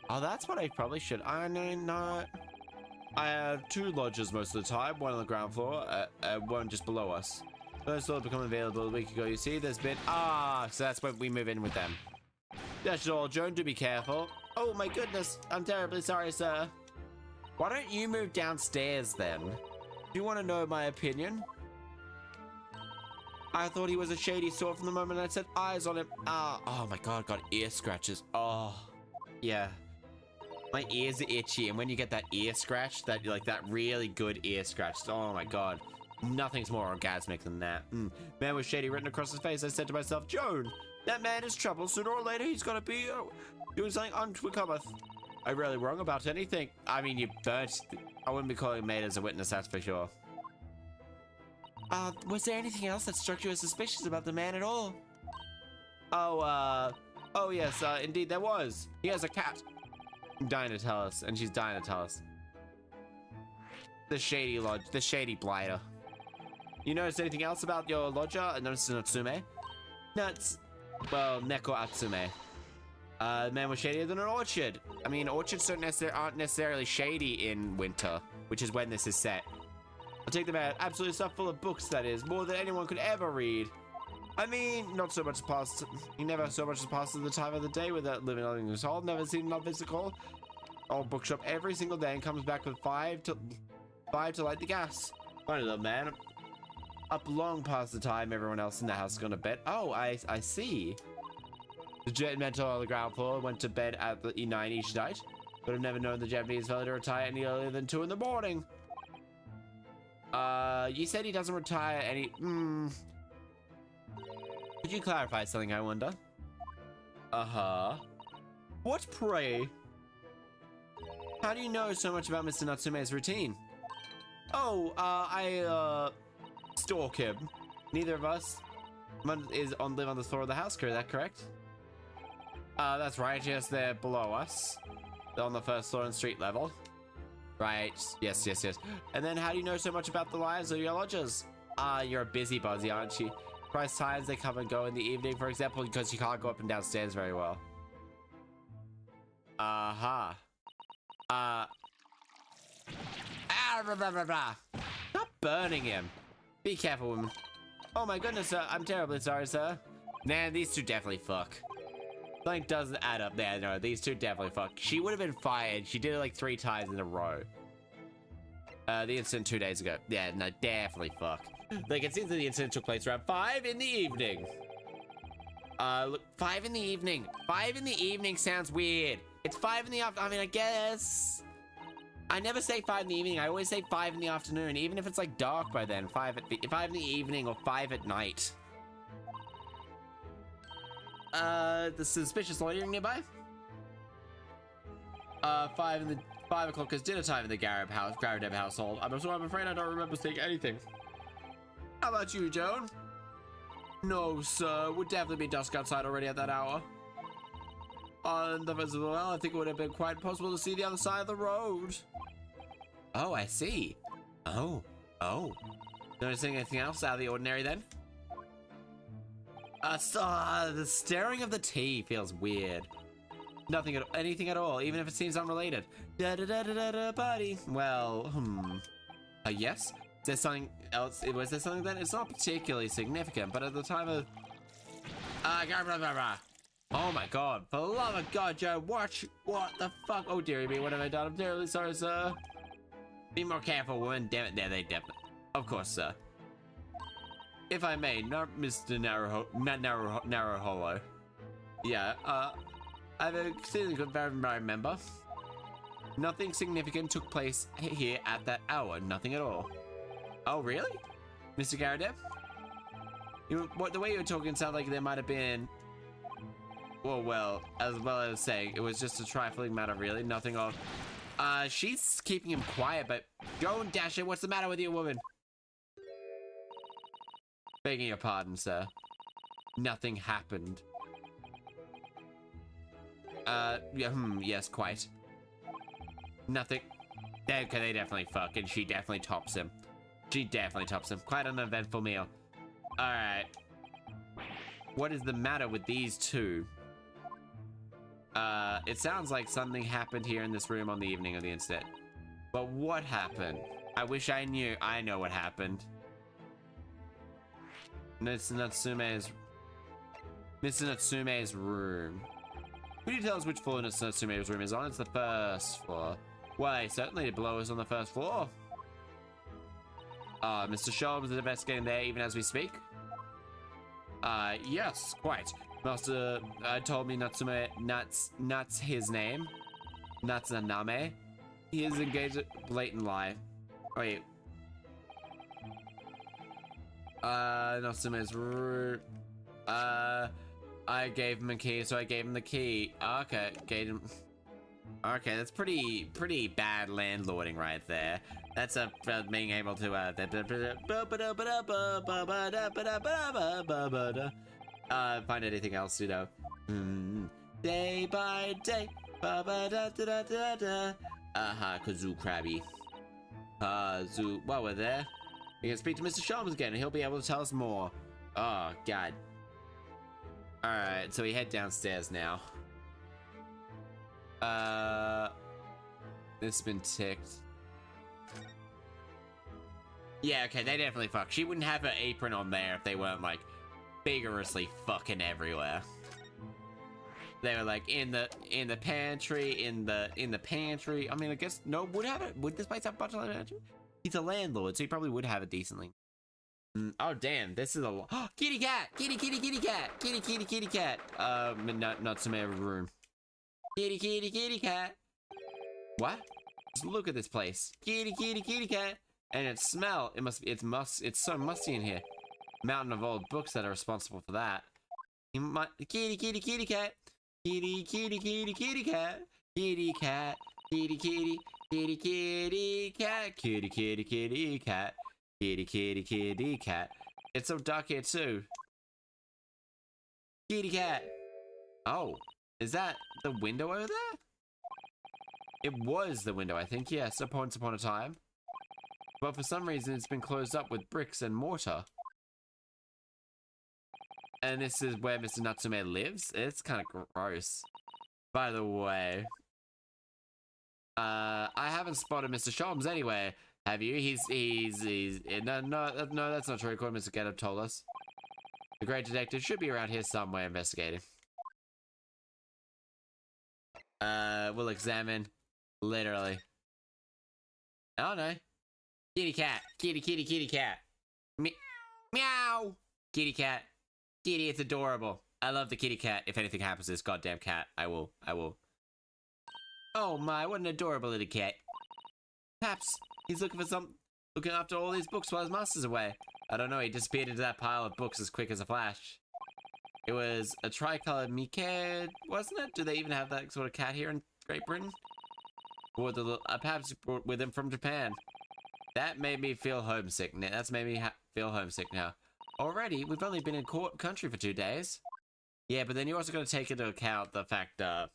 Speaker 2: Oh, that's what I probably should. I know not. I have 2 lodges most of the time, one on the ground floor, one just below us. Those all become available a week ago, you see. There's been... so that's when we move in with them. That's all, Joan, do be careful. Oh my goodness, I'm terribly sorry, sir. Why don't you move downstairs, then? Do you want to know my opinion? I thought he was a shady sort from the moment I set eyes on him. Oh my god, got ear scratches. Oh, yeah. My ears are itchy, and when you get that ear scratch, that really good ear scratch, oh my god. Nothing's more orgasmic than that. Man with shady written across his face. I said to myself, Joan, that man is trouble. Sooner or later, he's gonna be doing something unbecometh. I'm really wrong about anything. I mean, you burnt. I wouldn't be calling Maid as a witness, that's for sure. Was there anything else that struck you as suspicious about the man at all? Oh yes, indeed there was. He has a cat. I'm dying to tell us, and she's dying to tell us. The shady lodge, the shady blighter. You notice anything else about your lodger? Notice Natsume? Nuts. Well, Neko Atsume. Man was shadier than an orchard. I mean, orchards aren't necessarily shady in winter, which is when this is set. I'll take the man absolutely stuffed full of books, that is, more than anyone could ever read. I mean, not so much past. He never so much as passes the time of the day without living on his hall. Never seen not physical. Old bookshop every single day and comes back with five to light the gas. Funny little man. Up long past the time everyone else in the house is gonna bed. Oh, I see. The jet mentor on the ground floor went to bed at the E9 each night, but I've never known the Japanese fella to retire any earlier than 2 in the morning. You said he doesn't retire any. Could you clarify something, I wonder? What, pray? How do you know so much about Mr. Natsume's routine? Oh, I stalk him. Neither of us live on the floor of the house, is that correct? That's right, yes, they're below us. They're on the first floor and street level. Right, yes. And then how do you know so much about the lives of your lodgers? You're a busybody, aren't you? Price times they come and go in the evening, for example, because you can't go up and down stairs very well. Stop burning him. Be careful, woman. Oh my goodness, sir. I'm terribly sorry, sir. Nah, these two definitely fuck. Something doesn't add up there. No, these two definitely fuck. She would have been fired. She did it like 3 times in a row. The incident 2 days ago. Yeah, no, definitely fuck. Like, it seems that the incident took place around 5 in the evening. Look, 5 in the evening. 5 in the evening sounds weird. It's 5 in the afternoon. I mean, I guess. I never say 5 in the evening. I always say 5 in the afternoon, even if it's like dark by then. 5 in the evening or 5 at night. The suspicious loitering nearby? 5 o'clock is dinner time in the Garab household. I'm afraid I don't remember seeing anything. How about you, Joan? No, sir. Would definitely be dusk outside already at that hour. On the visible well, I think it would have been quite possible to see the other side of the road. Oh, I see. Oh. Noticing anything else out of the ordinary then? The staring of the tea feels weird. Anything at all, even if it seems unrelated. Buddy. Well, yes? Is there something else? Was there something then? It's not particularly significant, but at the time of... Oh my god, for the love of God, Joe, what the fuck? Oh dearie me, what have I done? I'm terribly sorry, sir. Be more careful, woman. Damn it, there they definitely. Of course, sir. If I may, not Mr. Narrow Hollow. Yeah, I've exceedingly good remember. Nothing significant took place here at that hour. Nothing at all. Oh, really? Mr. Garadeb? The way you were talking sounded like there might have been... Well, as well as saying, it was just a trifling matter, really. Nothing of... she's keeping him quiet, but... Go and dash it, what's the matter with you, woman? Begging your pardon, sir. Nothing happened. Yes, quite. Nothing. Okay, they definitely fuck, and she definitely tops him. She definitely tops him. Quite an eventful meal. Alright. What is the matter with these two? It sounds like something happened here in this room on the evening of the incident. But what happened? I wish I knew. I know what happened. Mr. Natsume's room. Could you tell us which floor Mr. Natsume's room is on? It's the first floor. Why, certainly below us on the first floor. Mr. Sholmes is investigating there even as we speak. Yes, quite. Master told me Natsume, Nuts his name. Natsuname. He is engaged in blatant lie. Wait. Natsume's rude. I gave him a key, so I gave him the key. Okay, gave him. Okay, that's pretty bad landlording right there. That's being able to find anything else, you know. Day by day. Kazoo Krabby. Kazoo. While we're there, we can speak to Mr. Sholmes again, and he'll be able to tell us more. Oh God. All right, so we head downstairs now. This has been ticked. Yeah, okay, they definitely fucked. She wouldn't have her apron on there if they weren't like vigorously fucking everywhere. They were like in the pantry, in the pantry. I mean, I guess no would have it. Would this place have a bunch of pantry? He's a landlord, so he probably would have it decently. Oh damn, this is a lot. Kitty cat, kitty cat, kitty cat. Not some room. Kitty cat. What? Just look at this place. Kitty cat. And its smell, it's so musty in here. Mountain of old books that are responsible for that. Kitty cat. Kitty cat. Kitty cat. Kitty cat. Kitty cat. Kitty cat. Kitty cat. It's so dark here too. Kitty cat. Oh, is that the window over there? It was the window, I think. Yes, once upon a time. But for some reason, it's been closed up with bricks and mortar. And this is where Mr. Natsume lives? It's kind of gross. By the way, I haven't spotted Mr. Sholmes anyway. Have you? He's no, that's not true. According to Mr. Getup told us. The great detective should be around here somewhere investigating. We'll examine. Literally. Oh no. Kitty cat. Kitty cat. Meow. Kitty cat. Kitty, it's adorable. I love the kitty cat. If anything happens to this goddamn cat, I will. Oh my, what an adorable little cat. Perhaps he's looking after all these books while his master's away. I don't know, he disappeared into that pile of books as quick as a flash. It was a tricolored Mickey, wasn't it? Do they even have that sort of cat here in Great Britain? Or the perhaps brought with him from Japan. That made me feel homesick. That's made me feel homesick now. Already, we've only been in country for 2 days. Yeah, but then you also got to take into account the fact that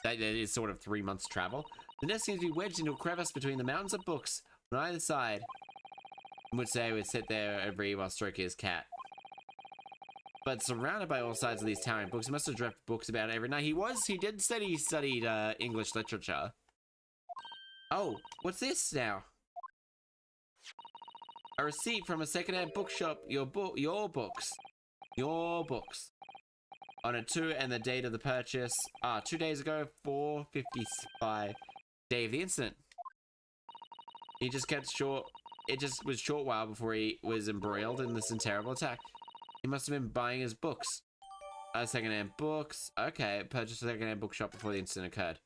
Speaker 2: it is sort of 3 months travel. The nest seems to be wedged into a crevice between the mountains of books on either side. I would say I would sit there and read while stroking his cat. But surrounded by all sides of these towering books, he must have dreamt books about it every night. He did say he studied English literature. Oh, what's this now? A receipt from a secondhand bookshop. Your books. On it too, and the date of the purchase. 2 days ago, 4:55. Day of the incident. He just kept short. It just was a short while before he was embroiled in this terrible attack. He must have been buying his books. Secondhand books. Okay, purchased a secondhand bookshop before the incident occurred.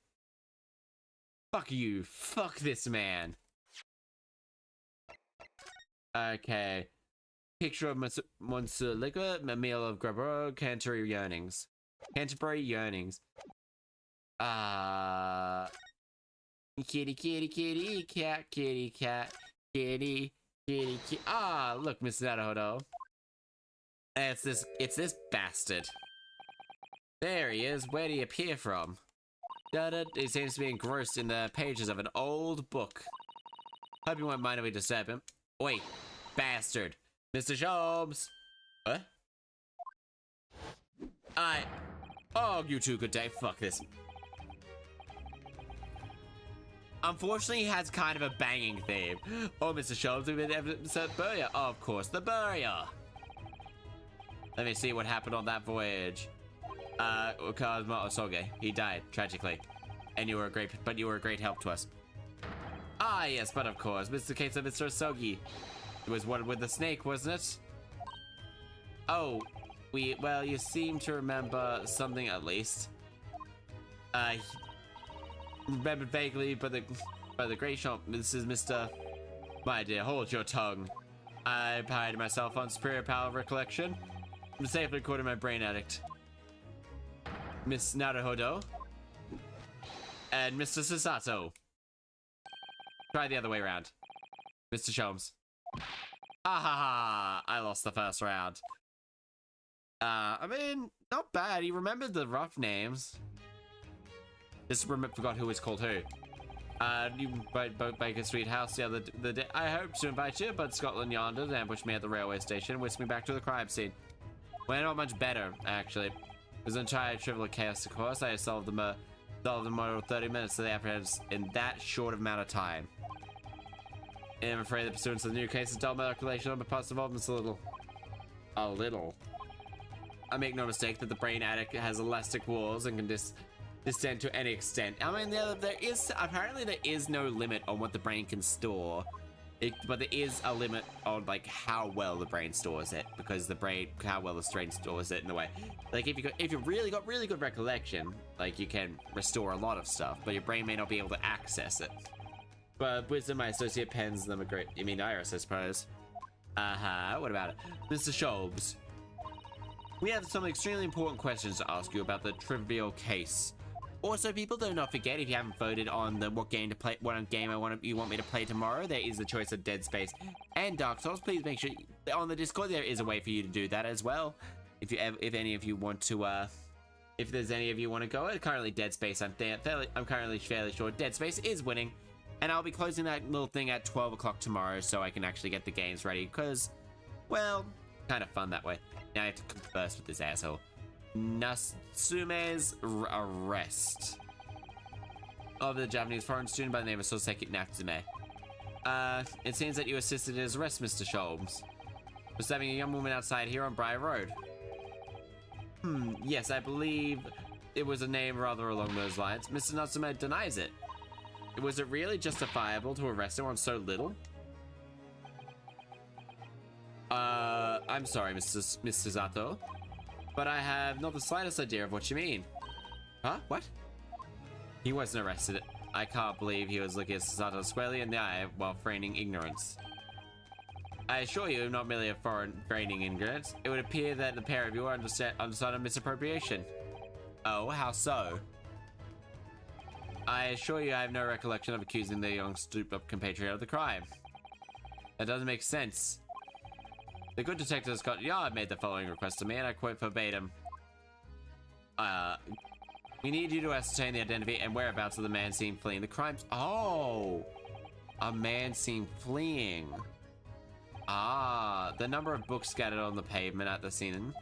Speaker 2: Fuck you. Fuck this man. Okay. Picture of Monsieur Liquor, a meal of Grabber, Canterbury yearnings. Kitty cat, kitty cat, kitty. Look, Mr. Naruhodo. It's this bastard. There he is. Where did he appear from? He seems to be engrossed in the pages of an old book. Hope you won't mind if we disturb him. Wait, bastard. Mr. Sholmes! What? Oh, you two, good day. Fuck this. Unfortunately, he has kind of a banging theme. Oh, Mr. Sholmes, we've been episode Burya. Oh, of course, the Burya. Let me see what happened on that voyage. Kazuma Osoge. He died, tragically. And you were a great help to us. Ah, yes, but of course, Mr. Case of Mr. Osogi. It was one with the snake, wasn't it? Oh, well, you seem to remember something at least. remembered vaguely, but the great shop. This is Mr. My dear, hold your tongue. I pride myself on superior power of recollection. I'm safely recording my brain addict. Miss Naruhodo. And Mr. Sasato. Try the other way around. Mr. Sholmes. Ah ha ha! I lost the first round. I mean, not bad. He remembered the rough names. Just forgot who was called who. You Baker Street House the other day. I hoped to invite you, but Scotland Yard ambushed me at the railway station and whisked me back to the crime scene. Well, not much better, actually. It was an entire trivial chaos, of course. I solved the murder in 30 minutes of the apprehensions in that short amount of time. And I'm afraid the pursuance of the new case is dull calculation on my past involvements a little. I make no mistake that the brain addict has elastic walls and can distend to any extent. I mean, apparently there is no limit on what the brain can store, but there is a limit on like how well the brain stores it, because how well the brain stores it in a way. Like if you really got really good recollection, like you can restore a lot of stuff, but your brain may not be able to access it. But wisdom, my associate pens them a great. You mean Iris, I suppose. What about it, Mr. Sholmes? We have some extremely important questions to ask you about the trivial case. Also, people, do not forget, if you haven't voted on what game you want me to play tomorrow, there is the choice of Dead Space and Dark Souls. Please make sure on the Discord there is a way for you to do that as well. If any of you want to, if there's any of you want to go, currently Dead Space. I'm currently fairly sure Dead Space is winning, and I'll be closing that little thing at 12 o'clock tomorrow, so I can actually get the games ready. Because, well, kind of fun that way. Now I have to converse with this asshole. Natsume's arrest of the Japanese foreign student by the name of Soseki Natsume. It seems that you assisted in his arrest, Mr. Sholmes. For stabbing a young woman outside here on Briar Road. Yes, I believe it was a name rather along those lines. Mr. Natsume denies it. Was it really justifiable to arrest him on so little? I'm sorry, Mr. Zato, but I have not the slightest idea of what you mean. Huh? What? He wasn't arrested. I can't believe he was looking at Sato squarely in the eye while feigning ignorance. I assure you, not merely a feigning ignorance. It would appear that the pair of you are on a misappropriation. Oh, how so? I assure you I have no recollection of accusing the young stoop-up compatriot of the crime. That doesn't make sense. The good detective Scott Yard made the following request to me, and I quote verbatim. We need you to ascertain the identity and whereabouts of the man seen fleeing the crimes. Oh! A man seen fleeing. The number of books scattered on the pavement at the scene.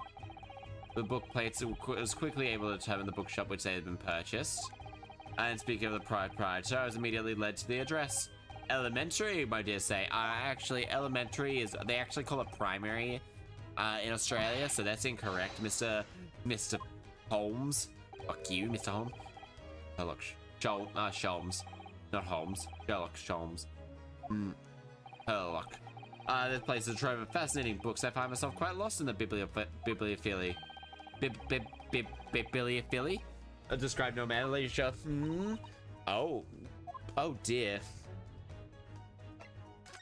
Speaker 2: The book plates was quickly able to determine the bookshop which they had been purchased. And speaking of the proprietor, I was immediately led to the address. Elementary, my dear say. Actually, elementary is, they actually call it primary in Australia, so that's incorrect, Mr. Holmes. Fuck you, Mr. Holmes. Sherlock Sholmes. Not Holmes. Sherlock Sholmes. Sherlock. This place is a trove of fascinating books. I find myself quite lost in the bibliophily. Bibliophily? Describe no man, leisure. Oh dear.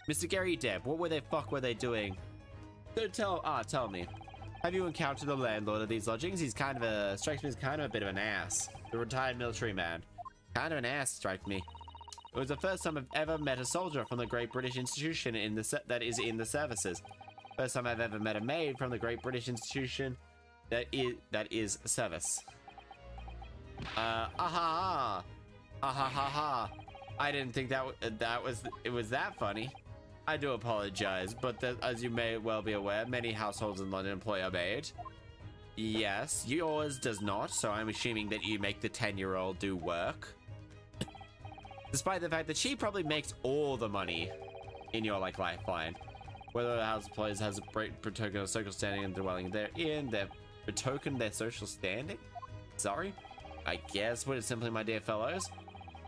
Speaker 2: Mr. Gary Deb, what the fuck were they doing? Tell me. Have you encountered the landlord of these lodgings? He's strikes me as kind of a bit of an ass. The retired military man. Kind of an ass, strikes me. It was the first time I've ever met a soldier from the Great British Institution that is in the services. First time I've ever met a maid from the Great British Institution that is service. I didn't think it was that funny. I do apologize, but as you may well be aware, many households in London employ a maid. Yes, yours does not, so I'm assuming that you make the 10-year-old do work. Despite the fact that she probably makes all the money in your lifeline. Whether the house employees has a token of social standing and dwelling therein, they betoken their social standing? Sorry? I guess, put it simply, my dear fellows,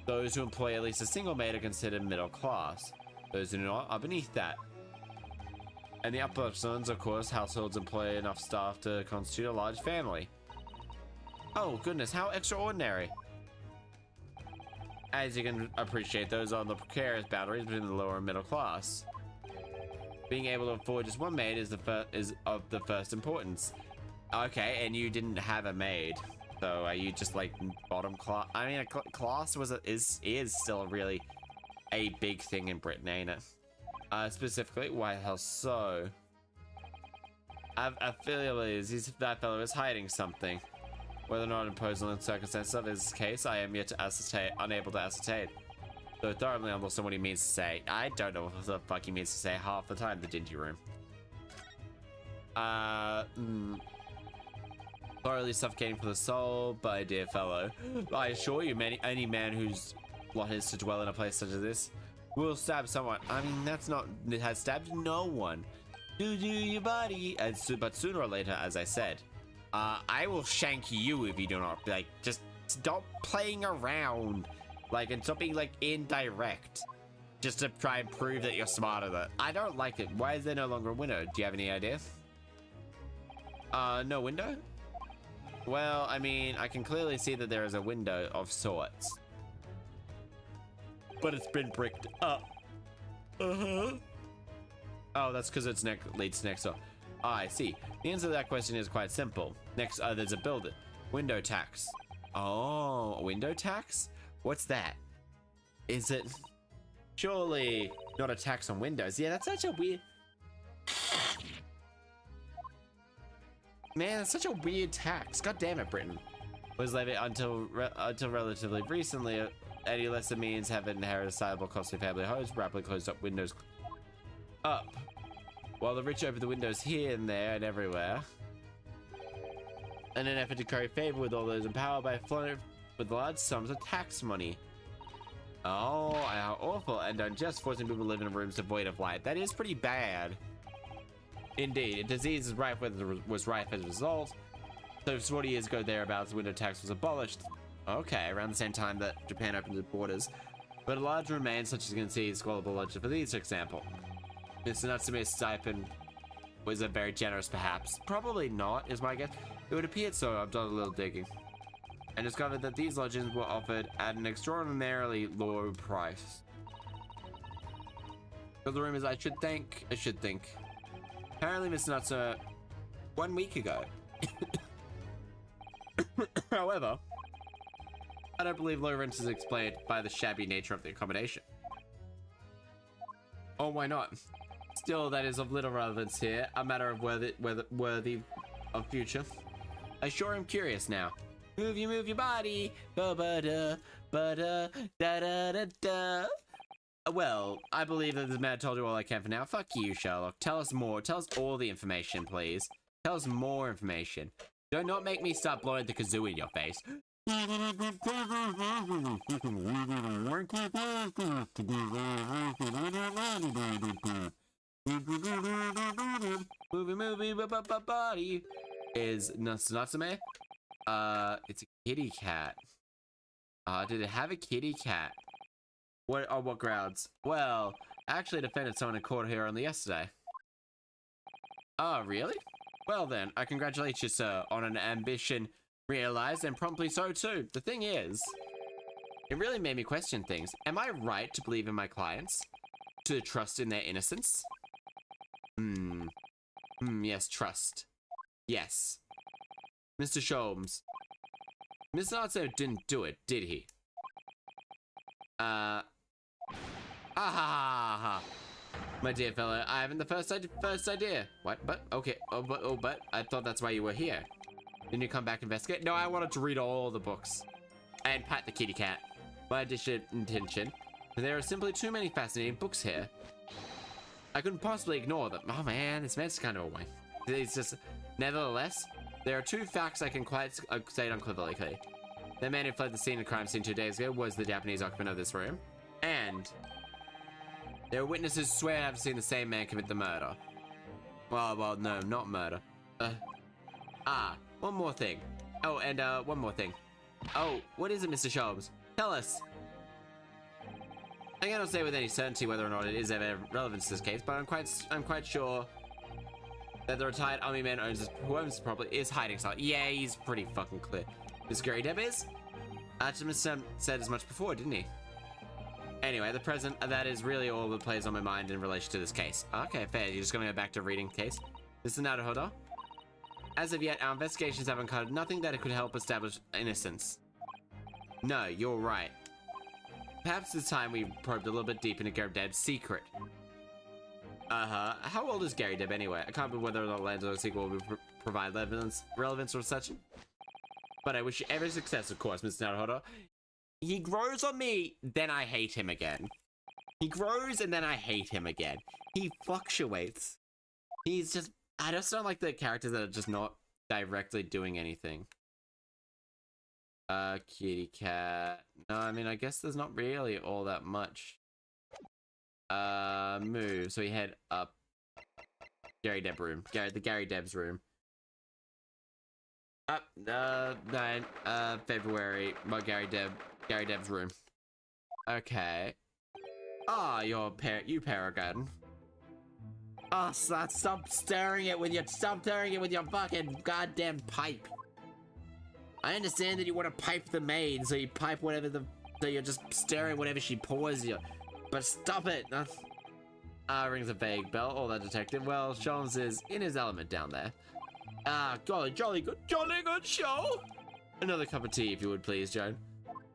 Speaker 2: those who employ at least a single maid are considered middle class. Those who do not are beneath that. And the upper echelons, of course, households employ enough staff to constitute a large family. Oh, goodness, how extraordinary. As you can appreciate, those are the precarious boundaries between the lower and middle class. Being able to afford just one maid is of the first importance. Okay, and you didn't have a maid, so are you just like bottom class? I mean, class is still really a big thing in Britain, ain't it? Specifically, why the hell so? I feel that fellow is hiding something. Whether or not imposing the circumstances of his case, I am yet to unable to ascertain. So thoroughly understand what he means to say. I don't know what the fuck he means to say half the time, the dingy room. Thoroughly suffocating for the soul, my dear fellow. I assure you, any man whose lot is to dwell in a place such as this will stab someone. I mean, it has stabbed no one. Do your body, but sooner or later, as I said, I will shank you if you do not, like, just stop playing around, like, and stop being, like, indirect, just to try and prove that you're smarter than. I don't like it. Why is there no longer a window? Do you have any idea? No window? Well, I mean, I can clearly see that there is a window of sorts, but it's been bricked up. Oh, that's because it's leads next door. Oh, I see. The answer to that question is quite simple. Next, there's a building. Window tax. Oh, a window tax? What's that? Is it... Surely not a tax on windows. Yeah, that's such a weird... Man, that's such a weird tax. God damn it, Britain. Was levied until relatively recently. Any lesser means have inherited a sizable costly family homes, rapidly closed up windows up. While the rich open the windows here and there and everywhere, in an effort to curry favor with all those in power by flooding with large sums of tax money. Oh, how awful and unjust, forcing people to live in rooms devoid of light. That is pretty bad. Indeed, a disease was rife as a result. So 40 years ago thereabouts, the window tax was abolished. Okay, around the same time that Japan opened its borders. But a large remains, such as you can see, is scrollable logic for these, for example. Mr. Natsume's stipend was a very generous, perhaps. Probably not, is my guess. It would appear so. I've done a little digging and discovered that these lodgings were offered at an extraordinarily low price. So the room is, I should think. Apparently, Mr. Natsume 1 week ago. However, I don't believe low rent is explained by the shabby nature of the accommodation. Oh, why not? Still, that is of little relevance here. A matter of worthy of future. I sure am curious now. Move your body. Ba-ba-da, ba-da, da-da-da-da. Well, I believe that this man told you all I can for now. Fuck you, Sherlock. Tell us more. Tell us all the information, please. Tell us more information. Do not make me start blowing the kazoo in your face. Movie, body is Natsume. It's a kitty cat. Did it have a kitty cat? What? On what grounds? Well, I actually defended someone in court here only yesterday. Oh, really? Well then, I congratulate you, sir, on an ambition realized, and promptly so too. The thing is, it really made me question things. Am I right to believe in my clients? To trust in their innocence? Yes, trust. Yes. Mr. Sholmes. Mr. Natsume didn't do it, did he? My dear fellow, I haven't the first idea. What? But, okay. But I thought that's why you were here. Didn't you come back and investigate? No, I wanted to read all the books. And pat the kitty cat. My intention. There are simply too many fascinating books here. I couldn't possibly ignore them. Oh man, this man's kind of a way. It's just... Nevertheless, there are two facts I can quite say uncleverly. The man who fled the scene of the crime scene 2 days ago was the Japanese occupant of this room. And... there are witnesses who swear to have seen the same man commit the murder. Well, no, not murder. One more thing. Oh, and one more thing. Oh, what is it, Mr. Sholmes? Tell us. I cannot say with any certainty whether or not it is of relevance to this case, but I'm quite sure that the retired army man who owns this property is hiding something. Yeah, he's pretty fucking clear. This Gary Deb is? Artemis said as much before, didn't he? Anyway, the present, that is really all that plays on my mind in relation to this case. Okay, fair. You're just gonna go back to reading the case? Mr. Naruhodo? As of yet, our investigations have uncovered nothing that could help establish innocence. No, you're right. Perhaps it's time we probed a little bit deep into Gary Deb's secret. How old is Gary Deb anyway? I can't remember whether or not Lando's sequel will provide relevance or such. But I wish you every success, of course, Mr. Naruhodo. He grows on me, then I hate him again. He grows and then I hate him again. He fluctuates. He's just... I just don't like the characters that are just not directly doing anything. Kitty cat. No, I mean, I guess there's not really all that much. Move. So we head up. Gary Deb room. The Gary Deb's room. Up, 9, February. Well, Gary Deb's room. Okay. Ah, you Paragon. Oh, stop stirring it with your fucking goddamn pipe. I understand that you want to pipe the maid, so you pipe whatever so you're just stirring whatever she pours you. But stop it. Rings a vague bell. Oh, that detective. Well, Sholmes is in his element down there. Jolly good show. Another cup of tea, if you would please, Joan.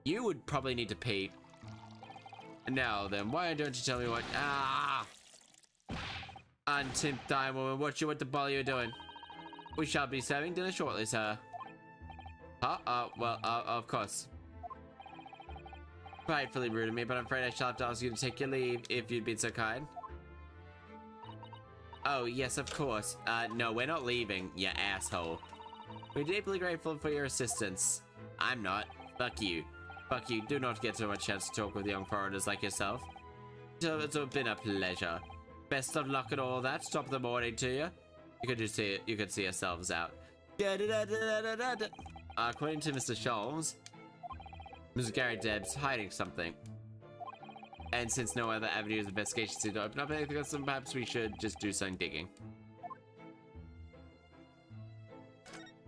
Speaker 2: You would probably need to pee. Now then, why don't you tell me what? Untimp dying woman, what the ball are you doing? We shall be serving dinner shortly, sir. Well, of course. Frightfully rude of me, but I'm afraid I shall have to ask you to take your leave, if you'd be so kind. Oh, yes, of course. No, we're not leaving, you asshole. We're deeply grateful for your assistance. I'm not. Fuck you. Fuck you. Do not get so much chance to talk with young foreigners like yourself. So it's been a pleasure. Best of luck and all that. Top of the morning to you. You could see yourselves out. According to Mr. Sholmes, Mr. Gary Deb's hiding something. And since no other avenues of investigation seem to open up anything else, perhaps we should just do some digging.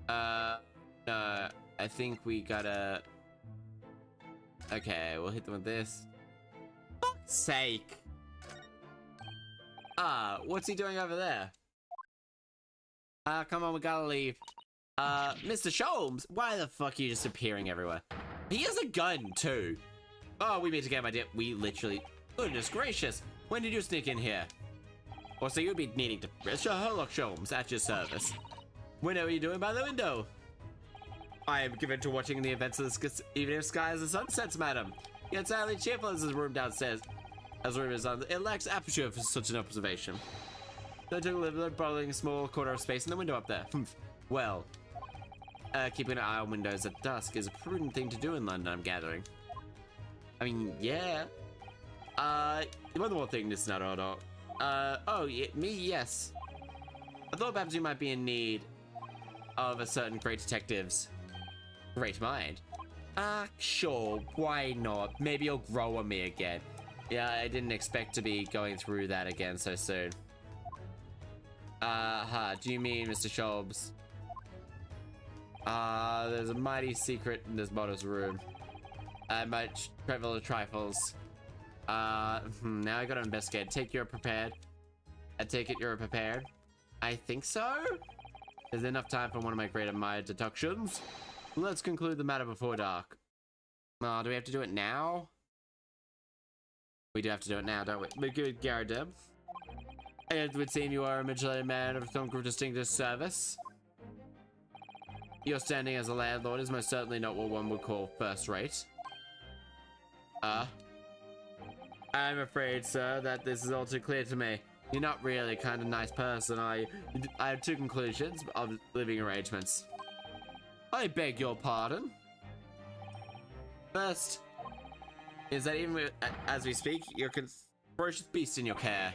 Speaker 2: No, I think we gotta... Okay, we'll hit them with this. Fuck's sake! What's he doing over there? Come on, we gotta leave. Mr. Sholmes, why the fuck are you just appearing everywhere? He has a gun, too. Oh, we meet again, my dear. We literally... Goodness gracious. When did you sneak in here? Or so you'd be needing to... Mr. Herlock Sholmes, at your service. What are you doing by the window? I am given to watching the events of this evening sky as the sun sets, madam. Yet sadly cheerful as his room downstairs. As the room is on... It lacks aperture for such an observation. So I took a little probably a small corner of space in the window up there. Well... keeping an eye on windows at dusk is a prudent thing to do in London, I'm gathering. I mean, yeah. One more thing, Mr. Naruhodo. Oh, me, yes. I thought perhaps you might be in need of a certain great detective's great mind. Sure, why not? Maybe you'll grow on me again. Yeah, I didn't expect to be going through that again so soon. Do you mean Mr. Sholmes? There's a mighty secret in this modest room. I might travel trifles. Now I gotta investigate. Take you're prepared. I take it you're prepared. I think so? Is there enough time for one of my great admired deductions? Let's conclude the matter before dark. Do we have to do it now? We do have to do it now, don't we? But good, Gary Deb. It would seem you are a middle-aged man of some distinguished service. Your standing as a landlord is most certainly not what one would call first-rate. I'm afraid, sir, that this is all too clear to me. You're not really a kind of nice person, are you? I have two conclusions of living arrangements. I beg your pardon. First, is that even as we speak, you're a ferocious beast in your care.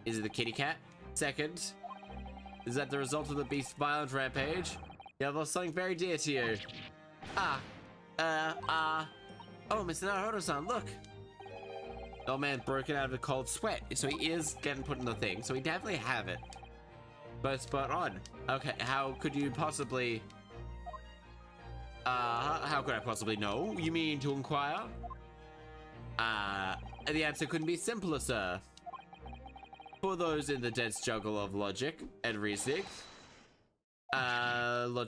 Speaker 2: Is it the kitty cat? Second, is that the result of the beast's violent rampage? You have lost something very dear to you. Oh, Mr. Naruhodo-san, look. The old man broken out of a cold sweat, so he is getting put in the thing, so we definitely have it. Both spot on. Okay, how could you possibly... How could I possibly know? You mean to inquire? The answer couldn't be simpler, sir. For those in the dense juggle of logic and reasoning, all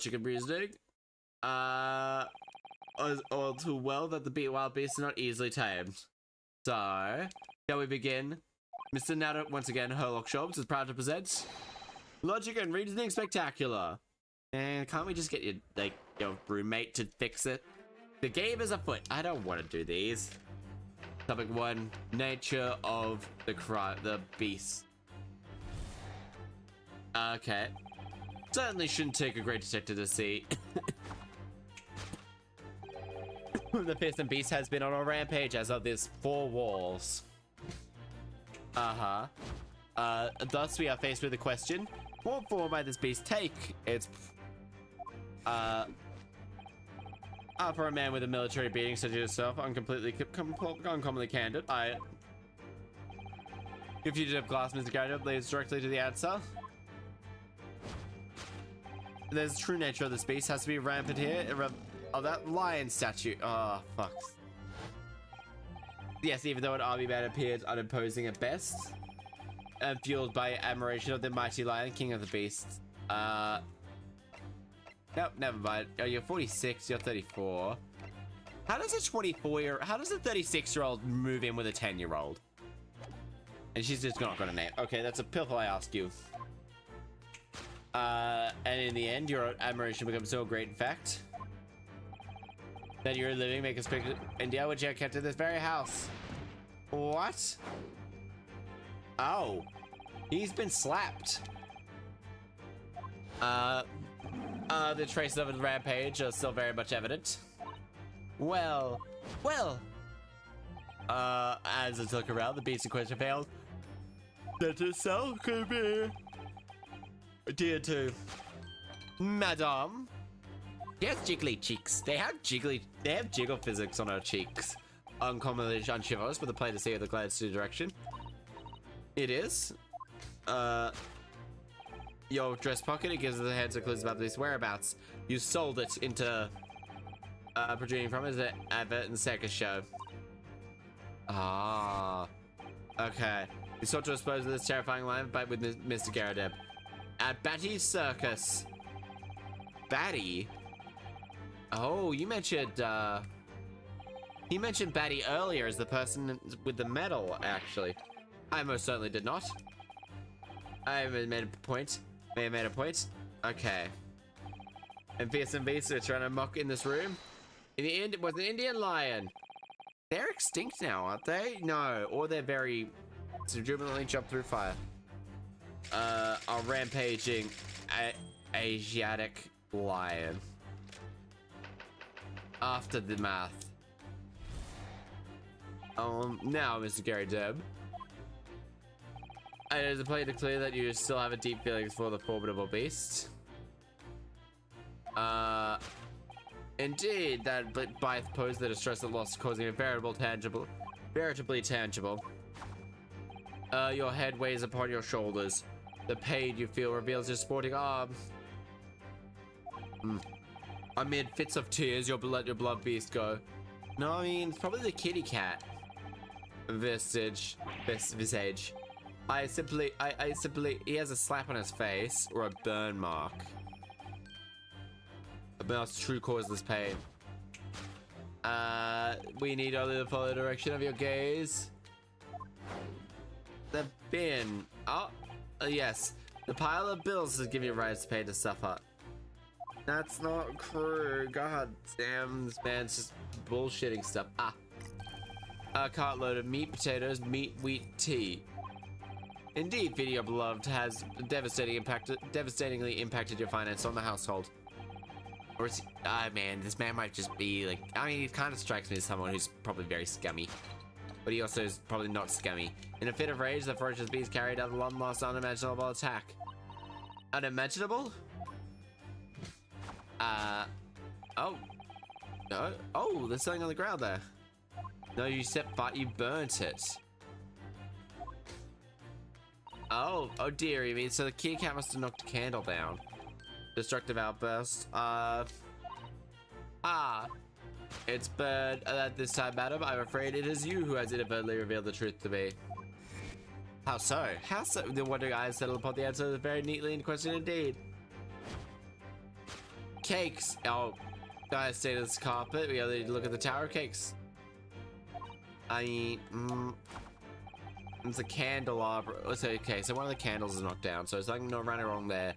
Speaker 2: too well that the wild beasts are not easily tamed. So, shall we begin? Mr. Natter, once again, Herlock Shops is proud to present Logic and Reasoning Spectacular. And can't we just get your roommate to fix it? The game is afoot. I don't want to do these. Topic 1, nature of the beast. Okay. Certainly shouldn't take a great detective to see. The fearsome beast has been on a rampage as of this 4 walls. Thus we are faced with the question, what form might this beast take? It's for a man with a military beating such as yourself, uncommonly candid. Your fugitive glass, Mr. Garrett, leads directly to the answer. There's true nature of this beast has to be rampant here. Oh, that lion statue. Oh, fuck. Yes, even though an army man appeared unimposing at best, and fueled by admiration of the mighty lion, king of the beasts. Nope, never mind. Oh, you're 46, you're 34. How does a 36-year-old move in with a 10-year-old? And she's just not gonna name. Okay, that's a piffle I ask you. And in the end, your admiration becomes so great, in fact, that your living make a spectacle. India, which you kept in this very house. What? Oh, he's been slapped. The traces of a rampage are still very much evident. Well. As it look around, the beast in question failed. That itself could be dear to Madame. She has jiggly cheeks. They have jiggle physics on her cheeks. Uncommonly unchivalrous, with a play to see the glance to direction. It is. Your dress pocket, it gives the heads a clues about these whereabouts. You sold it into protruding from it as an advert in the circus show. Ah. Okay. You sought to dispose of this terrifying lion fight with Mr. Garadeb at Batty's Circus. Batty? Oh, you mentioned Batty earlier as the person with the medal, actually. I most certainly did not. I haven't made a point. May have made a point. Okay. And fearsome beasts are trying to mock in this room. In the end, it was an Indian lion. They're extinct now, aren't they? No, or they're very jubilantly jumped through fire. A rampaging Asiatic lion. After the math. Now, Mr. Gary Deb. It is a play to clear that you still have a deep feelings for the formidable beast. Indeed, that Blythe posed the distress and loss, causing a veritably tangible. Your head weighs upon your shoulders. The pain you feel reveals your sporting arm. Amid fits of tears, you'll let your blood beast go. No, I mean, it's probably the kitty cat. Visage. He has a slap on his face, or a burn mark. About true cause of this pain. We need only to follow the direction of your gaze. The bin. Oh, yes. The pile of bills is giving you rights to pay to suffer. That's not true. God damn, this man's just bullshitting stuff. A cartload of meat, potatoes, meat, wheat, tea. Indeed, feeding your beloved has devastatingly impacted your finance on the household. Or is he, man, this man might just be like, I mean, he kind of strikes me as someone who's probably very scummy. But he also is probably not scummy. In a fit of rage, the ferocious beast carried out a long-lost unimaginable attack. Unimaginable? Oh. No. Oh, there's something on the ground there. No, you burnt it. Oh dear, you mean, so the kitty cat must have knocked a candle down. Destructive outburst. I Ah, it's Bird. At this time, madam, I'm afraid it is you who has inadvertently revealed the truth to me. How so? How so? The wondering eyes settled upon the answer very neatly in question indeed. Cakes. Oh, I stayed on this carpet. We only need to look at the tower cakes. I mean, it's a candelabra. Okay, so one of the candles is knocked down, so something not running wrong there.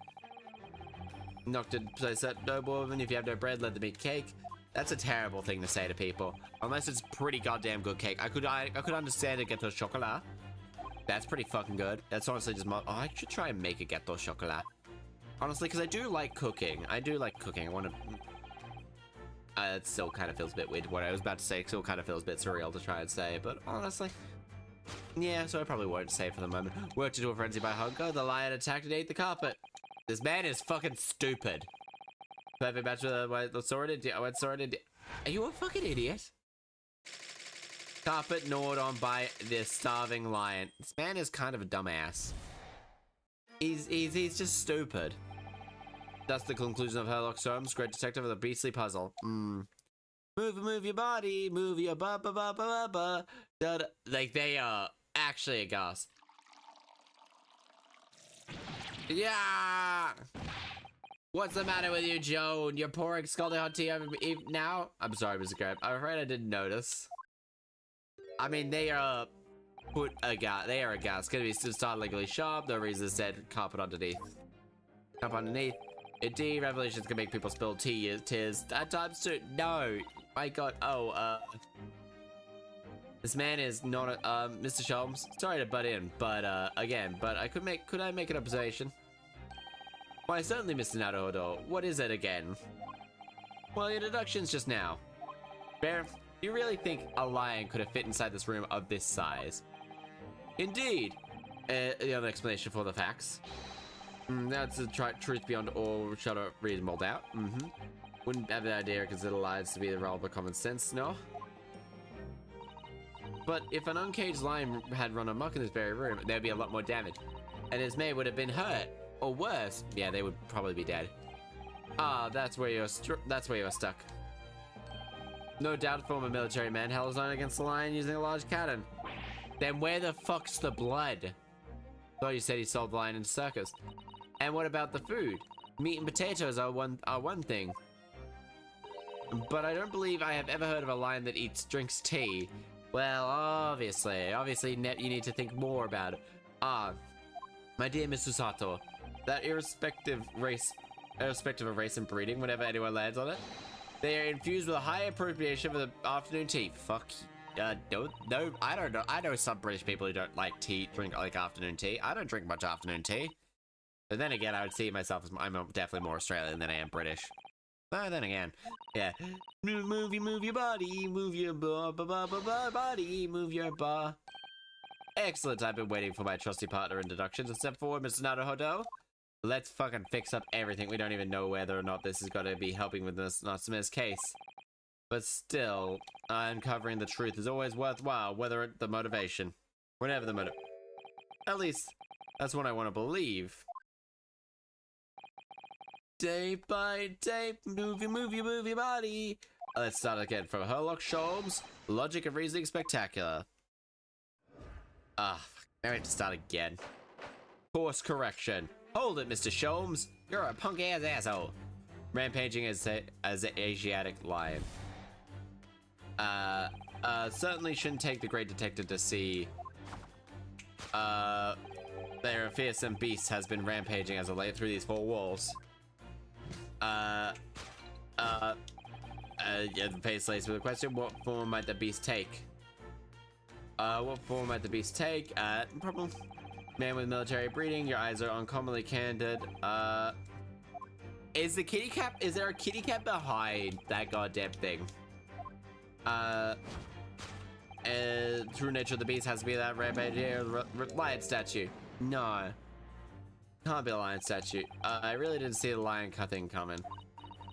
Speaker 2: Knocked in place that noblewoman. If you have no bread, let them eat cake. That's a terrible thing to say to people, unless it's pretty goddamn good cake. I could understand a gâteau chocolat. That's pretty fucking good. That's honestly just oh, I should try and make a gâteau chocolat. Honestly, because I do like cooking. I want to. It still kind of feels a bit weird. What I was about to say still kind of feels a bit surreal to try and say, but honestly, yeah. So I probably won't say for the moment. Worked into a frenzy by hunger. The lion attacked and ate the carpet. This man is fucking stupid. Perfect match with the sword. Are you a fucking idiot? Carpet gnawed on by this starving lion. This man is kind of a dumbass. He's just stupid. That's the conclusion of Sherlock Holmes, great detective of the beastly puzzle. Move your body, move your ba. Like, they are actually a gas. Yeah! What's the matter with you, Joan? You're pouring scalding hot tea over me now? I'm sorry, Mr. Graham. I'm afraid I didn't notice. I mean, they are a gas. Gonna be startlingly sharp. No reason to said carpet underneath. Carpet underneath. Indeed, revelations can make people spill tears at times too. No, my God. Oh, this man is not Mr. Sholmes. Sorry to butt in, but again, could I make an observation? Why, certainly, Mr. Naruhodo. What is it again? Well, your deductions just now. Bear, you really think a lion could have fit inside this room of this size? Indeed. The other explanation for the facts. That's the truth beyond all shadow of reasonable doubt. Wouldn't have the idea consider lions to be the realm of common sense, no? But if an uncaged lion had run amok in this very room, there'd be a lot more damage. And his mate would have been hurt. Or worse, yeah, they would probably be dead. Ah, that's where you're stuck. No doubt former military man held his own against the lion using a large cannon. Then where the fuck's the blood? Thought you said he sold the lion in circus. And what about the food? Meat and potatoes are one thing. But I don't believe I have ever heard of a lion that drinks tea. Well, obviously, you need to think more about it. Ah, my dear Mr. Sato, that irrespective of race and breeding, whenever anyone lands on it, they are infused with a high appropriation for the afternoon tea. Fuck. No, I don't know. I know some British people who don't like drink afternoon tea. I don't drink much afternoon tea. But then again, I would see myself as I'm definitely more Australian than I am British. But then again, yeah. Move your body, move your body, move your bar. Excellent. I've been waiting for my trusty partner in deductions. Step forward, Mr. Naruhodo. Let's fucking fix up everything. We don't even know whether or not this is going to be helping with this Natsume's case. But still, uncovering the truth is always worthwhile, whether the motivation. Whatever the motive. At least, that's what I want to believe. Day by day, move your body. Let's start again from Sherlock Holmes. Logic of reasoning spectacular. Ah, I have to start again. Course correction. Hold it, Mr. Sholmes. You're a punk-ass asshole. Rampaging as an Asiatic lion. Certainly shouldn't take the great detective to see. Their fearsome beast has been rampaging as of late through these four walls. Yeah, the face lays with a question. What form might the beast take? What form might the beast take? Problem. Man with military breeding, your eyes are uncommonly candid. Is there a kitty cat behind that goddamn thing? True nature of the beast has to be that rampage lion statue. No. Can't be a lion statue. I really didn't see the lion thing coming.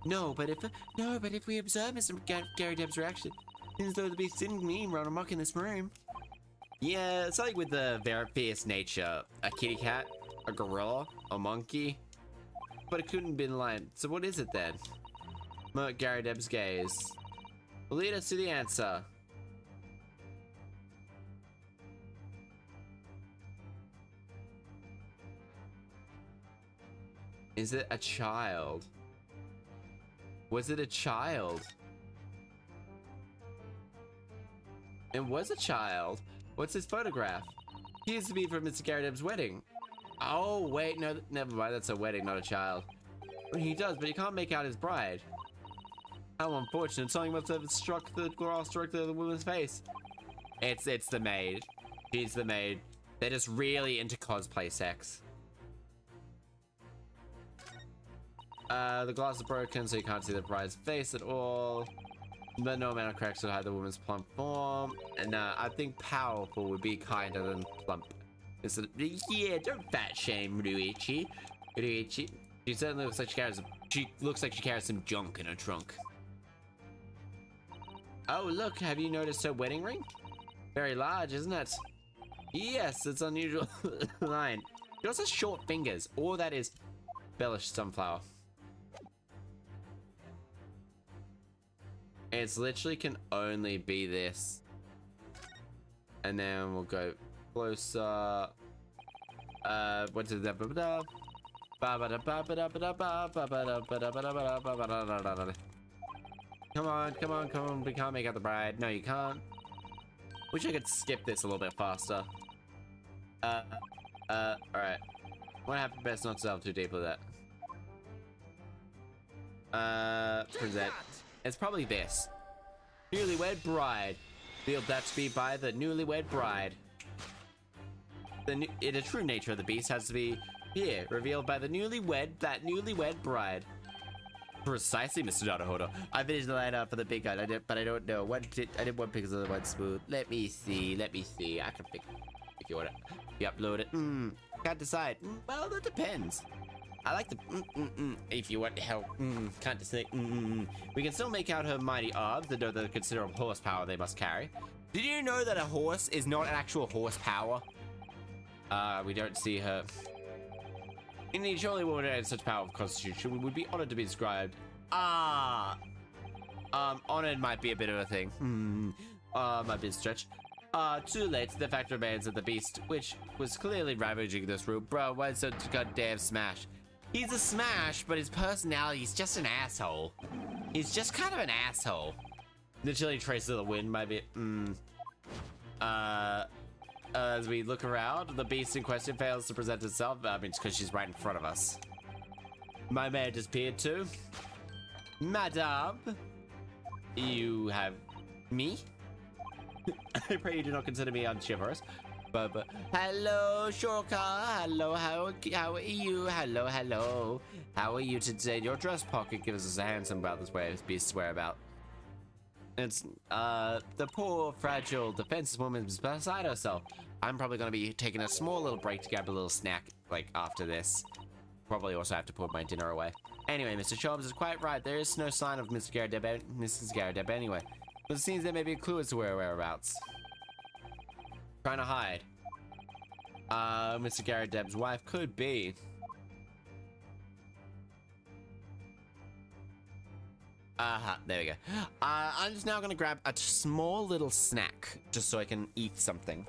Speaker 2: No, but if we observe Mr. Gary Debb's reaction, it's as though the beast didn't mean run amok in this room. Yeah, something with the very fierce nature. A kitty cat, a gorilla, a monkey. But it couldn't have been a lion. So what is it then? Gary Deb's gaze will lead us to the answer. Is it a child? Was it a child? It was a child. What's his photograph? He used to be from Mr. Gary Deb's wedding. Oh, wait, no, never mind. That's a wedding, not a child. Well, he does, but he can't make out his bride. How unfortunate. Something must have struck the glass directly in the woman's face. It's the maid. She's the maid. They're just really into cosplay sex. The glass is broken, so you can't see the bride's face at all. But no amount of cracks would hide the woman's plump form. And I think powerful would be kinder than plump. Yeah, don't fat shame Ryuichi. Ryuichi. She certainly looks like she carries some junk in her trunk. Oh, look, have you noticed her wedding ring? Very large, isn't it? Yes, it's unusual line. She also has short fingers, or that is embellished sunflower. It's literally can only be this. And then we'll go closer. What's it? Come on, come on, come on. We can't make out the bride. No, you can't. Wish I could skip this a little bit faster. Alright. What happened? Best not to delve too deep with that. Present. It's probably this. Newlywed bride. Revealed that to be by the newlywed bride. The true nature of the beast has to be here, revealed by the newlywed bride. Precisely, Mr. Datahoda. I finished the line up for the big guy, but I don't know. I did one pixel and one smooth. Let me see. I can pick if you want it. You upload it. Can't decide. Well, that depends. I like the if you want help. Can't decide. We can still make out her mighty arms, the considerable horsepower they must carry. Did you know that a horse is not an actual horsepower? We don't see her. Indeed, surely one who had such power of constitution would be honored to be described. Honored might be a bit of a thing. Might be a stretch. Too late. The fact remains that the beast, which was clearly ravaging this room, bro, why such a goddamn smash? He's a smash, but his personality's just an asshole. He's just kind of an asshole. The chilly traces of the wind might be. As we look around, the beast in question fails to present itself. I mean, it's because she's right in front of us. My maid disappeared too. Madame, you have me? I pray you do not consider me unchivalrous. But hello, Shorka. Hello, how are you? Hello. How are you today? Your dress pocket gives us a handsome about this way beast's whereabout. It's the poor, fragile, defenseless woman is beside herself. I'm probably gonna be taking a small little break to grab a little snack, like, after this. Probably also have to put my dinner away. Anyway, Mr. Sholmes is quite right. There is no sign of Mrs. Garrideb anyway. But it seems there may be a clue as to her whereabouts. Trying to hide. Mr. Garrideb's wife could be. There we go. I'm just now gonna grab a small little snack, just so I can eat something.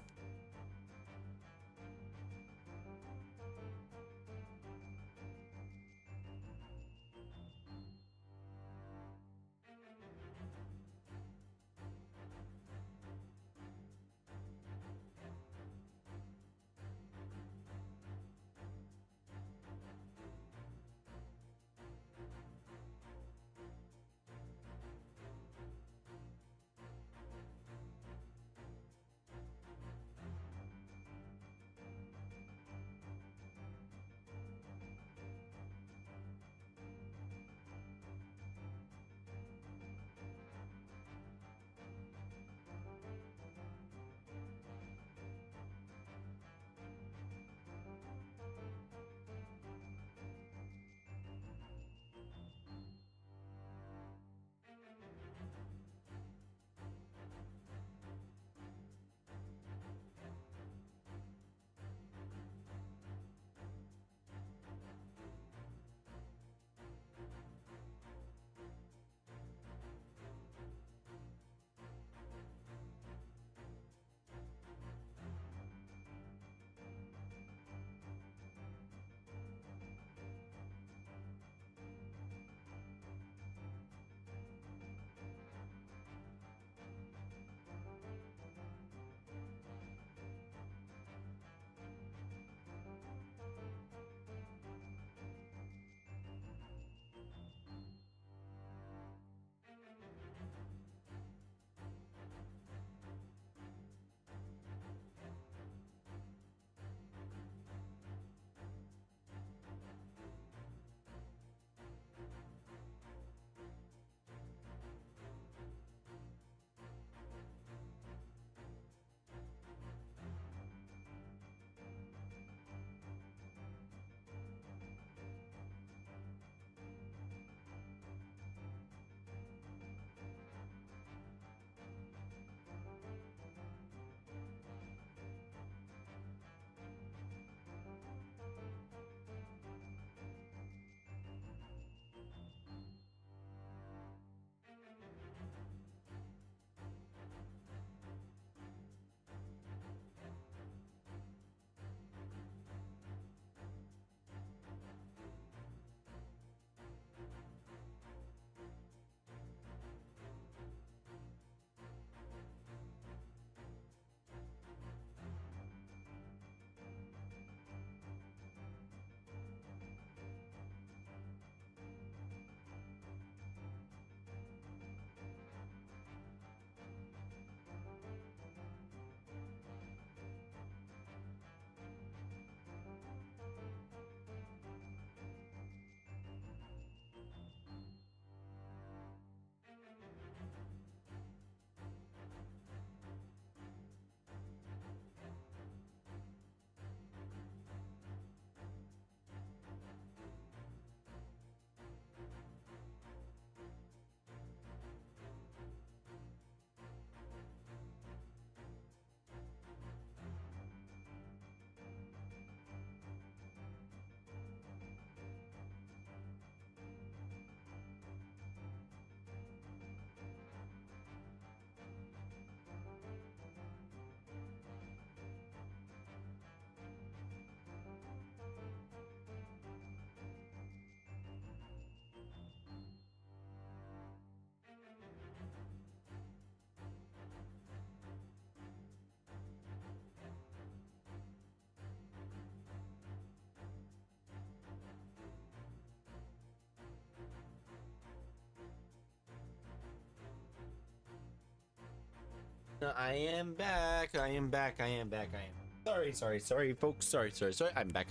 Speaker 2: I am back. I am back. I am back. I am. Sorry, folks. Sorry. I'm back.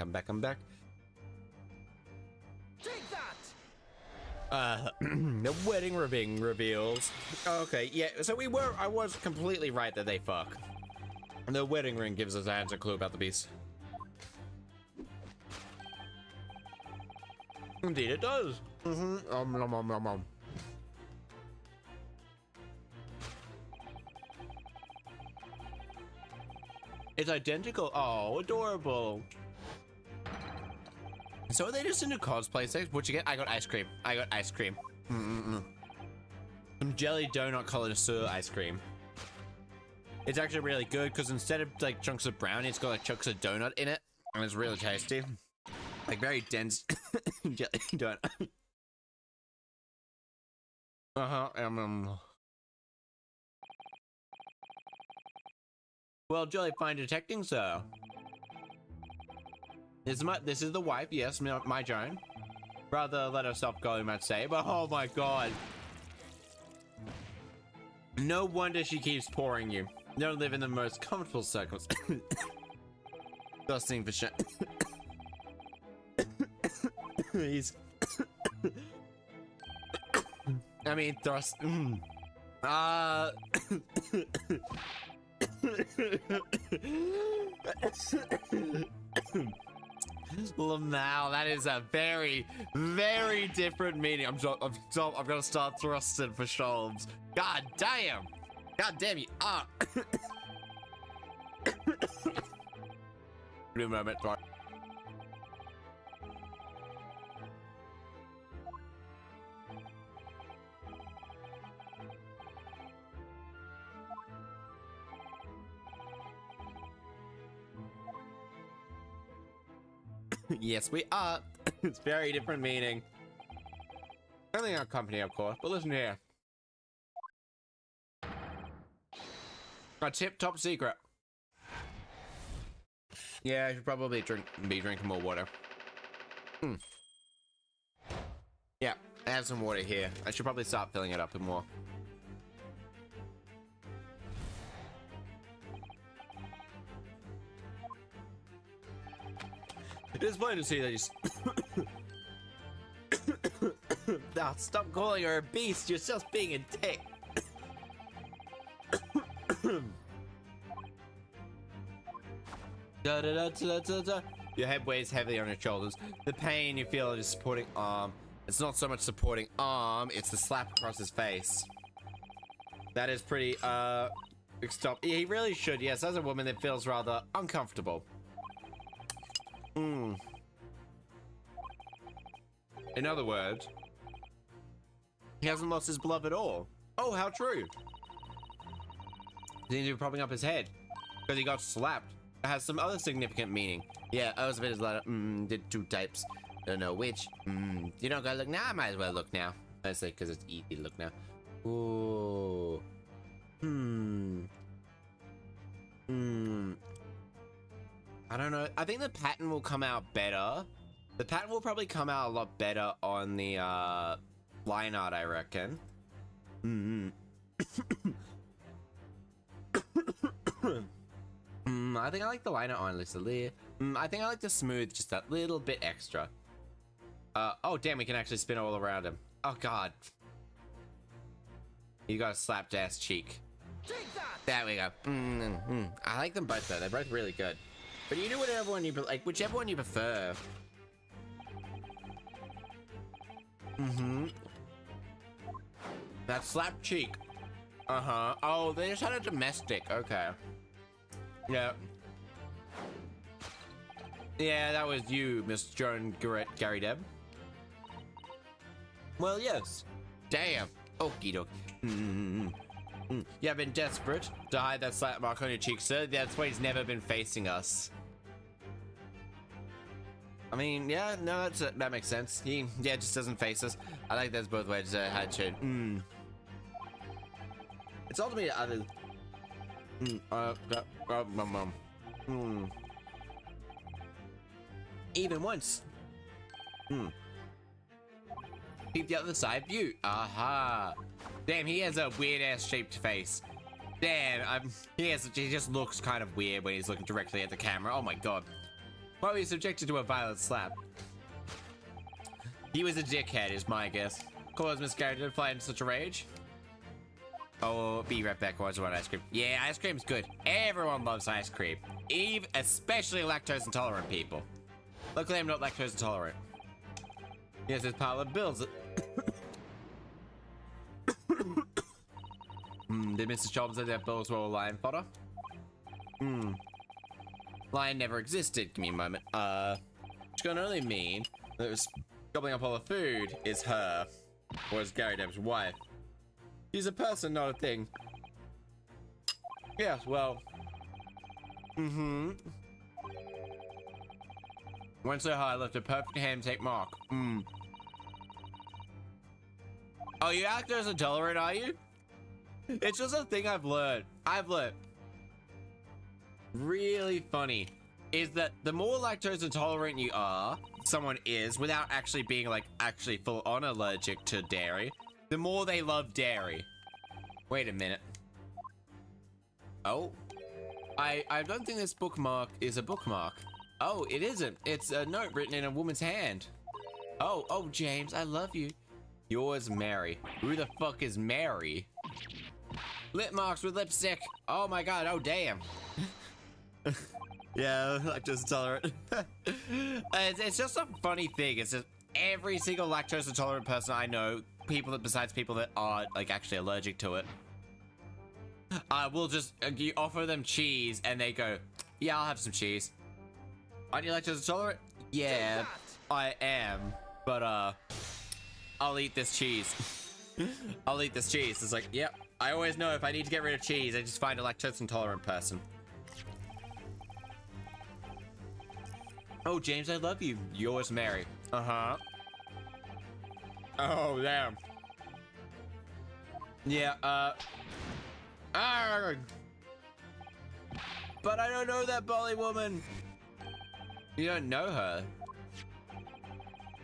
Speaker 6: Take that!
Speaker 2: The wedding ring reveals. Okay, yeah, so I was completely right that they fuck. The wedding ring gives us a clue about the beast. Indeed it does. It's identical. Oh, adorable. So are they just into cosplay sex? What'd you get? I got ice cream. Some jelly donut connoisseur ice cream. It's actually really good because instead of like chunks of brownie, it's got like chunks of donut in it, and it's really tasty. Like very dense jelly donut. Well, jolly fine detecting, sir. This is the wife, yes, my Joan. Rather let herself go, you might say, but oh my god. No wonder she keeps pouring you. You don't live in the most comfortable circles. Dusting for sure. He's... I mean, thrust... Lamau, that is a very, very different meaning. I'm gonna start thrusting for shoulds. God damn you are. New moment, sorry. Yes, we are. It's very different meaning. Only our company, of course, but listen here. A tip top secret. Yeah, I should probably be drinking more water. Yeah, I have some water here. I should probably start filling it up with more. It is plain to see that he's... Now, stop calling her a beast. You're just being a dick. Your head weighs heavily on your shoulders. The pain you feel is supporting arm. It's not so much supporting arm, it's the slap across his face. That is pretty, stop. He really should, yes, as a woman that feels rather uncomfortable. In other words, he hasn't lost his beloved at all. Oh, how true. He seems to be propping up his head because he got slapped. It has some other significant meaning. Yeah, I was a bit of like, did two types. Don't know which. You don't gotta look now. I might as well look now. I say because it's easy to look now. Ooh. I don't know. I think the pattern will come out better. The pattern will probably come out a lot better on the line art, I reckon. I think I like the line art on at least a little. I think I like the smooth just that little bit extra. Oh damn, we can actually spin all around him. Oh god. You got a slapped ass cheek. There we go. I like them both though. They're both really good. But you do whatever one you like, whichever one you prefer. That slap cheek. Oh, they just had a domestic. Okay. Yeah. Yeah, that was you, Miss Joan Gary Deb. Well, yes. Damn. Okie doke. You have been desperate to hide that slap mark on your cheek, sir. That's why he's never been facing us. I mean, yeah, no, that makes sense. He, just doesn't face us. I like that's both ways to hide shit. It's ultimately other. Even once. Keep the other side view. Aha. Damn, he has a weird ass shaped face. Damn, he just looks kind of weird when he's looking directly at the camera. Oh my god. Why was he subjected to a violent slap? He was a dickhead, is my guess. Caused miscarriage to fly in such a rage. Oh, be right back. I want ice cream. Yeah, ice cream's good. Everyone loves ice cream. Especially lactose intolerant people. Luckily, I'm not lactose intolerant. Yes, this pile of bills. Did Mr. Jobs say that bills were all lion fodder? Lion never existed. Give me a moment. Which can only mean that it was gobbling up all the food is her. Or is Gary Depp's wife. He's a person, not a thing. Yes, well. Went so high, left a perfect ham-take mark. Oh, you lactose intolerant, are you? It's just a thing I've learned. Really funny is that the more lactose intolerant you are, someone is, without actually being like actually full on allergic to dairy, the more they love dairy. Wait a minute. Oh, I don't think this bookmark is a bookmark. Oh, it isn't. It's a note written in a woman's hand. Oh, James, I love you. Yours, Mary. Who the fuck is Mary? Lip marks with lipstick. Oh my god, oh damn. Yeah, lactose intolerant. It's just a funny thing. It's just every single lactose intolerant person I know, besides people that are like actually allergic to it, will just you offer them cheese and they go, yeah, I'll have some cheese. Aren't you lactose intolerant? Yeah, I am, but I'll eat this cheese. I'll eat this cheese. It's like, yep. I always know if I need to get rid of cheese, I just find a lactose intolerant person. Oh, James, I love you. Yours, Mary. Uh-huh. Oh, damn. Yeah, but I don't know that Bolly woman. You don't know her.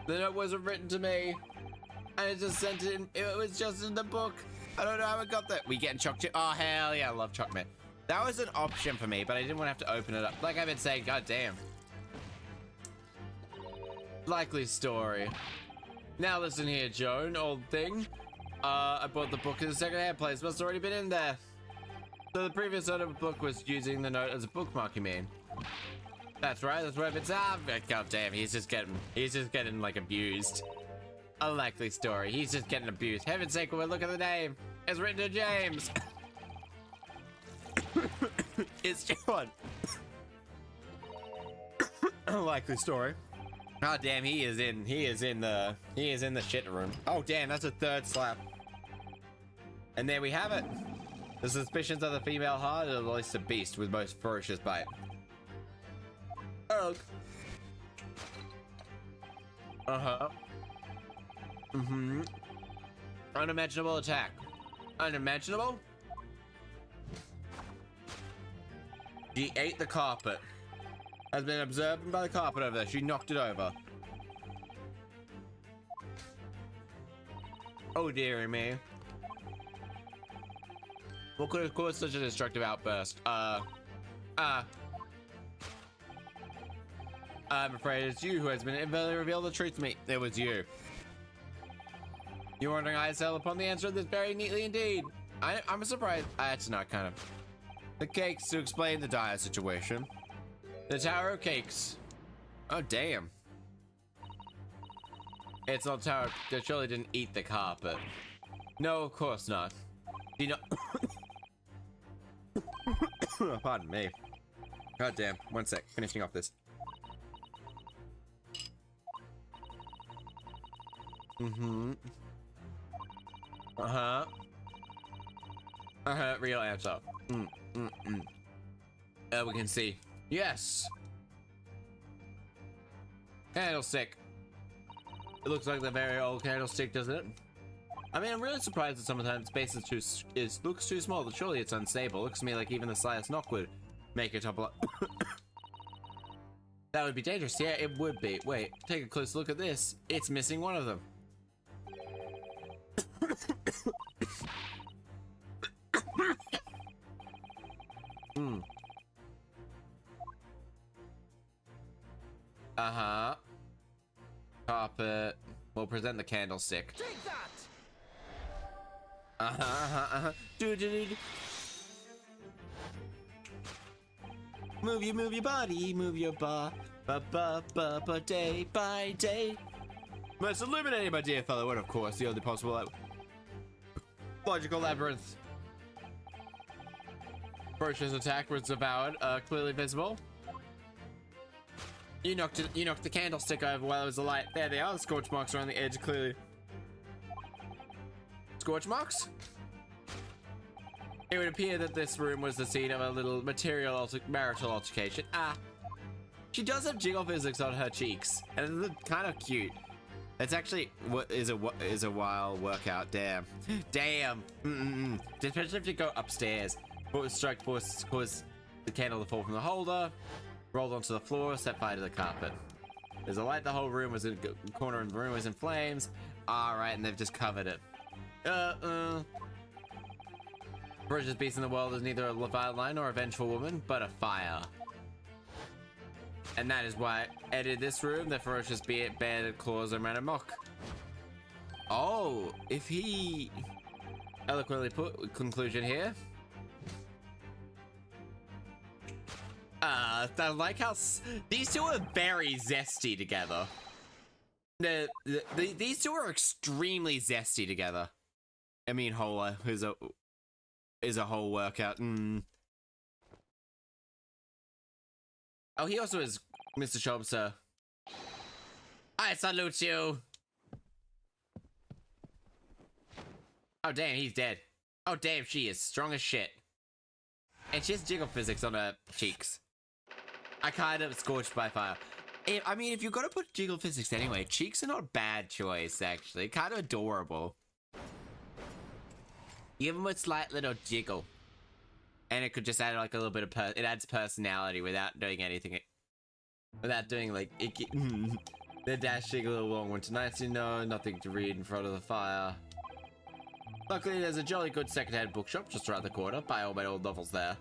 Speaker 2: The note wasn't written to me. I just sent it in. It was just in the book. I don't know how it got there. We getting chocolate? Oh, hell yeah, I love chocolate. That was an option for me, but I didn't want to have to open it up. Like I've been saying, god damn. Likely story. Now listen here, Joan, old thing. I bought the book in the second-hand place. Must have already been in there. So the previous owner of the book was using the note as a bookmark, you mean? That's right, that's what it's god damn, he's just getting like abused. A likely story. He's just getting abused. Heaven's sake, well, look at the name. It's written to James. It's John. A likely story. Oh damn, he is in the shit room. Oh damn, that's a third slap. And there we have it. The suspicions of the female heart are at least a beast with most ferocious bite. Oh. Uh-huh. Unimaginable attack. Unimaginable? She ate the carpet. Has been observed by the carpet over there. She knocked it over. Oh dearie me. What could have caused such a destructive outburst? I'm afraid it's you who has been invalidly revealed the truth to me. It was you. You're wondering I settled upon the answer of this very neatly indeed. I'm surprised. It's not kind of. The cakes to explain the dire situation. The Tower of Cakes. Oh, damn. It's not Tower. They surely didn't eat the carpet. No, of course not. Do you know? Pardon me. God damn. One sec. Finishing off this. Real answer. We can see. Yes. Candlestick. It looks like the very old candlestick, doesn't it? I mean, I'm really surprised that sometimes space looks too small, but surely it's unstable. Looks to me like even the slightest knock would make it topple up. That would be dangerous. Yeah, it would be. Wait, take a close look at this. It's missing one of them. Uh-huh. Carpet. We'll present the candlestick.
Speaker 6: Take that!
Speaker 2: Move your body, move your day by day. Most illuminating, my dear fellow, and of course, the only possible logical labyrinth. Ferocious attack was devoured, clearly visible. You knocked the candlestick over while it was alight. There they are, the scorch marks around the edge, clearly. Scorch marks? It would appear that this room was the scene of a little marital altercation. Ah, she does have jiggle physics on her cheeks, and it's kind of cute. It's actually what is a wild workout. Damn. Especially if you go upstairs. But strike force caused the candle to fall from the holder, rolled onto the floor, set fire to the carpet. There's a light. The whole room was in the corner of the room was in flames. All right, and they've just covered it. Ferocious beast in the world is neither a Leviathan nor a vengeful woman, but a fire. And that is why I entered this room. The ferocious bear that claws and ran amok. Oh, if he eloquently put conclusion here. I like how these two are very zesty together. These two are extremely zesty together. I mean, Hola is a whole workout. Oh, he also is Mr. Shobster. I salute you. Oh, damn, he's dead. Oh, damn, she is strong as shit. And she has jiggle physics on her cheeks. I kind of scorched by fire. I mean, if you're gonna put jiggle physics anyway, cheeks are not a bad choice, actually. Kind of adorable. Give them a slight little jiggle. And it could just add like a little bit of it adds personality without doing anything. Without doing like icky. They're dashing a little long one tonight, so you know, nothing to read in front of the fire. Luckily, there's a jolly good secondhand bookshop just around the corner. Buy all my old novels there.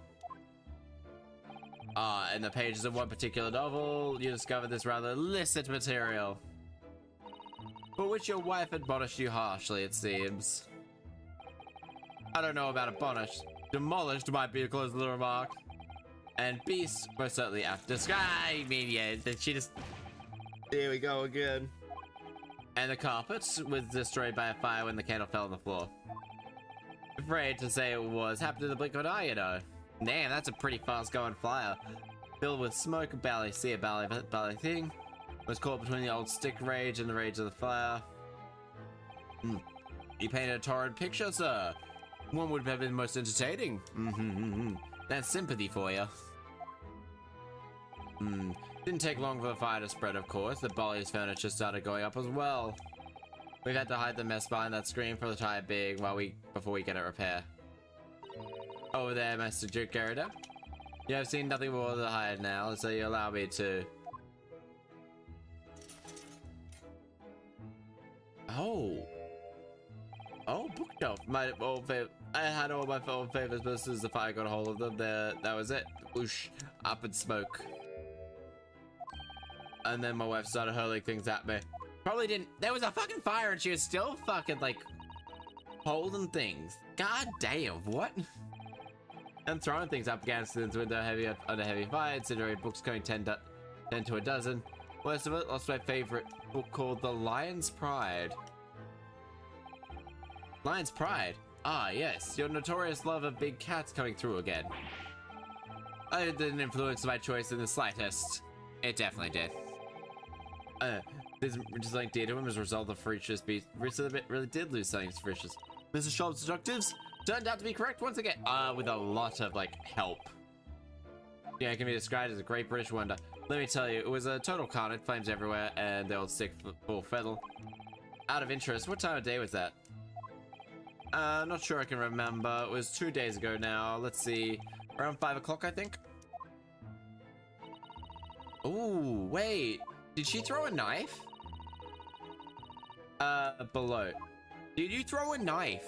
Speaker 2: In the pages of one particular novel, you discover this rather illicit material, for which your wife admonished you harshly, it seems. I don't know about admonished. Demolished might be a close little remark. And beast, most certainly after sky. I mean, yeah, she just... Here we go again. And the carpet was destroyed by a fire when the candle fell on the floor. Afraid to say it was. Happened in the blink of an eye, you know. Damn, that's a pretty fast-going flyer. Filled with smoke, barely see a barely thing. Was caught between the old stick rage and the rage of the fire. You painted a torrid picture, sir. One would have been most entertaining. That's sympathy for you. Didn't take long for the fire to spread, of course. The Bolly's furniture started going up as well. We've had to hide the mess behind that screen for the time being before we get it repaired. Over there, Master Duke Garrida. You have seen nothing more to hide now, so you allow me to... Oh, bookshelf. My old favorite. I had all my old favorites, but as soon as the fire got a hold of them, that was it. Whoosh, up in smoke. And then my wife started hurling things at me. Probably didn't. There was a fucking fire, and she was still fucking like holding things. God damn, what? And throwing things up against the window under heavy fire, considering books going 10 to a dozen. Worst of it, lost my favorite book called The Lion's Pride. Lion's Pride? Ah, yes, your notorious love of big cats coming through again. It didn't influence my choice in the slightest. It definitely did. This just like dear to him as a result of ferocious beast. Really did lose something ferocious. Mr. Sharp's deductives turned out to be correct once again. With a lot of like help. Yeah, it can be described as a great British wonder. Let me tell you, it was a total carnage, flames everywhere, and the old stick full fiddle. Out of interest, what time of day was that? Not sure I can remember. It was 2 days ago now. Let's see, around 5 o'clock, I think. Ooh, wait. Did she throw a knife? Below. Did you throw a knife?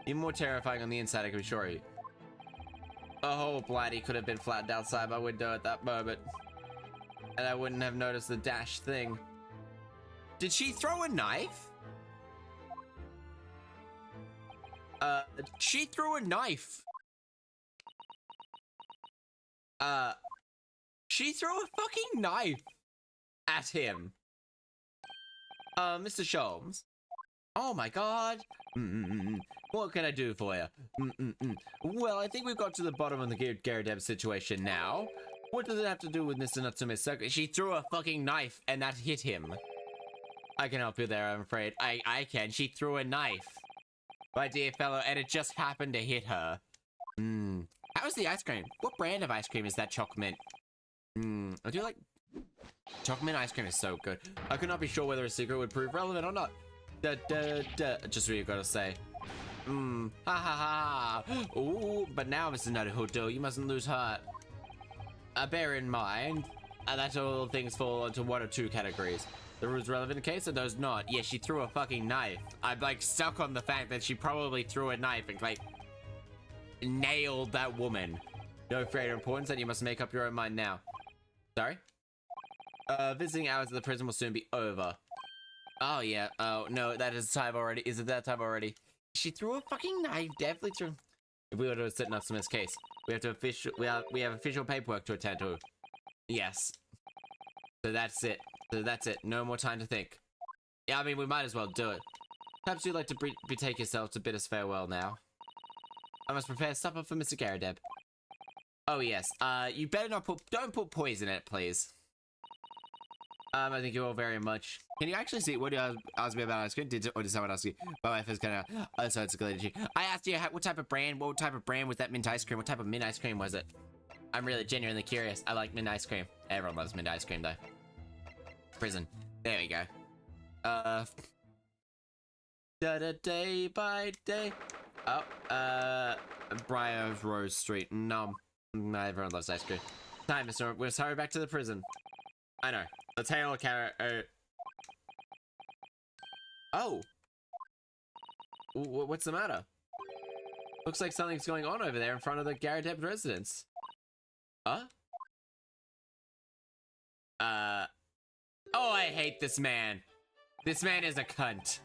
Speaker 2: You're more terrifying on the inside, I can assure you. A whole bladdy could have been flattened outside my window at that moment. And I wouldn't have noticed the dash thing. Did she throw a knife? She threw a knife. She threw a fucking knife at him. Mr. Sholmes. Oh my god. What can I do for you? Well, I think we've got to the bottom of the Gyarados situation now. What does it have to do with Mr. Natsume's circus? She threw a fucking knife and that hit him. I can help you there, I'm afraid. I can. She threw a knife. My dear fellow, and it just happened to hit her. How is the ice cream? What brand of ice cream is that chocolate mint? I do like... Chocolate mint ice cream is so good. I could not be sure whether a secret would prove relevant or not. Just what you gotta say. Ha ha ha. Ooh, but now, Mr. Naruhodo, you mustn't lose heart. Bear in mind that all things fall into one or two categories. The rules relevant case or those not. Yeah, she threw a fucking knife. I'm like stuck on the fact that she probably threw a knife and like nailed that woman. No greater importance that you must make up your own mind now. Sorry? Visiting hours of the prison will soon be over. Oh yeah. Oh no, that is time already. Is it that time already? She threw a fucking knife. Definitely threw. If we were to sit up Smith's case, we have to we have official paperwork to attend to. Yes. So that's it. No more time to think. Yeah, I mean, we might as well do it. Perhaps you'd like to betake yourself to bid us farewell now. I must prepare supper for Mr. Gyarados. Oh yes. You better not don't put poison in it, please. I thank you all very much. Can you actually see what you asked me about ice cream? Or did someone ask you? My wife is kind of. Oh, so it's glad you. I asked you what type of brand was that mint ice cream? What type of mint ice cream was it? I'm really genuinely curious. I like mint ice cream. Everyone loves mint ice cream though. Prison. There we go. Day by day. Oh, Briar's Rose Street. No, everyone loves ice cream. Time, Mr. We'll hurry back to the prison. I know. The tail carrot. Oh. What's the matter? Looks like something's going on over there in front of the Gyarados residence. Huh? Oh, I hate this man. This man is a cunt.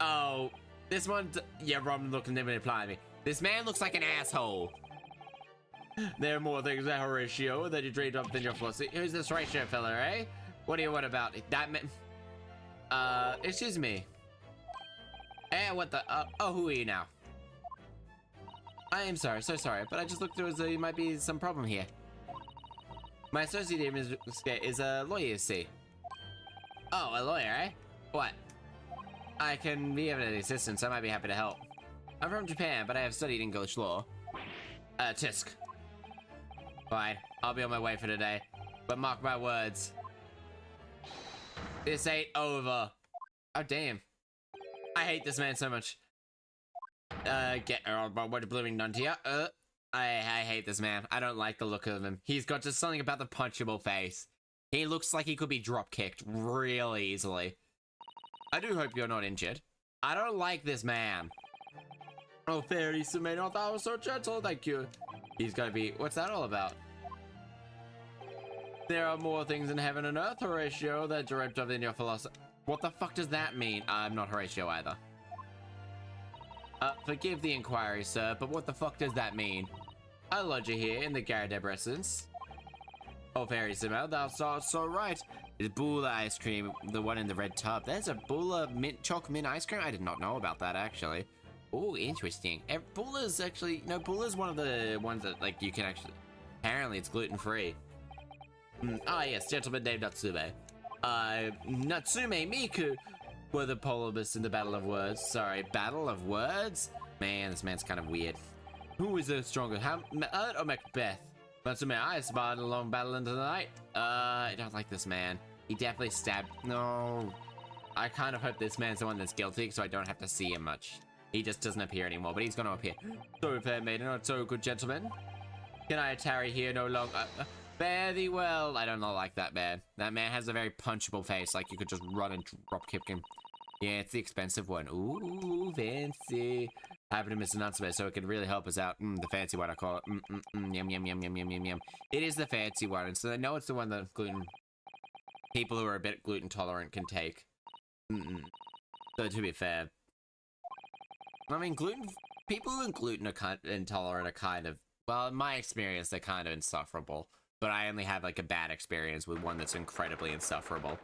Speaker 2: Oh, this one. Yeah, Robin looking at me applying me. This man looks like an asshole. There are more things that Horatio that you dreamed of than your philosophy. Who's this Horatio fella, eh? What do you want about it? That man. Excuse me. Eh, what the? Oh, who are you now? I am sorry, so sorry, but I just looked through as though there might be some problem here. My associate here is a lawyer, you see. Oh, a lawyer, eh? What? I can be of any assistance. I might be happy to help. I'm from Japan, but I have studied English law. Tisk. Fine, I'll be on my way for today. But mark my words. This ain't over. Oh, damn. I hate this man so much. Get her on board with blooming none to you. I hate this man. I don't like the look of him. He's got just something about the punchable face. He looks like he could be drop-kicked real easily. I do hope you're not injured. I don't like this man. Oh, fairy, may not thou so gentle, thank you. He's gonna be... What's that all about? There are more things in heaven and earth, Horatio, that dreamt of in your philosophy. What the fuck does that mean? I'm not Horatio either. Forgive the inquiry, sir, but what the fuck does that mean? I lodge you here in the Gyarados residence. Oh, fairy Simel, thou art so right. It's Bula ice cream, the one in the red tub. There's a Bula chocolate mint ice cream? I did not know about that, actually. Oh, interesting. Bula's actually, no, Bula's one of the ones that, like, you can actually, apparently it's gluten-free. Ah, yes, gentleman named Natsume. Natsume Miku were the polemis in the Battle of Words. Sorry, Battle of Words? Man, this man's kind of weird. Who is the stronger, Hamlet or Macbeth? Natsume, I spied a long battle into the night. I don't like this man. He definitely stabbed, no. I kind of hope this man's the one that's guilty so I don't have to see him much. He just doesn't appear anymore, but he's gonna appear. So fair maiden, not so good gentlemen. Can I tarry here no longer? Fare thee well. I don't like that man. That man has a very punchable face, like you could just run and drop kick him. Yeah, it's the expensive one. Ooh, fancy. Happen to miss an answer, so it can really help us out. The fancy one, I call it. Yum, yum, yum, yum, yum, yum, yum. It is the fancy one, and so I know it's the one that people who are a bit gluten tolerant can take. So to be fair, I mean, people who are gluten intolerant are kind of, well, in my experience, they're kind of insufferable. But I only have like a bad experience with one that's incredibly insufferable.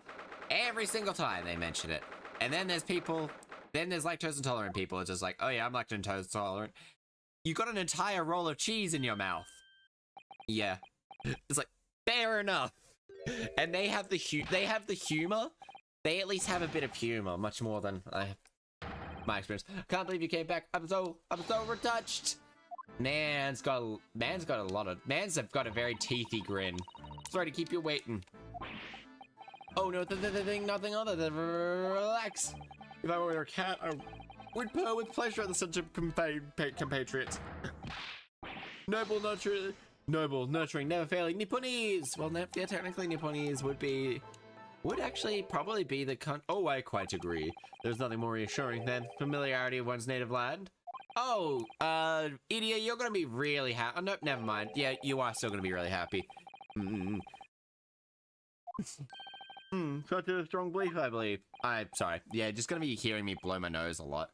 Speaker 2: Every single time they mention it. And then there's lactose intolerant people. It's just like, oh yeah, I'm lactose intolerant. You got an entire roll of cheese in your mouth. Yeah. It's like, fair enough. And they have the humor. They at least have a bit of humor, much more than I have. My experience. Can't believe you came back. I'm so retouched. Man's got a very teethy grin. Sorry to keep you waiting. Oh no, nothing other than relax. If I were a cat, I would purr with pleasure at the such of compatriots. Noble, nurturing, never failing Nipponese. Well, yeah, technically Nipponese would actually probably be the oh, I quite agree. There's nothing more reassuring than familiarity of one's native land. Oh, idiot, you're gonna be really happy. Oh, nope, never mind. Yeah, you are still gonna be really happy. Such a strong belief, I believe. I'm sorry. Yeah, just gonna be hearing me blow my nose a lot.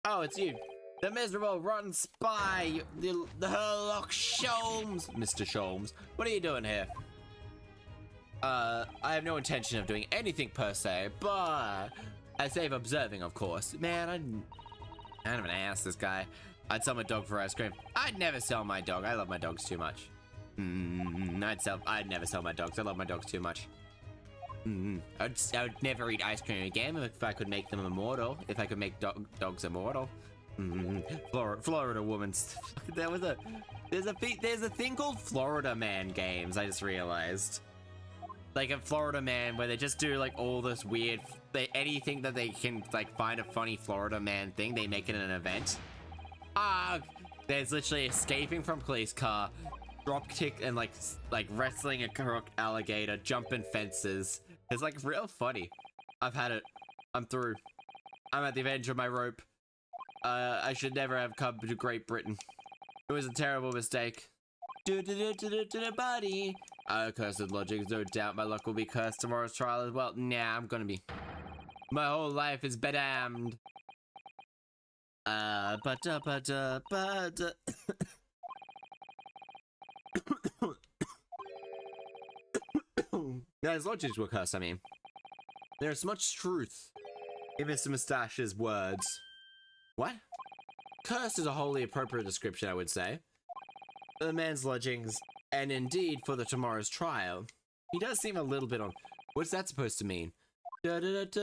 Speaker 2: Oh, it's you. The miserable, rotten spy. The Herlock Sholmes. Mr. Sholmes. What are you doing here? I have no intention of doing anything per se, but I save observing, of course. Man, I'm kind of an ass, this guy. I'd sell my dog for ice cream. I'd never sell my dog. I love my dogs too much. I'd never sell my dogs. I love my dogs too much. I would never eat ice cream again if I could make them immortal. If I could make dogs immortal. Florida woman. There's a thing called Florida Man games. I just realized. Like a Florida Man where they just do like all this weird, anything that they can like find a funny Florida Man thing, they make it an event. There's literally escaping from police car, drop kick and like wrestling a crook alligator, jumping fences. It's like real funny. I've had it. I'm through. I'm at the edge of my rope. I should never have come to Great Britain. It was a terrible mistake. Buddy. Cursed logic, no doubt my luck will be cursed tomorrow's trial as well. Nah, I'm gonna be. My whole life is bedamned. His logics were cursed, I mean. There's much truth in Mr. Mustache's words. What? Cursed is a wholly appropriate description, I would say. The man's lodgings, and indeed for the tomorrow's trial. He does seem a little bit on. What's that supposed to mean? Cursed.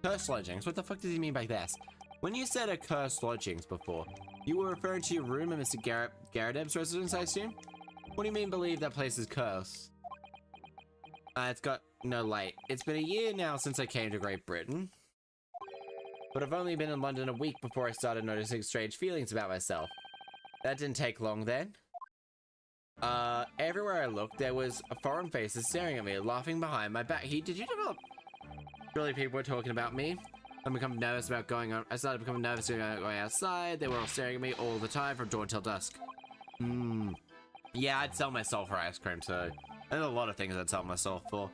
Speaker 2: Cursed lodgings? What the fuck does he mean by this? When you said a cursed lodgings before, you were referring to your room and Mr. Garredeb's residence, I assume? What do you mean believe that place is cursed? It's got no light. It's been a year now since I came to Great Britain. But I've only been in London a week before I started noticing strange feelings about myself. That didn't take long then. Everywhere I looked, there was a foreign faces staring at me, laughing behind my back. Did you develop? Really, people were talking about me. I started becoming nervous about going outside. They were all staring at me all the time from dawn till dusk. Yeah, I'd sell my soul for ice cream, so there's a lot of things I'd sell my soul for.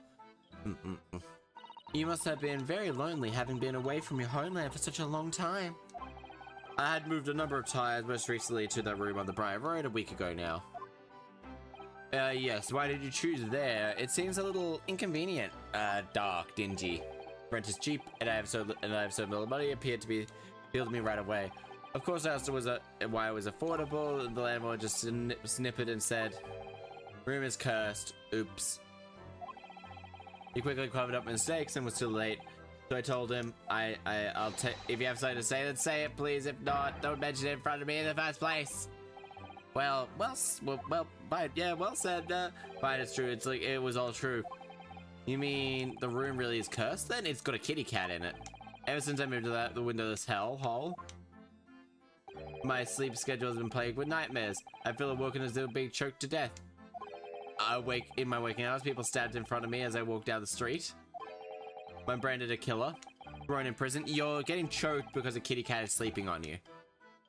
Speaker 2: You must have been very lonely having been away from your homeland for such a long time. I had moved a number of times, most recently to that room on the Briar Road a week ago now. Yes, why did you choose there? It seems a little inconvenient. Dark, dingy. Rent is cheap, and I have so little money. Appeared to be appealed to me right away. Of course, I asked why it was affordable. The landlord just snipped and said, "Room is cursed. Oops." He quickly covered up mistakes and was too late. So I told him, I'll take. If you have something to say, then say it, please. If not, don't mention it in front of me in the first place. Well said. Fine, it's true. It's like it was all true. You mean the room really is cursed? Then it's got a kitty cat in it. Ever since I moved to the windowless hellhole, my sleep schedule has been plagued with nightmares. I feel awoken as though being choked to death. In my waking hours, people stabbed in front of me as I walked down the street. when branded a killer, thrown in prison, you're getting choked because a kitty cat is sleeping on you.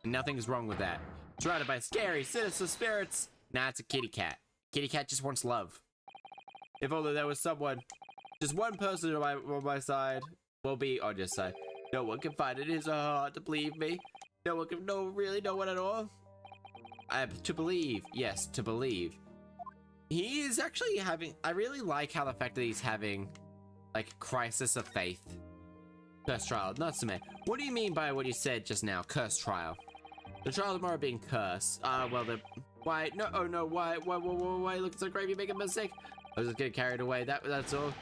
Speaker 2: And nothing's wrong with that. Surrounded by scary, sinister spirits. Nah, it's a kitty cat. Kitty cat just wants love. If only there was someone, just one person on my side, will be on your side. No one can find it in his heart to believe me. No one can really no one at all. To believe, yes, to believe. He is actually having, I really like how the fact that he's having, like, crisis of faith. Curse trial, not me. What do you mean by what you said just now, curse trial? The trial tomorrow being cursed. Well, why, no, oh no, why, look so great, you make a mistake. I was just getting carried away, that's all.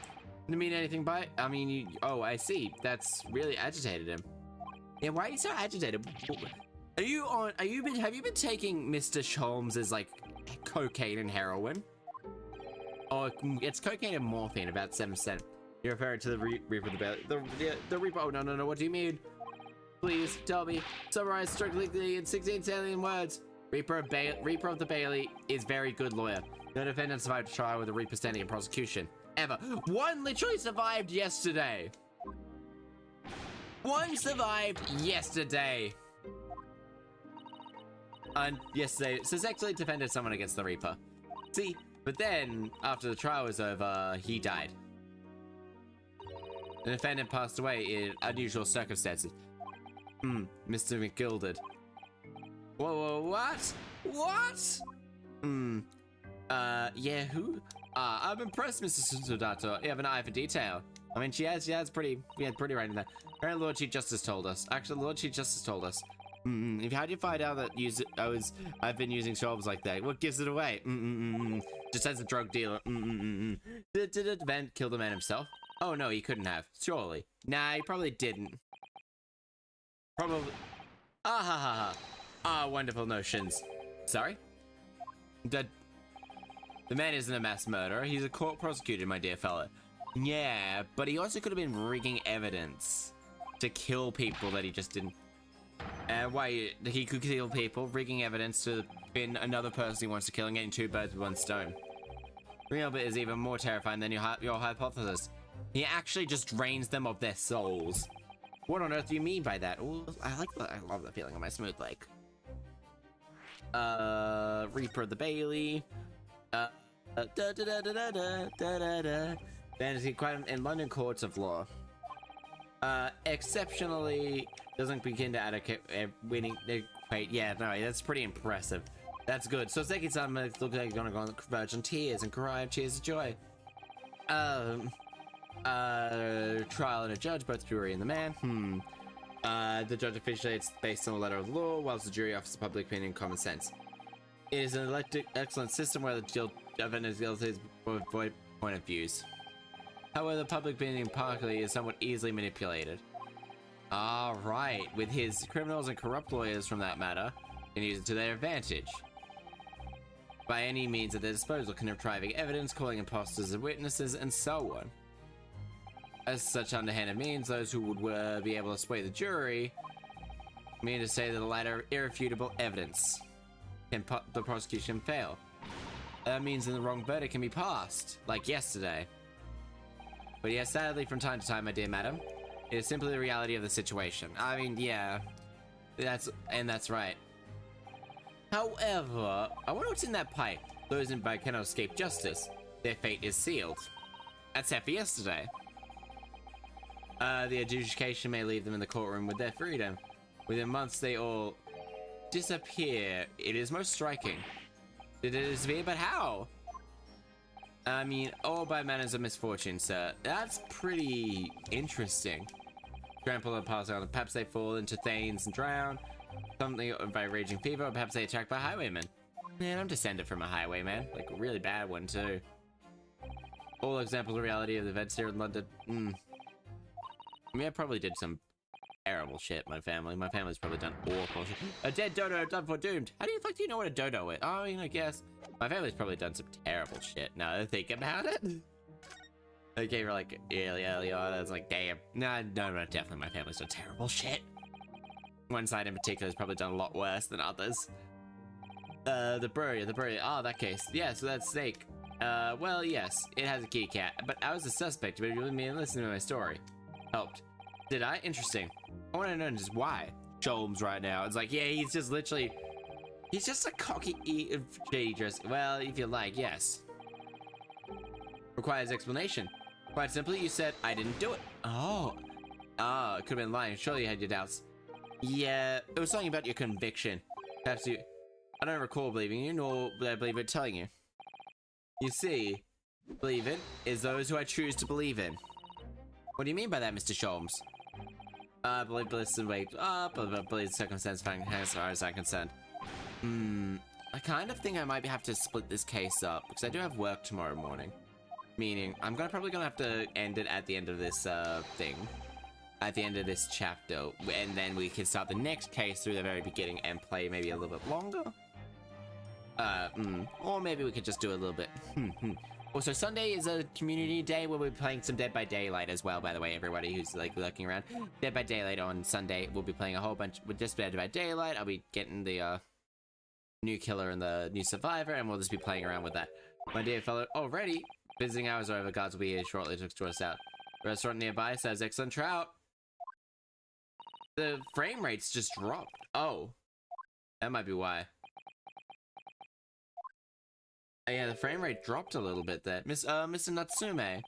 Speaker 2: Didn't mean anything by it. I mean, oh, I see. That's really agitated him. Yeah, why are you so agitated? Have you been taking Mr. Sholmes's, like, cocaine and heroin? Oh, it's cocaine and morphine, about 7%. You're referring to the Reaper of the Bailey. The Reaper, oh, no, what do you mean? Please, tell me. Summarize strictly in 16 salient words. Reaper of the Bailey is very good lawyer. No defendant survived a trial with a Reaper standing in prosecution. Ever. One literally survived yesterday. One survived yesterday. And yesterday, successfully defended someone against the Reaper. See, but then, after the trial was over, he died. The defendant passed away in unusual circumstances. Mr. McGilded. Whoa, what? What? Yeah, who? I'm impressed, Mr. Sudato. You have an eye for detail. I mean, she has pretty right in there. Her Lord Chief Justice told us. Actually, Lord Chief Justice told us. How do you find out that I've been using shelves like that? What gives it away? Just as a drug dealer. Did the event kill the man himself? Oh no, he couldn't have. Surely. Nah, he probably didn't. Probably. Wonderful notions. Sorry? The man isn't a mass murderer. He's a court prosecutor, my dear fella. Yeah, but he also could have been rigging evidence to kill people that he just didn't. Why he could kill people, rigging evidence to pin another person he wants to kill and getting two birds with one stone. Real bit is even more terrifying than your hypothesis. He actually just drains them of their souls. What on earth do you mean by that? Ooh, I love the feeling on my smooth leg. Reaper of the Bailey. Fantasy crime in London courts of law. Exceptionally doesn't begin to adequate winning. Wait, yeah, no, that's pretty impressive. That's good. So Seki-san looks like you're gonna go on the converge on tears and cry tears of joy. Trial and a judge, both jury and the man. The judge officiates based on the letter of the law, whilst the jury offers public opinion and common sense. It is an excellent system where the defendant is avoid point of views. However, the public opinion partly is somewhat easily manipulated. Alright, with his criminals and corrupt lawyers from that matter, can use it to their advantage. By any means at their disposal, contriving evidence, calling imposters as witnesses, and so on. As such underhanded means, those who would be able to sway the jury mean to say that the latter irrefutable evidence can the prosecution fail. That means that the wrong verdict can be passed, like yesterday. But yes, sadly, from time to time, my dear madam, it is simply the reality of the situation. I mean, yeah, that's right. However, I wonder what's in that pipe. Those in by cannot escape justice. Their fate is sealed. That's set for yesterday. The adjudication may leave them in the courtroom with their freedom. Within months, they all disappear. It is most striking. Did it disappear? But how? I mean, all by manners of misfortune, sir. That's pretty interesting. Trample and pass on. Perhaps they fall into thanes and drown. Something by raging fever, or perhaps they attacked by highwaymen. Man, I'm descended from a highwayman. Like, a really bad one, too. All examples of reality of the events here in London. I mean, I probably did some terrible shit, my family. My family's probably done awful shit. A dead dodo done for doomed. How do you fuck do you know what a dodo is? I mean, I guess. My family's probably done some terrible shit. Now that I think about it. They gave her like really early on. I was like, damn. No, definitely my family's done terrible shit. One side in particular has probably done a lot worse than others. The brewery. Oh, that case. Yeah, so that's Snake. Well, yes, it has a kitty cat, but I was a suspect, but you really mean listen to my story. Helped. Did I? Interesting. I want to know just why. Sholmes right now. It's like, yeah, he's just literally... He's just a cocky shady dress. Well, if you like, yes. Requires explanation. Quite simply, you said I didn't do it. Oh. Oh, it could have been lying. Surely you had your doubts. Yeah, it was something about your conviction. Perhaps you... I don't recall believing you, nor did I believe it telling you. You see, believe it is those who I choose to believe in. What do you mean by that, Mr. Sholmes? I believe bliss and wait up, but believe circumstance as far as I'm concerned. I kind of think I might have to split this case up, because I do have work tomorrow morning. Meaning, I'm probably gonna have to end it at the end of this, thing. At the end of this chapter, and then we can start the next case through the very beginning and play maybe a little bit longer. Or maybe we could just do a little bit. Also, Sunday is a community day where we're playing some Dead by Daylight as well, by the way, everybody who's, like, lurking around. Dead by Daylight on Sunday, we'll be playing a whole bunch with just Dead by Daylight. I'll be getting the, new killer and the new survivor, and we'll just be playing around with that. My dear fellow, already, visiting hours are over. Guards will be here shortly to escort us out. The restaurant nearby serves excellent trout. The frame rates just dropped. Oh. That might be why. Yeah, the frame rate dropped a little bit there. Mr. Natsume, if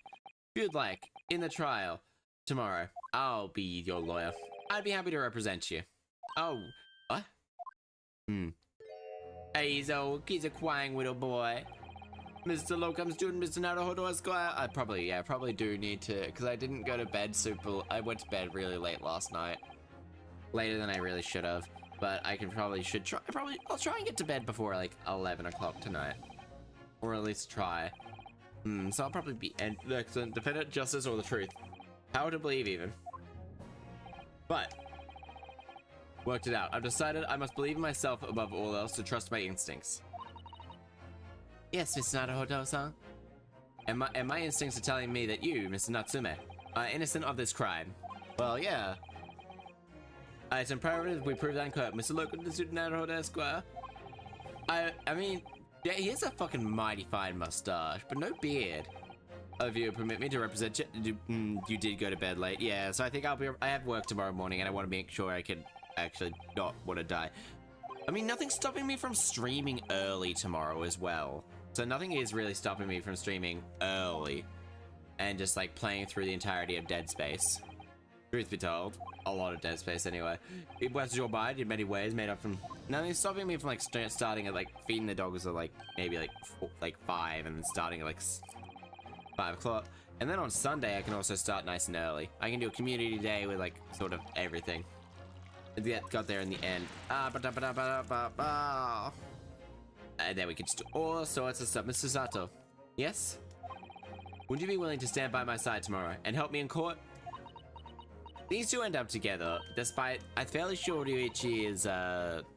Speaker 2: you'd like, in the trial, tomorrow, I'll be your lawyer. I'd be happy to represent you. Oh, what? Hey, he's a quiet little boy. Mr. Locum student, Mr. Naruhodo Esquire. I probably do need to, because I didn't go to bed I went to bed really late last night. Later than I really should have, but I'll try and get to bed before, like, 11 o'clock tonight. Or at least try. So I'll probably be excellent. Defendant, justice, or the truth. How to believe, even. But, worked it out. I've decided I must believe in myself above all else to trust my instincts. Yes, Mr. Naruhodo-san. And my instincts are telling me that you, Mr. Natsume, are innocent of this crime. Well, yeah. It's imperative we prove that incorrect. Mr. Local Naruhodo Esquire. I mean, yeah, he has a fucking mighty fine mustache, but no beard. If you permit me to represent you, you did go to bed late. Yeah, so I think I have work tomorrow morning, and I want to make sure I can actually not want to die. I mean, nothing's stopping me from streaming early tomorrow as well. So nothing is really stopping me from streaming early and just like playing through the entirety of Dead Space. Truth be told, a lot of Dead Space anyway. It was your mind in many ways, made up from... Nothing's stopping me from like starting at like feeding the dogs at like maybe like 5 and then starting at like 5 o'clock. And then on Sunday I can also start nice and early. I can do a community day with like sort of everything. Got there in the end. And then we can just do all sorts of stuff. Mr. Sato, yes? Would you be willing to stand by my side tomorrow and help me in court? These two end up together, despite I'm fairly sure Ryuichi is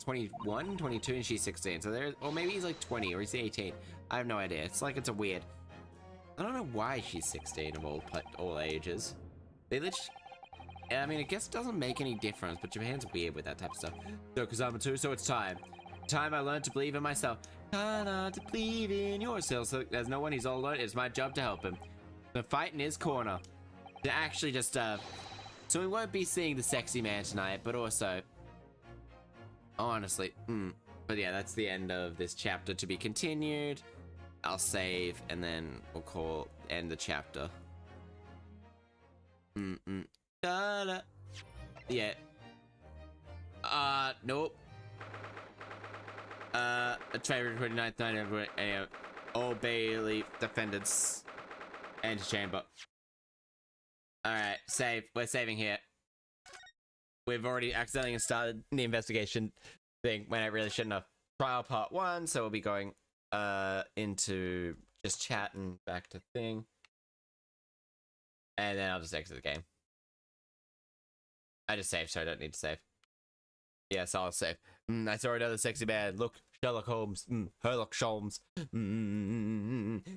Speaker 2: 21, 22, and she's 16. So there, or maybe he's like 20 or he's 18. I have no idea. It's like it's a weird. I don't know why she's 16 of all ages. They literally. I mean, I guess it doesn't make any difference, but Japan's weird with that type of stuff. So, Kazama-2, so it's time. Time I learned to believe in myself. To believe in yourself. So there's no one, he's all alone. It's my job to help him. The fight in his corner. To actually just, so we won't be seeing the sexy man tonight, but also, honestly, but yeah, that's the end of this chapter to be continued. I'll save, and then we'll end the chapter. Da-da. Yeah. Nope. February 29th, 9th, Old Bailey defendants. Antechamber. Alright, save. We're saving here. We've already accidentally started the investigation thing when I really shouldn't have. Trial part 1, so we'll be going into just chat and back to thing. And then I'll just exit the game. I just saved, so I don't need to save. Yes, I'll save. I saw another sexy man. Look, Sherlock Holmes. Sherlock Sholmes.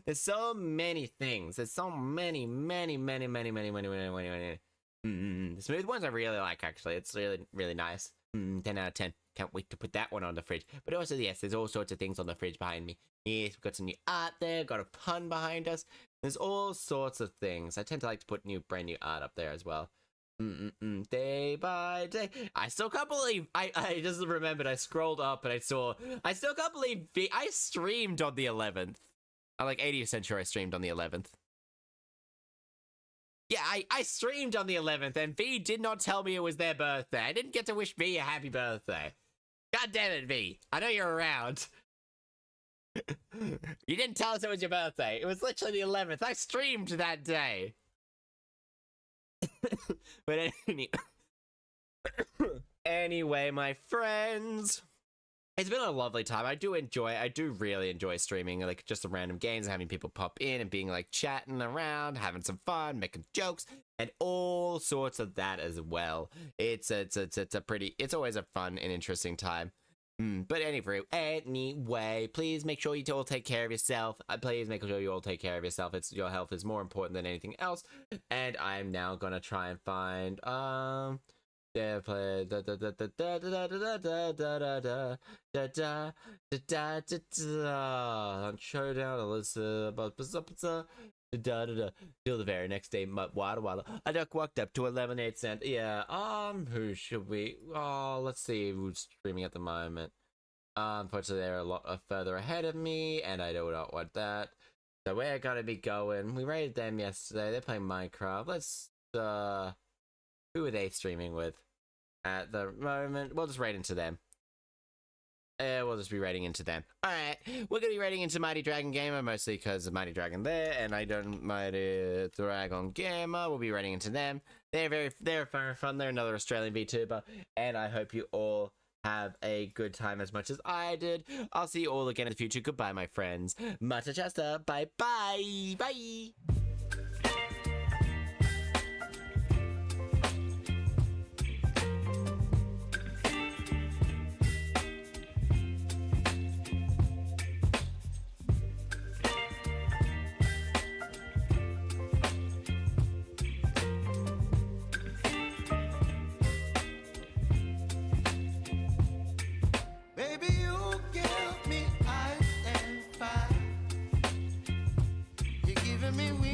Speaker 2: There's so many things. There's so many. The smooth ones I really like, actually. It's really, really nice. 10 out of 10. Can't wait to put that one on the fridge. But also, yes, there's all sorts of things on the fridge behind me. Yes, we've got some new art there, got a pun behind us. There's all sorts of things. I tend to like to put brand new art up there as well. Day by day. I still can't believe, I just remembered, I scrolled up and I still can't believe I streamed on the 11th. I'm like 80% sure I streamed on the 11th. Yeah, I streamed on the 11th, and V did not tell me it was their birthday. I didn't get to wish V a happy birthday. God damn it, V. I know you're around. You didn't tell us it was your birthday. It was literally the 11th. I streamed that day. But anyway, my friends, it's been a lovely time. I do really enjoy streaming, like just the random games and having people pop in and being like chatting around, having some fun, making jokes, and all sorts of that as well. It's always a fun and interesting time. But anyway, please make sure you all take care of yourself. Please make sure you all take care of yourself. Your health is more important than anything else. And I'm now gonna try and find yeah, play showdown Alyssa till the very next day. Wada a duck walked up to 11.8 cent. Yeah, who should we? Oh, let's see who's streaming at the moment. Unfortunately, they're a lot further ahead of me, and I do not want that. So we're gonna be going. We raided them yesterday. They're playing Minecraft. Let's who are they streaming with at the moment? We'll just raid into them. We'll just be raiding into them. Alright, we're gonna be raiding into Mighty Dragon Gamer, mostly because of Mighty Dragon there, and I don't Mighty Dragon Gamer. We'll be raiding into them. They're very fun. They're another Australian VTuber, and I hope you all have a good time as much as I did. I'll see you all again in the future. Goodbye, my friends. Mata Chaster. Bye.